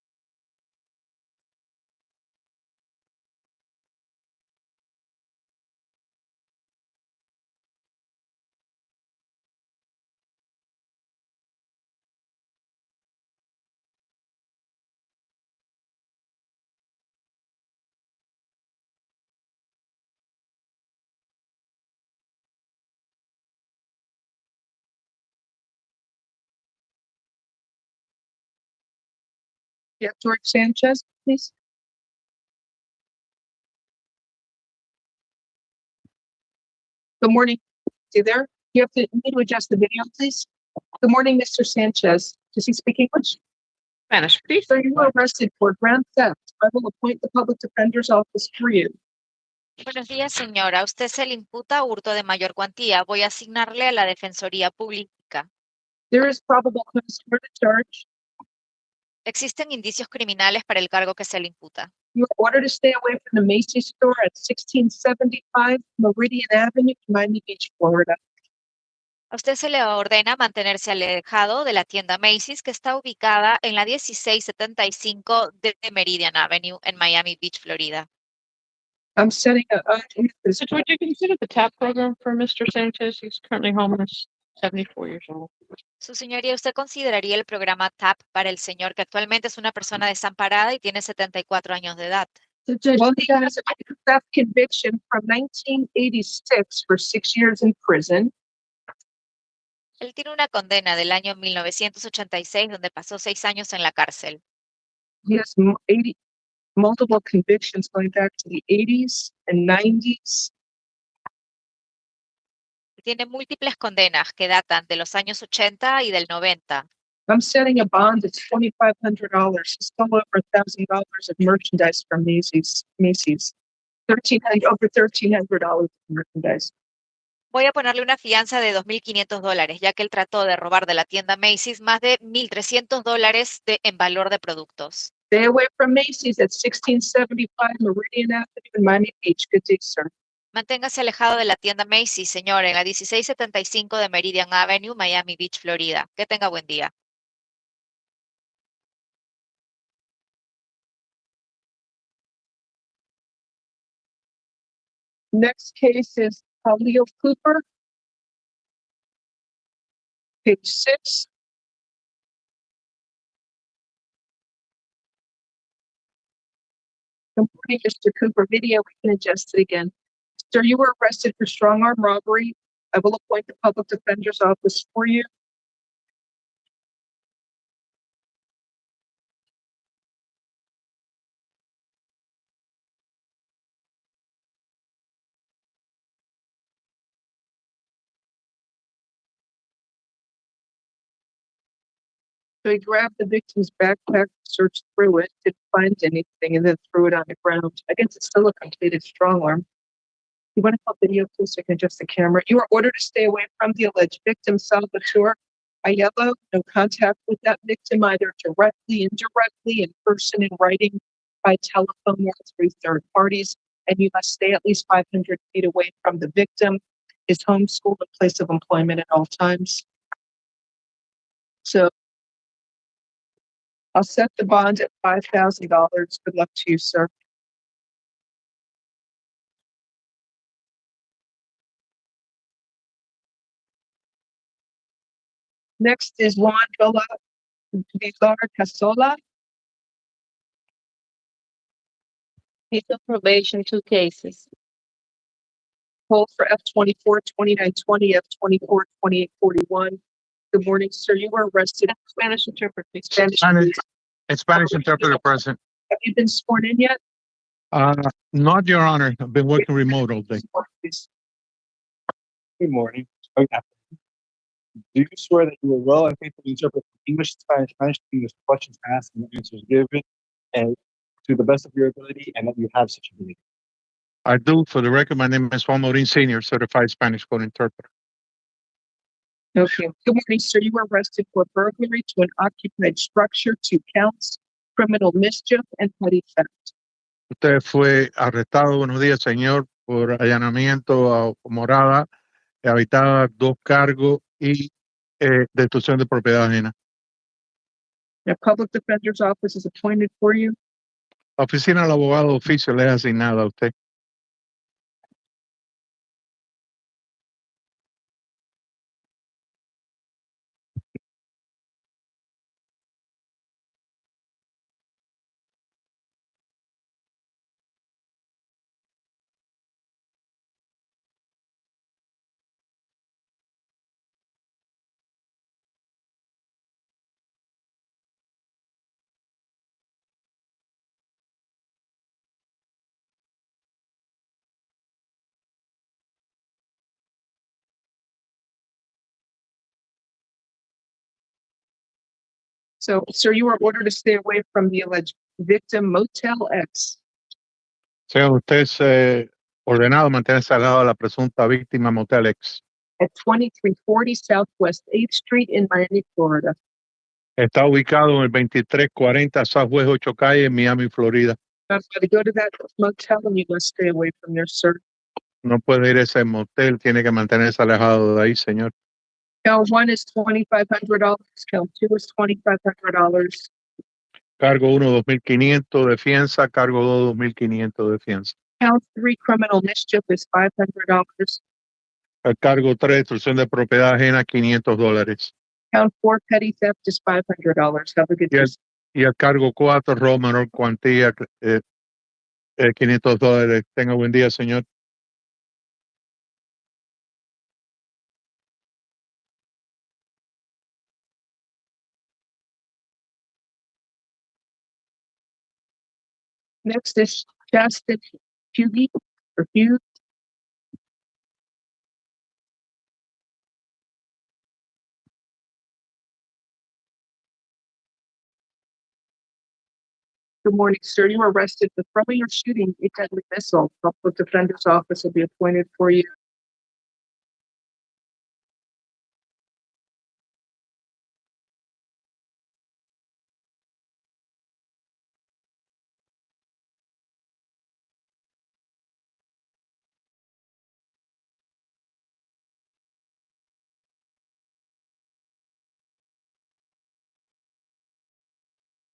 Yeah, George Sanchez, please. Good morning. You there? You need to adjust the video, please. Good morning, Mr. Sanchez. Does he speak English? Spanish, please. So you were arrested for grand theft. I will appoint the public defender's office for you. Buenos días, señora. Usted se le imputa hurto de mayor cuantía. Voy a asignarle a la Defensoría Pública. There is probable cause for the charge. Existen indicios criminales para el cargo que se le imputa. You are ordered to stay away from the Macy's store at 1675 Meridian Avenue, Miami Beach, Florida. A usted se le ordena mantenerse alejado de la tienda Macy's que está ubicada en la 1675 de Meridian Avenue en Miami Beach, Florida. I'm setting So would you consider the TAP program for Mr. Sanchez? He's currently homeless, 74 years old. Su señoría, ¿usted consideraría el programa TAP para el señor que actualmente es una persona desamparada y tiene 74 años de edad? Well, he has a theft conviction from 1986 for 6 years in prison. Él tiene una condena del año 1986 donde pasó 6 años en la cárcel. He has multiple convictions going back to the 80s and 90s. Tiene múltiples condenas que datan de los años 80 y del 90. I'm setting a bond at $2,500. He stole over $1,000 of merchandise from Macy's. Over $1,300 of merchandise. Voy a ponerle una fianza de $2,500, ya que él trató de robar de la tienda Macy's más de $1,300 en valor de productos. Stay away from Macy's at 1675 Meridian Avenue in Miami Beach. Good day, sir. Manténgase alejado de la tienda Macy's, señor, en la 1675 de Meridian Avenue, Miami Beach, Florida. Que tenga buen día. Next case is Leo Cooper. Page 6. Completing Mr. Cooper video, we can adjust it again. Sir, you were arrested for strong arm robbery. I will appoint the public defender's office for you. So he grabbed the victim's backpack, searched through it, didn't find anything, and then threw it on the ground. I guess it's still a completed strong arm. You want to help video, please, so I can adjust the camera. You are ordered to stay away from the alleged victim, Salvatore Yayo. No contact with that victim, either directly, indirectly, in person, in writing, by telephone, or through third parties. And you must stay at least 500 feet away from the victim, his home, school, and place of employment at all times. So I'll set the bond at $5,000. Good luck to you, sir. Next is Juan Villar Casola. He's on probation, 2 cases. Hold for F24 2920, F24 2841. Good morning, sir. You were arrested. Spanish interpreter, please. Spanish interpreter present. Have you been sworn in yet? Not, Your Honor. I've been working remote all day. Good morning. Do you swear that you will well and faithfully interpret from English to Spanish, Spanish to English, questions asked and answers given, and to the best of your ability, and that you have such ability? I do. For the record, my name is Juan Morin Sr., certified Spanish code interpreter. Okay. Good morning, sir. You were arrested for burglary to an occupied structure, 2 counts, criminal mischief, and petty theft. Usted fue arrestado, buenos días, señor, por allanamiento a morada habitada, 2 cargos y destrucción de propiedad ajena. The public defender's office is appointed for you. La oficina del abogado de oficio le es asignada a usted. So, sir, you are ordered to stay away from the alleged victim, Motel X. Señor, usted es ordenado mantenerse al lado de la presunta víctima Motel X. At 2340 Southwest 8th Street in Miami, Florida. Está ubicado en el 2340 Southwest 8 Calle en Miami, Florida. To go to that motel and you must stay away from there, sir. No puede ir a ese motel, tiene que mantenerse alejado de ahí, señor. Count 1 is $2,500. Count 2 is $2,500. Cargo 1, 2.500 de fianza. Cargo 2, 2.500 de fianza. Count 3 criminal mischief is $500. El cargo 3, destrucción de propiedad ajena, $500. Count 4 petty theft is $500. Have a good day. Y el cargo 4, robo menor cuantía, $500. Tenga buen día, señor. Next is Justin Hughie or Hugh. Good morning, sir. You were arrested for throwing or shooting a deadly missile. Public Defender's Office will be appointed for you.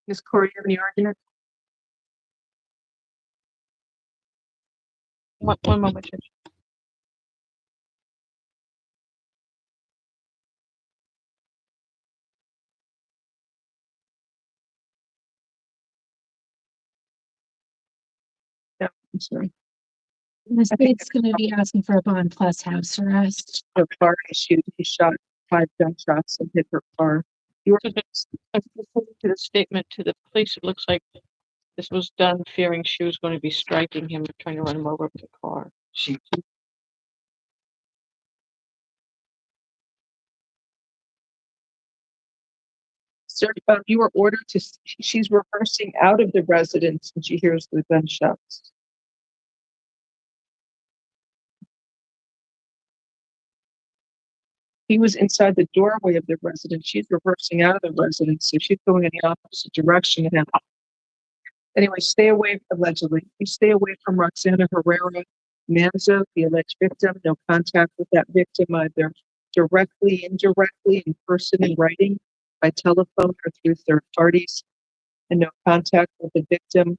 Ms. Corey, you have any argument? One moment, Judge. Yeah, I'm sorry. The state's gonna be asking for a bond plus house arrest. A car issue. He shot 5 gunshots and hit her car. You were According to the statement to the police, it looks like this was done fearing she was going to be striking him, trying to run him over with the car. Sir, you were ordered to, she's reversing out of the residence when she hears the gunshots. He was inside the doorway of the residence. She's reversing out of the residence, so she's going in the opposite direction of him. Anyway, stay away, allegedly. You stay away from Roxana Herrera Manzo, the alleged victim. No contact with that victim either directly, indirectly, in person, in writing, by telephone, or through third parties. And no contact with the victim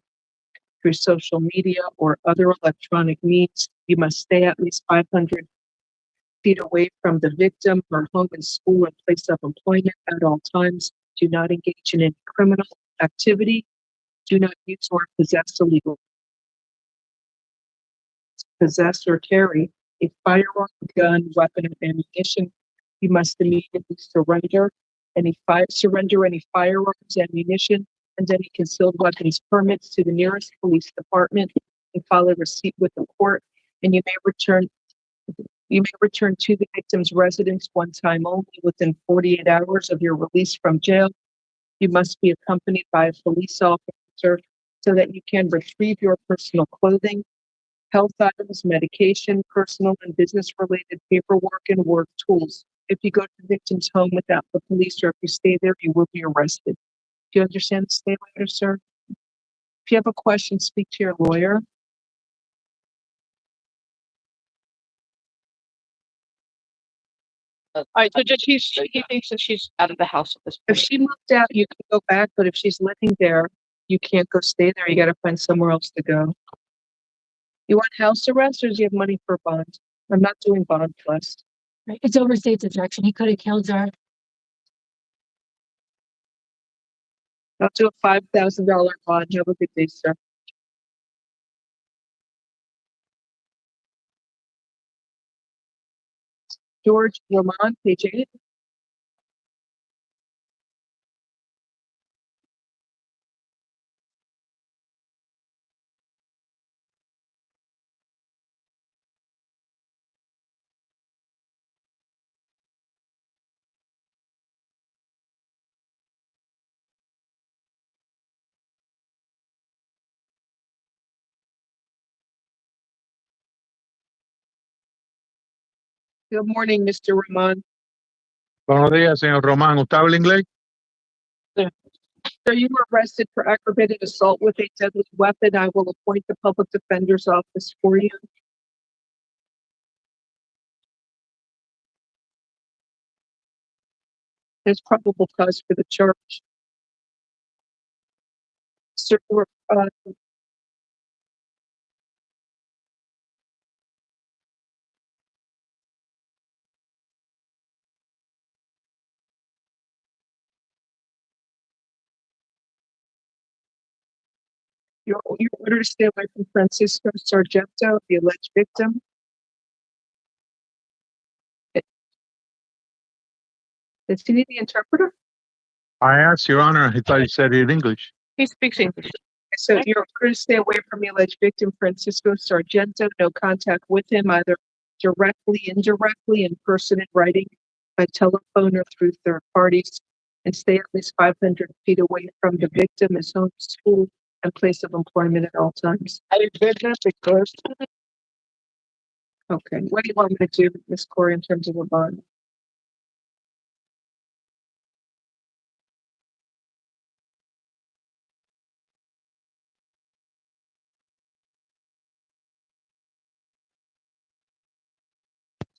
through social media or other electronic means. You must stay at least 500 feet away from the victim, her home and school and place of employment at all times. Do not engage in any criminal activity. Do not use or possess illegal. Possess or carry a firearm, gun, weapon, or ammunition. You must immediately surrender any firearms, ammunition, and any concealed weapons permits to the nearest police department and file a receipt with the court. And you may return to the victim's residence one time only within 48 hours of your release from jail. You must be accompanied by a police officer so that you can retrieve your personal clothing, health items, medication, personal and business-related paperwork, and work tools. If you go to the victim's home without the police, or if you stay there, you will be arrested. Do you understand the stay letter, sir? If you have a question, speak to your lawyer. All right, so Judge, he thinks that she's out of the house at this If point. she moved out, you can go back, but if she's living there, you can't go stay there. You gotta find somewhere else to go. You want house arrest, or do you have money for bond? I'm not doing bond plus. Right, it's over state's objection. He could have killed her. I'll do a $5,000 bond. Have a good day, sir. George Ramon, page 8. Good morning, Mr. Ramon. Buenos días, señor Román. ¿Usted habla inglés? So you were arrested for aggravated assault with a deadly weapon. I will appoint the public defender's office for you. There's probable cause for the charge. Sir, you're ordered to stay away from Francisco Sargento, the alleged victim. Does he need the interpreter? I asked Your Honor, he thought he said it in English. He speaks English. So you're ordered to stay away from the alleged victim, Francisco Sargento. No contact with him, either directly, indirectly, in person, in writing, by telephone, or through third parties. And stay at least 500 feet away from the victim, his home, school, and place of employment at all times. I did that because. Okay, what do you want me to do, Ms. Corey, in terms of a bond?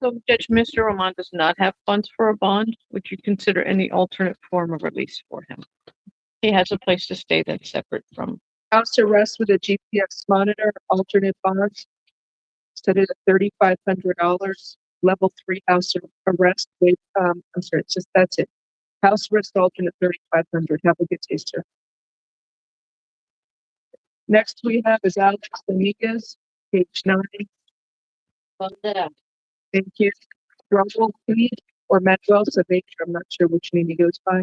So Judge, Mr. Ramon does not have funds for a bond. Would you consider any alternate form of release for him? He has a place to stay that's separate from. House arrest with a GPS monitor, alternate bonds, set it at $3,500. Level 3 house arrest with, I'm sorry, it's just, that's it. House arrest alternate 3,500. Have a good day, sir. Next we have is Alex Amigas, page 9. Thank you. Raul Creed or Manuel Savetra, I'm not sure which name he goes by.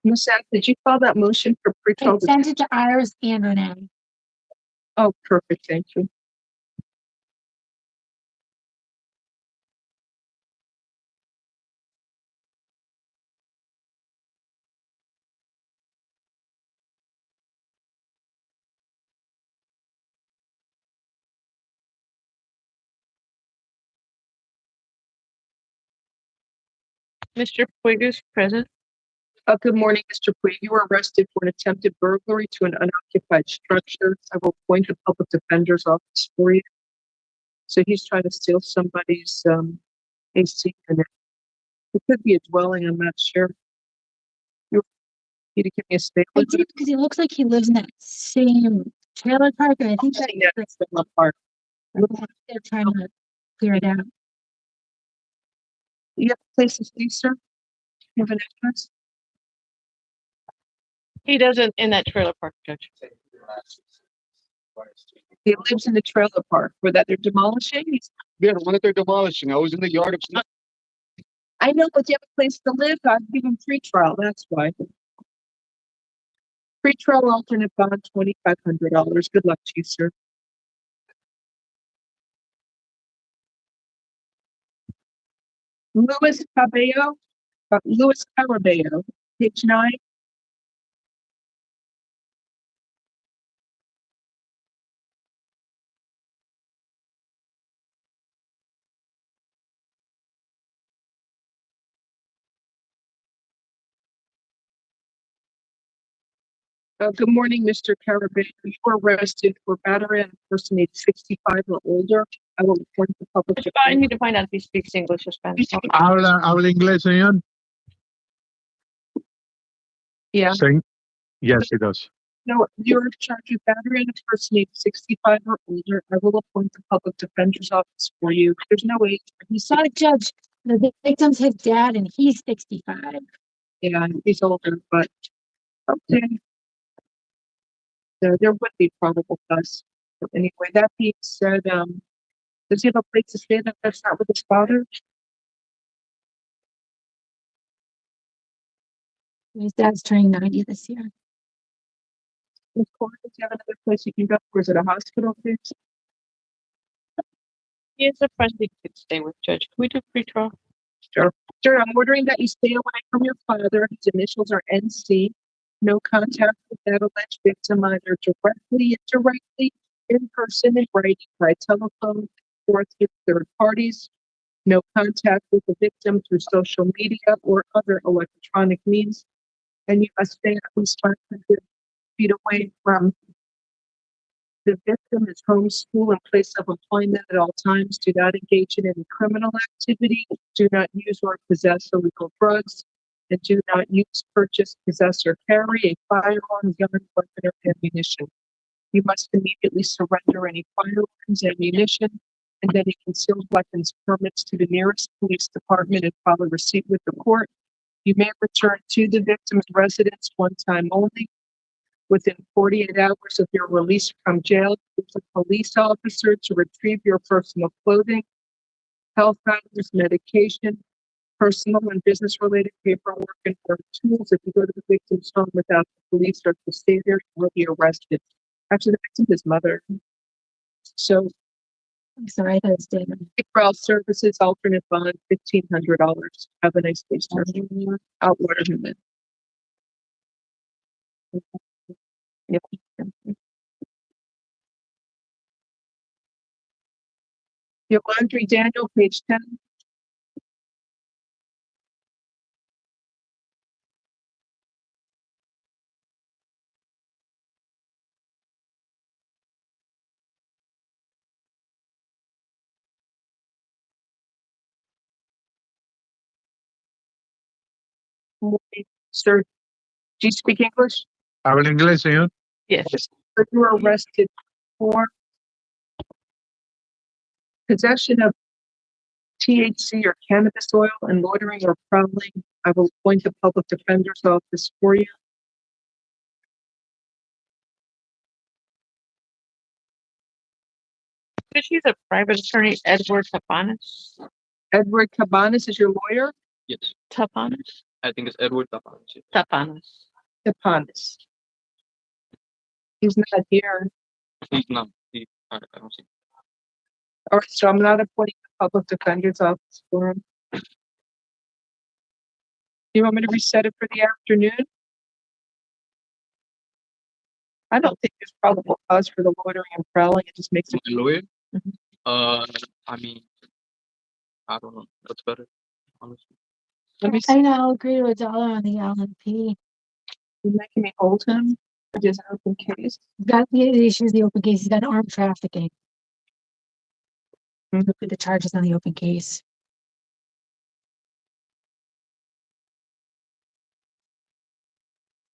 Ms. Act, did you call that motion for pre-trial? I sent it to Iris and Renee. Oh, perfect, thank you. Mr. Puigu's present. Good morning, Mr. Puig. You were arrested for an attempted burglary to an unoccupied structure. I will appoint the public defender's office for you. So he's trying to steal somebody's AC unit. It could be a dwelling, I'm not sure. You need to give me a statement. I did, because it looks like he lives in that same trailer park, and I think that's the park. They're trying to clear it out. You have a place to stay, sir? You have an address? He doesn't in that trailer park, Judge. He lives in the trailer park where that they're demolishing. Yeah, the one that they're demolishing. I was in the yard of. I know, but you have a place to live. I'd give him free trial. That's why. Free trial alternate bond, $2,500. Good luck to you, sir. Luis Carabello, page 9. Good morning, Mr. Carabello. You were arrested for battery on a person age 65 or older. I will report to the public. I need to find out if he speaks English or Spanish. Habla inglés, señor? Yeah. Yes, he does. No, you're charged with battery on a person age 65 or older. I will appoint the public defender's office for you. There's no age. You saw the judge, the victim's his dad, and he's 65. Yeah, he's older, but okay. So there would be probable cause. But anyway, that being said, does he have a place to stay that's not with his father? His dad's turning 90 this year. Of course, does he have another place you can go? Or is it a hospital, please? He has a friend he could stay with, Judge. Can we do pre-trial? Sir, I'm ordering that you stay away from your father. His initials are NC. No contact with that alleged victim either directly, indirectly, in person, in writing, by telephone, or through third parties. No contact with the victim through social media or other electronic means. And you must stay at least 500 feet away from the victim, is home, school, and place of employment at all times. Do not engage in any criminal activity. Do not use or possess illegal drugs. And do not use, purchase, possess, or carry a firearm, gun, weapon, or ammunition. You must immediately surrender any firearms, ammunition, and any concealed weapons permits to the nearest police department and follow receipt with the court. You may return to the victim's residence one time only. Within 48 hours of your release from jail, use a police officer to retrieve your personal clothing, health items, medication, personal and business-related paperwork, and work tools. If you go to the victim's home without the police or to stay there, you will be arrested. Actually, the victim is mother. So, I'm sorry, that was David. for all services, alternate bond, $1,500. Have a nice day, sir. I'll order him in. Yep. Your laundry, Daniel, page 10. Sir, do you speak English? ¿Habla inglés, señor? Yes. But you were arrested for possession of THC or cannabis oil and loitering or prowling. I will appoint the public defender's office for you. She's a private attorney, Edward Tapanes. Edward Cabanas is your lawyer? Yes, Tapanes? I think it's Edward Tapanes. Tapanes. Tapanas. He's not here. No, I don't see. All right, so I'm not appointing the public defender's office for him. You want me to reset it for the afternoon? I don't think there's probable cause for the loitering and prowling. It just makes it. My lawyer? Mhm. I mean, I don't know. That's better, honestly. Let me I see. know, I'll agree to $1 on the LNP. You're making me hold him. It is an open case. The issue is the open case. He's got armed trafficking. Mhm. Put the charges on the open case.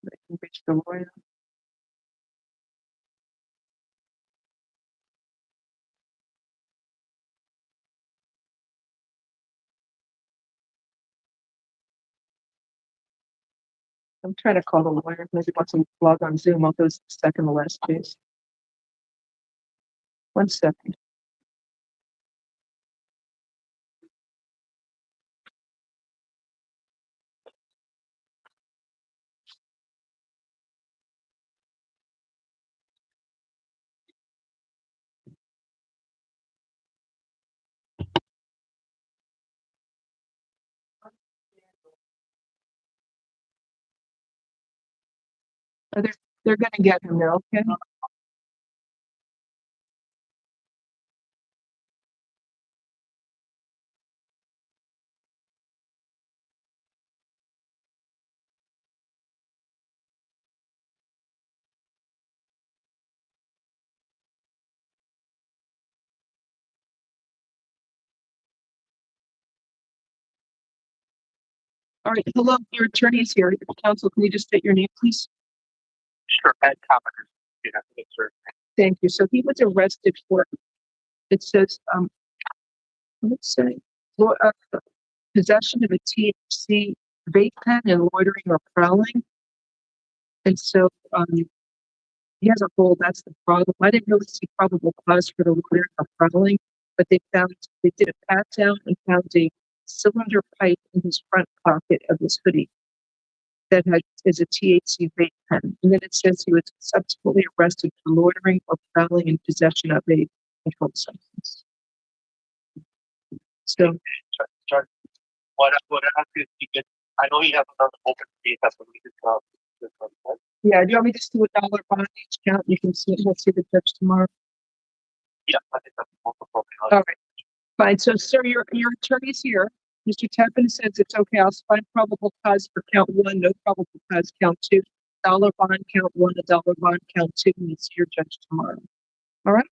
I can reach the lawyer. I'm trying to call the lawyer. Maybe he wants to log on Zoom. I'll go to the second to last case. 1 second. They're gonna get him there, okay? All right, hello, your attorney is here. Counsel, can you just state your name, please? Sure, Ed Coppers. Yeah, yes, sir. Thank you. So he was arrested for, it says, let's say, possession of a THC vape pen and loitering or prowling. And so, he has a hold, that's the problem. I didn't really see probable cause for the loitering or prowling, but they did a pat down and found a cylinder pipe in his front pocket of his hoodie that is a THC vape pen. And then it says he was subsequently arrested for loitering or prowling in possession of a controlled substance. So, what I ask is, I know he has another open case that's what we discussed. Yeah, do you want me to just do $1 bond each count? You can see, we'll see the judge tomorrow. Yeah, I think that's more appropriate. All right, fine. So, sir, your attorney's here. Mr. Tappan says it's okay. I'll find probable cause for count 1, no probable cause count 2. $1 bond count 1, $1 bond count 2, and see your judge tomorrow. All right?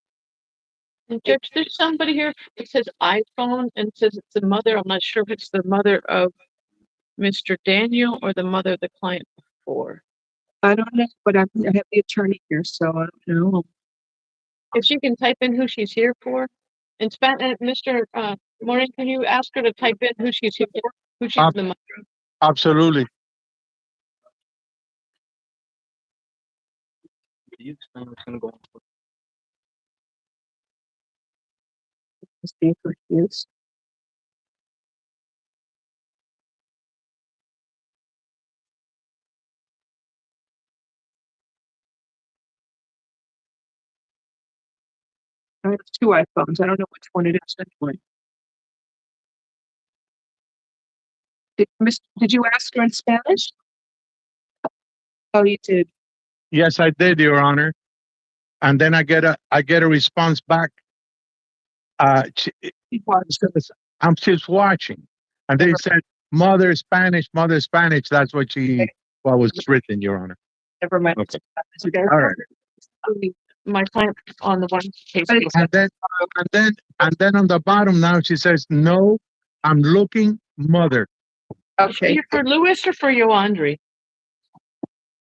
And Judge, there's somebody here, it says iPhone and it says it's the mother. I'm not sure if it's the mother of Mr. Daniel or the mother of the client before. I don't know, but I have the attorney here, so I don't know. If she can type in who she's here for. In Spanish, Mr. Maureen, can you ask her to type in who she's here for? Who she's the mother of? Absolutely. You explain what's gonna go on? Just being confused. I have 2 iPhones. I don't know which one it is anyway. Did you ask her in Spanish? Oh, you did. Yes, I did, Your Honor. And then I get a response back. I'm just watching. And they said, mother Spanish, mother Spanish. That's what was written, Your Honor. Never mind. Okay. Okay. All right. My client on the one case. And then on the bottom now she says, no, I'm looking mother. Okay. You're for Lewis or for Yoandri?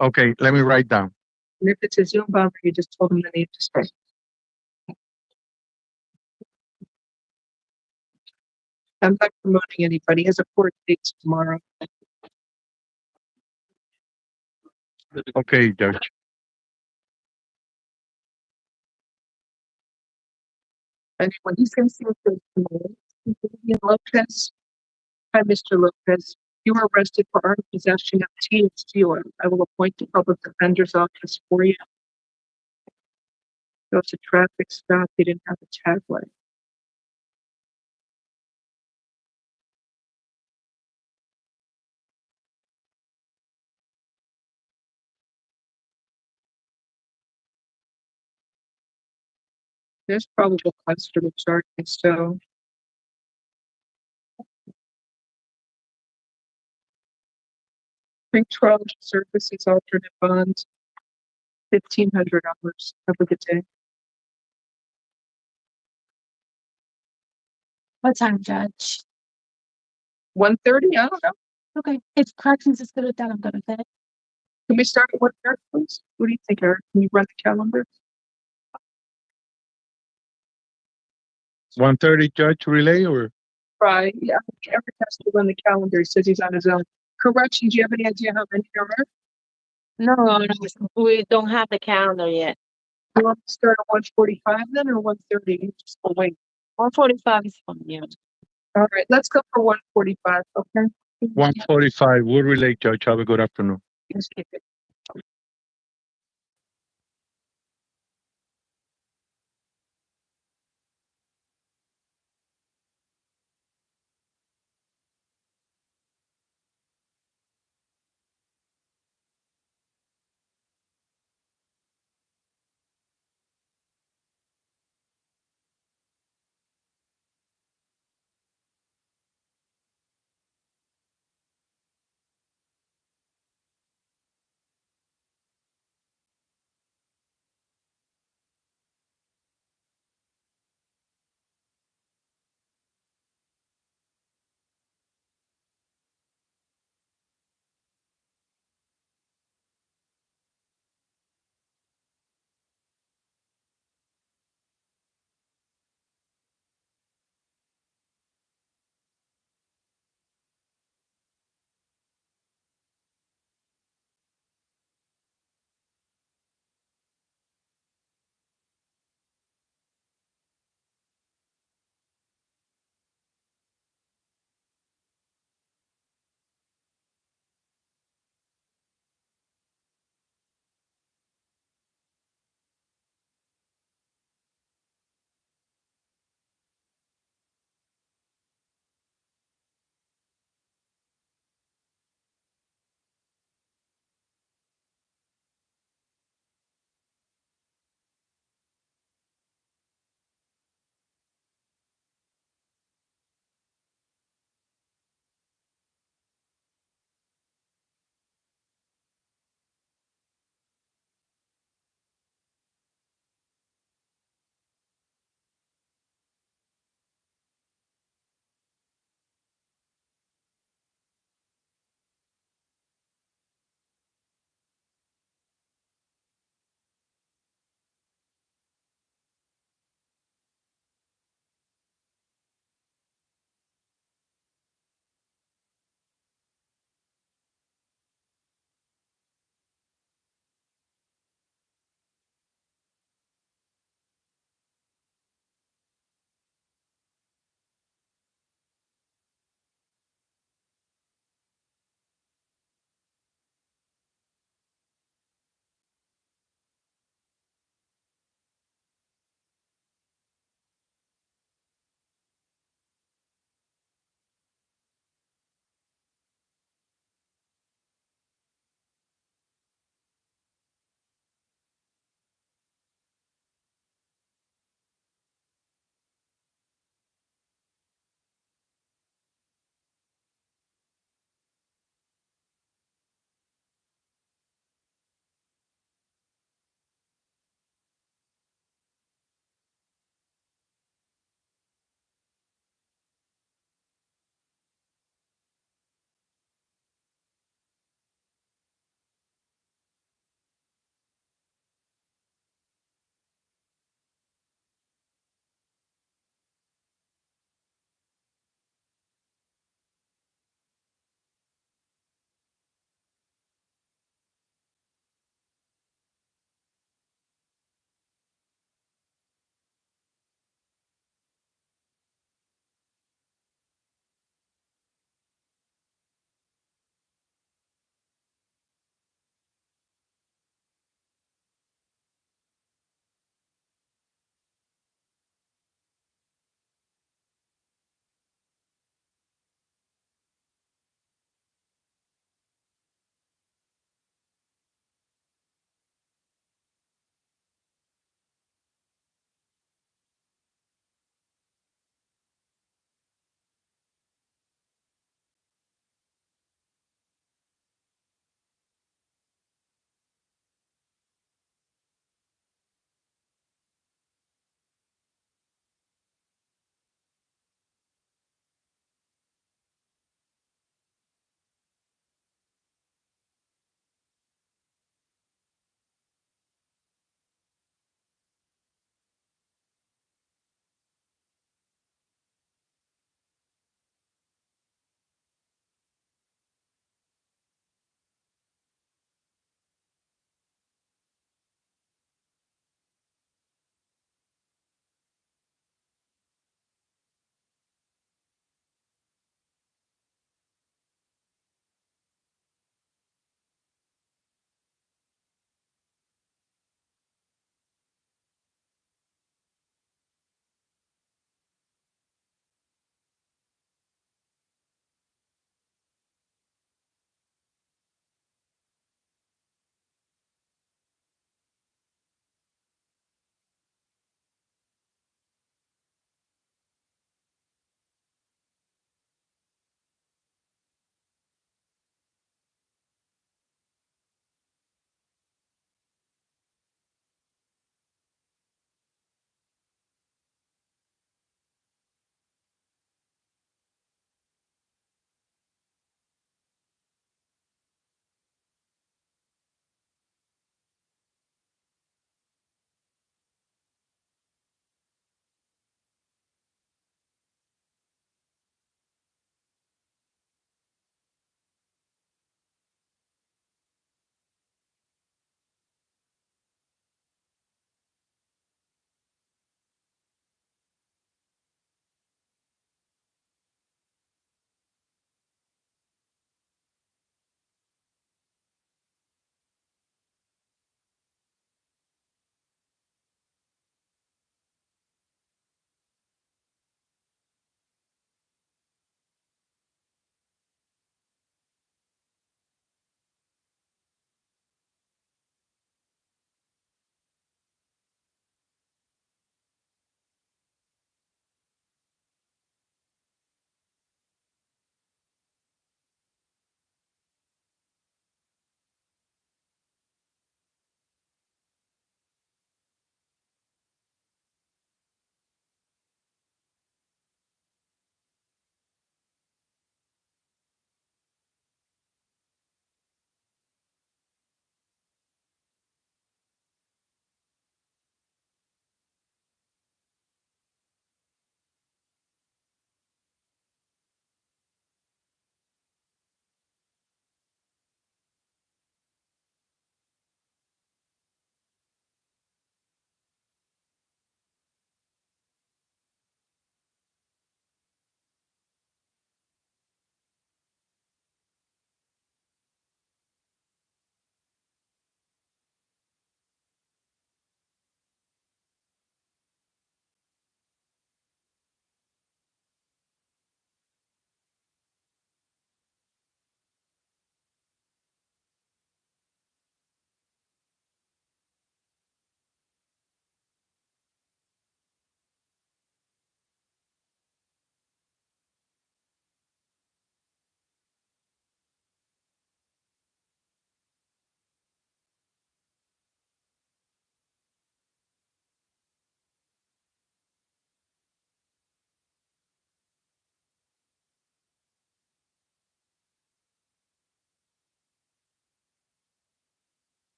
Okay, let me write down. And if it's a Zoom bumper, you just told them the name to start. I'm not promoting anybody. He has a court date tomorrow. Okay, Judge. And when he's going to see Lopez. Hi, Mr. Lopez. You were arrested for armed possession of THC oil. I will appoint the public defender's office for you. Go to traffic stop. He didn't have a tag light. There's probable cause for the charge, so. Pre-trial services alternate bonds, $1,500. Have a good day. What time, Judge? 1:30? I don't know. Okay, if corrections is good with that, I'm good with it. Can we start at 1:30, please? What do you think, Eric? Can you run the calendar? 1:30 Judge relay or? Right, yeah. Eric has to run the calendar. He says he's on his own. Corrections, do you have any idea how many there are? No, we don't have the calendar yet. You want to start at 1:45 then, or 1:30? Just we'll wait. 1:45 is fine, yeah. All right, let's go for 1:45, okay? 1:45 would relay, Judge. Have a good afternoon. Just keep it.